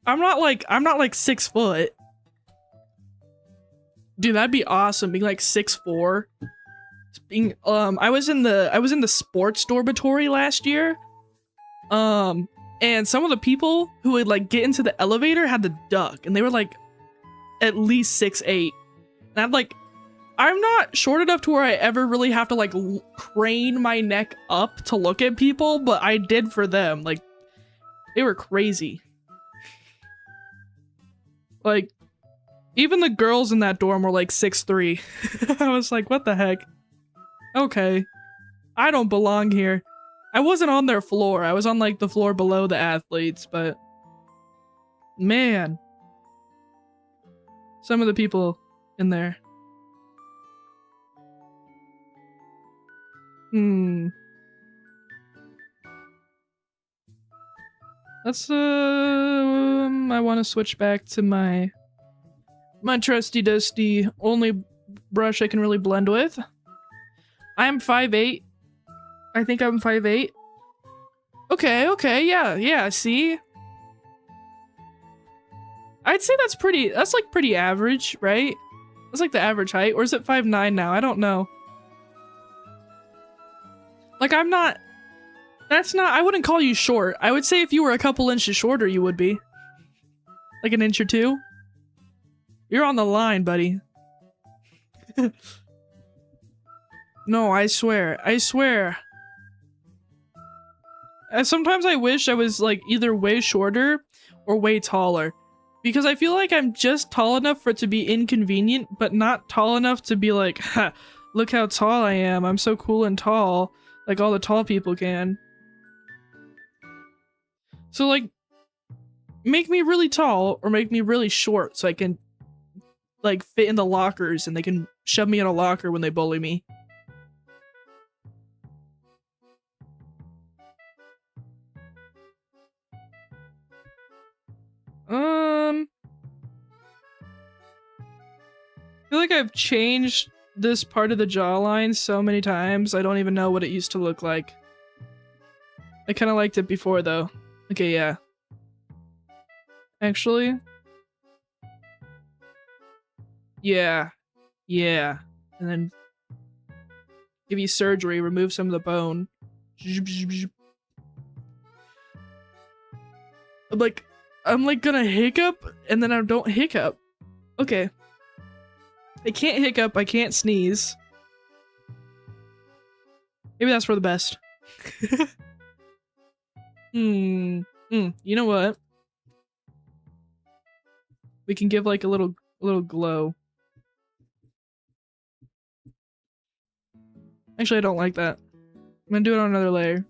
I'm not like 6 foot. Dude, that'd be awesome, being like 6'4". Being I was in the sports dormitory last year. And some of the people who would like get into the elevator had to duck, and they were like at least 6'8". And I'm not short enough to where I ever really have to like crane my neck up to look at people, but I did for them. Like, they were crazy. Like, even the girls in that dorm were like 6'3". I was like, what the heck? Okay. I don't belong here. I wasn't on their floor. I was on like the floor below the athletes, but man, some of the people in there. Let's I want to switch back to my trusty dusty only brush I can really blend with. I am 5'8". I think I'm 5'8". Okay, yeah, see? I'd say that's like pretty average, right? That's like the average height, or is it 5'9" now? I don't know. Like, I wouldn't call you short. I would say if you were a couple inches shorter, you would be. Like an inch or two. You're on the line, buddy. No, I swear. Sometimes I wish I was like either way shorter or way taller. Because I feel like I'm just tall enough for it to be inconvenient, but not tall enough to be like, ha, look how tall I am. I'm so cool and tall. Like all the tall people can. So like, make me really tall or make me really short so I can like fit in the lockers and they can shove me in a locker when they bully me. I feel like I've changed this part of the jawline so many times, I don't even know what it used to look like. I kind of liked it before, though. Okay, yeah. Actually. Yeah. Yeah. And then give you surgery, remove some of the bone. I'm like gonna hiccup, and then I don't hiccup. Okay. I can't hiccup, I can't sneeze. Maybe that's for the best. You know what? We can give like a little glow. Actually, I don't like that. I'm gonna do it on another layer.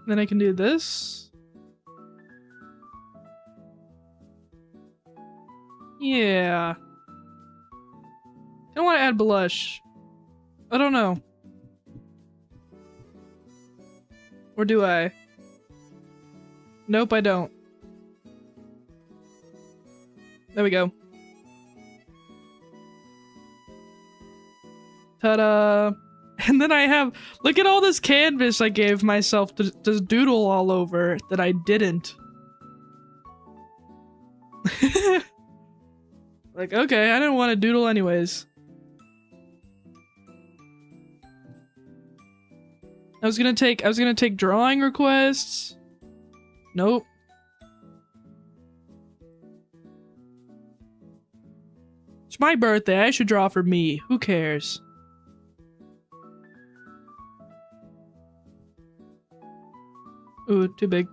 Then I can do this. Yeah. I don't want to add blush. I don't know. Or do I? Nope, I don't. There we go. Ta-da! And then I have- look at all this canvas I gave myself to doodle all over that I didn't. Like, okay, I didn't want to doodle anyways. I was gonna take drawing requests. Nope. It's my birthday, I should draw for me. Who cares? Ooh, too big.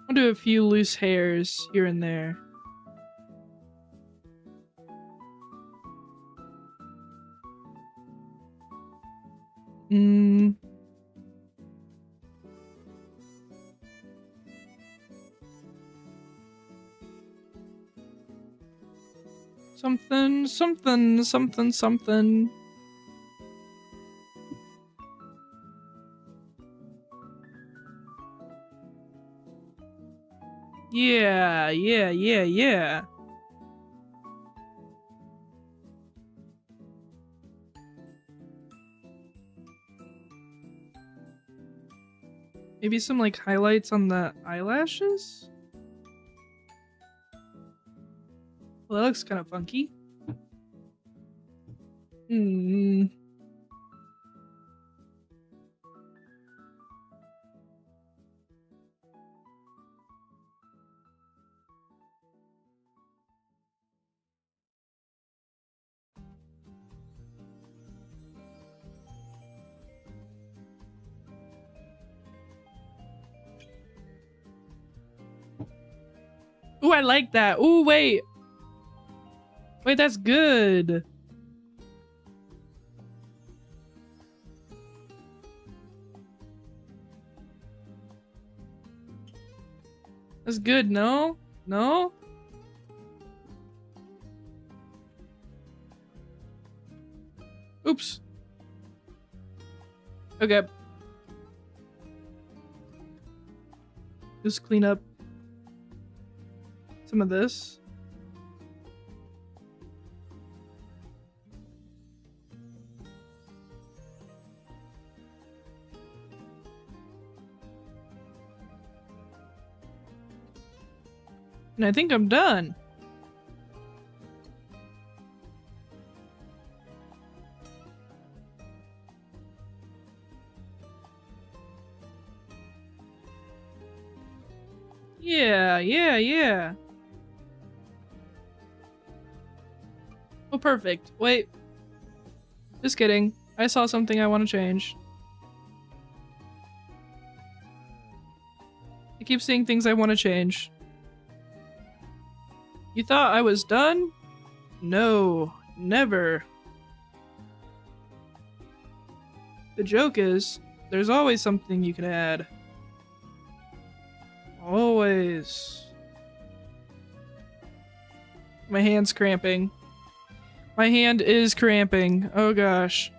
I'll do a few loose hairs here and there. Something. Yeah. Maybe some like highlights on the eyelashes? Well, that looks kind of funky. Ooh, I like that. Ooh, wait. Wait, that's good. That's good, no? No? Oops. Okay. Just clean up some of this. And I think I'm done. Yeah. Oh, perfect. Wait. Just kidding. I saw something I want to change. I keep seeing things I want to change. You thought I was done? No, never. The joke is, there's always something you can add. Always. My hand's cramping. My hand is cramping. Oh gosh.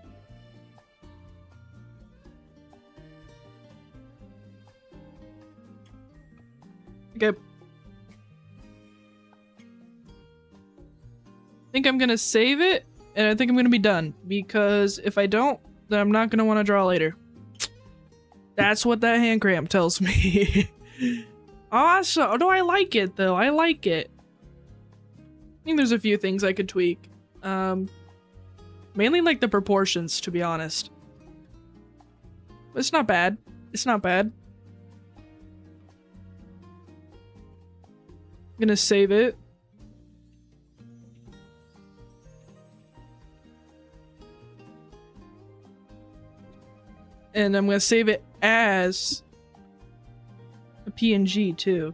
Okay. I think I'm gonna save it, and I think I'm gonna be done, because if I don't, then I'm not gonna want to draw later. That's what that hand cramp tells me. Awesome. No, I like it though. I like it. I think there's a few things I could tweak. Mainly like the proportions, to be honest. But it's not bad. It's not bad. I'm gonna save it. And I'm gonna save it as a PNG too.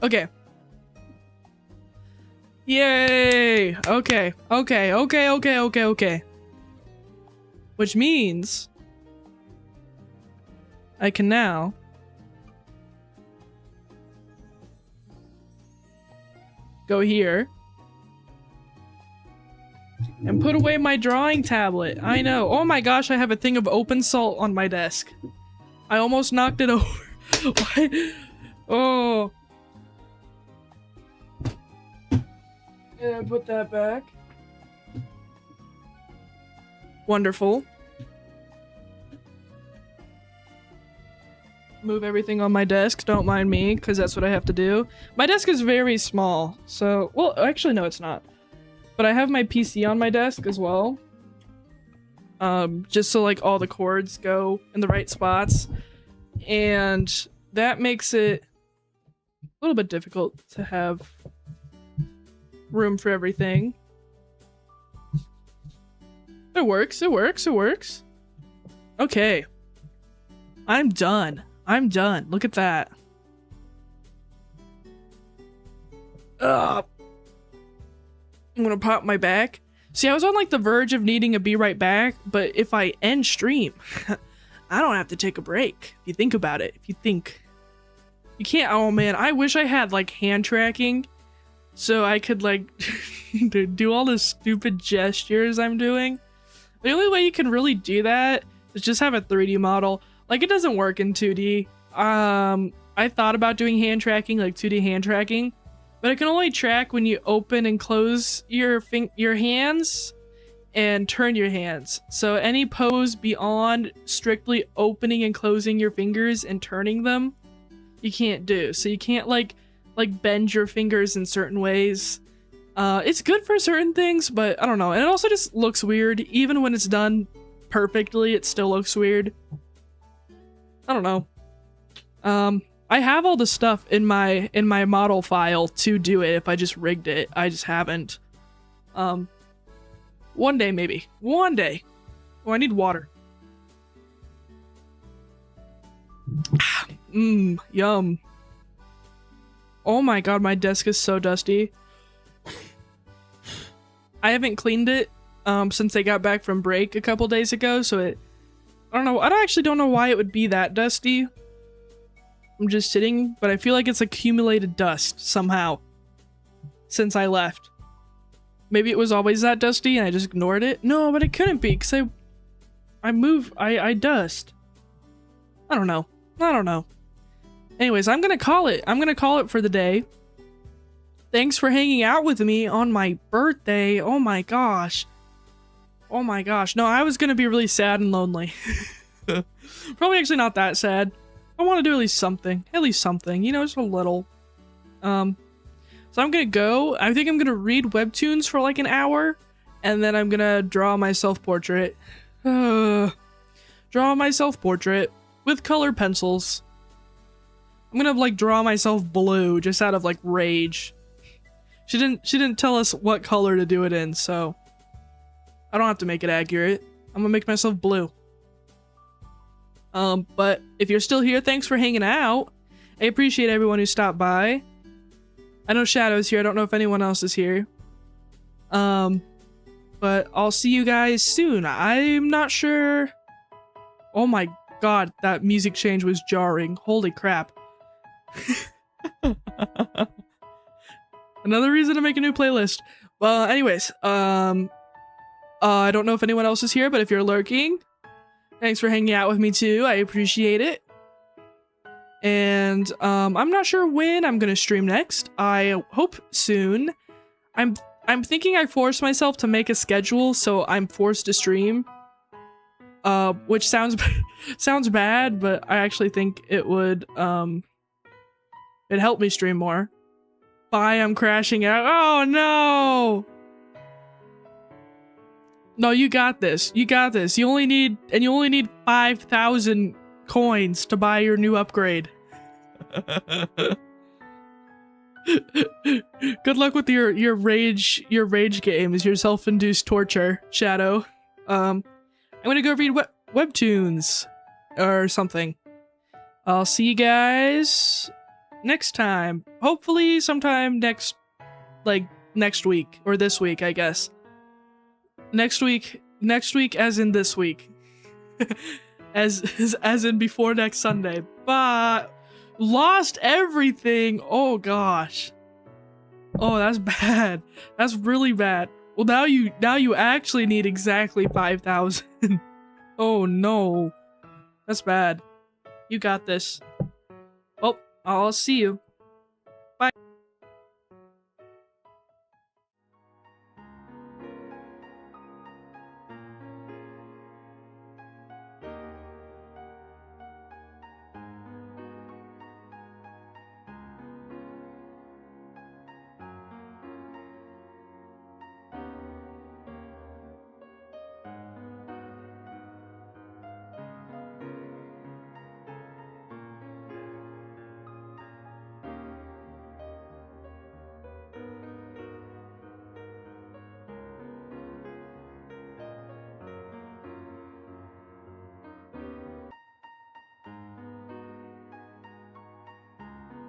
Okay. Yay! Okay. Which means I can now go here and put away my drawing tablet. I know. Oh my gosh, I have a thing of open salt on my desk. I almost knocked it over. Why? Oh. And put that back. Wonderful. Move everything on my desk. Don't mind me, because that's what I have to do. My desk is very small, so... Well, actually, no, it's not. But I have my PC on my desk as well. Just so, like, all the cords go in the right spots. And that makes it a little bit difficult to have room for everything. It works. Okay. I'm done. Look at that. I'm gonna pop my back. See, I was on like the verge of needing a be right back, but if I end stream, I don't have to take a break. If you think about it, you can't. Oh man, I wish I had like hand tracking so I could like do all the stupid gestures I'm doing. The only way you can really do that is just have a 3D model. Like, it doesn't work in 2D. I thought about doing hand tracking, like 2D hand tracking, but it can only track when you open and close your hands and turn your hands. So any pose beyond strictly opening and closing your fingers and turning them, you can't do. So you can't like bend your fingers in certain ways. It's good for certain things, but I don't know. And it also just looks weird. Even when it's done perfectly, it still looks weird. I don't know. I have all the stuff in my model file to do it if I just rigged it. I just haven't. One day maybe. One day. Oh, I need water. Yum. Oh my god, my desk is so dusty. I haven't cleaned it since I got back from break a couple days ago, so I don't know. I actually don't know why it would be that dusty. I'm just sitting, but I feel like it's accumulated dust somehow since I left. Maybe it was always that dusty and I just ignored it. No, but it couldn't be because I dust. I don't know. Anyways, I'm gonna call it. I'm gonna call it for the day. Thanks for hanging out with me on my birthday. Oh my gosh. Oh my gosh. No, I was gonna be really sad and lonely. Probably actually not that sad. I want to do at least something. You know, just a little. So I'm gonna go. I think I'm gonna read webtoons for like an hour, and then I'm gonna draw my self-portrait. Draw my self-portrait with colored pencils. I'm gonna like draw myself blue just out of like rage. She didn't tell us what color to do it in, so I don't have to make it accurate. I'm gonna make myself blue. But if you're still here, thanks for hanging out. I appreciate everyone who stopped by. I know Shadow's here. I don't know if anyone else is here. But I'll see you guys soon. I'm not sure. Oh my god, that music change was jarring. Holy crap. Another reason to make a new playlist. Well, anyways, I don't know if anyone else is here, but if you're lurking, thanks for hanging out with me too. I appreciate it. And I'm not sure when I'm gonna stream next. I hope soon. I'm thinking I forced myself to make a schedule, so I'm forced to stream. Which sounds sounds bad, but I actually think it would it helped me stream more. Bye, I'm crashing out. Oh no! No, you got this. You got this. You only need 5,000 coins to buy your new upgrade. Good luck with your rage games, your self-induced torture, Shadow. I'm gonna go read webtoons or something. I'll see you guys next time. Hopefully sometime next week or this week, I guess. Next week as in this week. as in before next Sunday. But lost everything. Oh gosh. Oh, that's bad. That's really bad. Well, now you actually need exactly 5,000. Oh no. That's bad. You got this. Oh, I'll see you.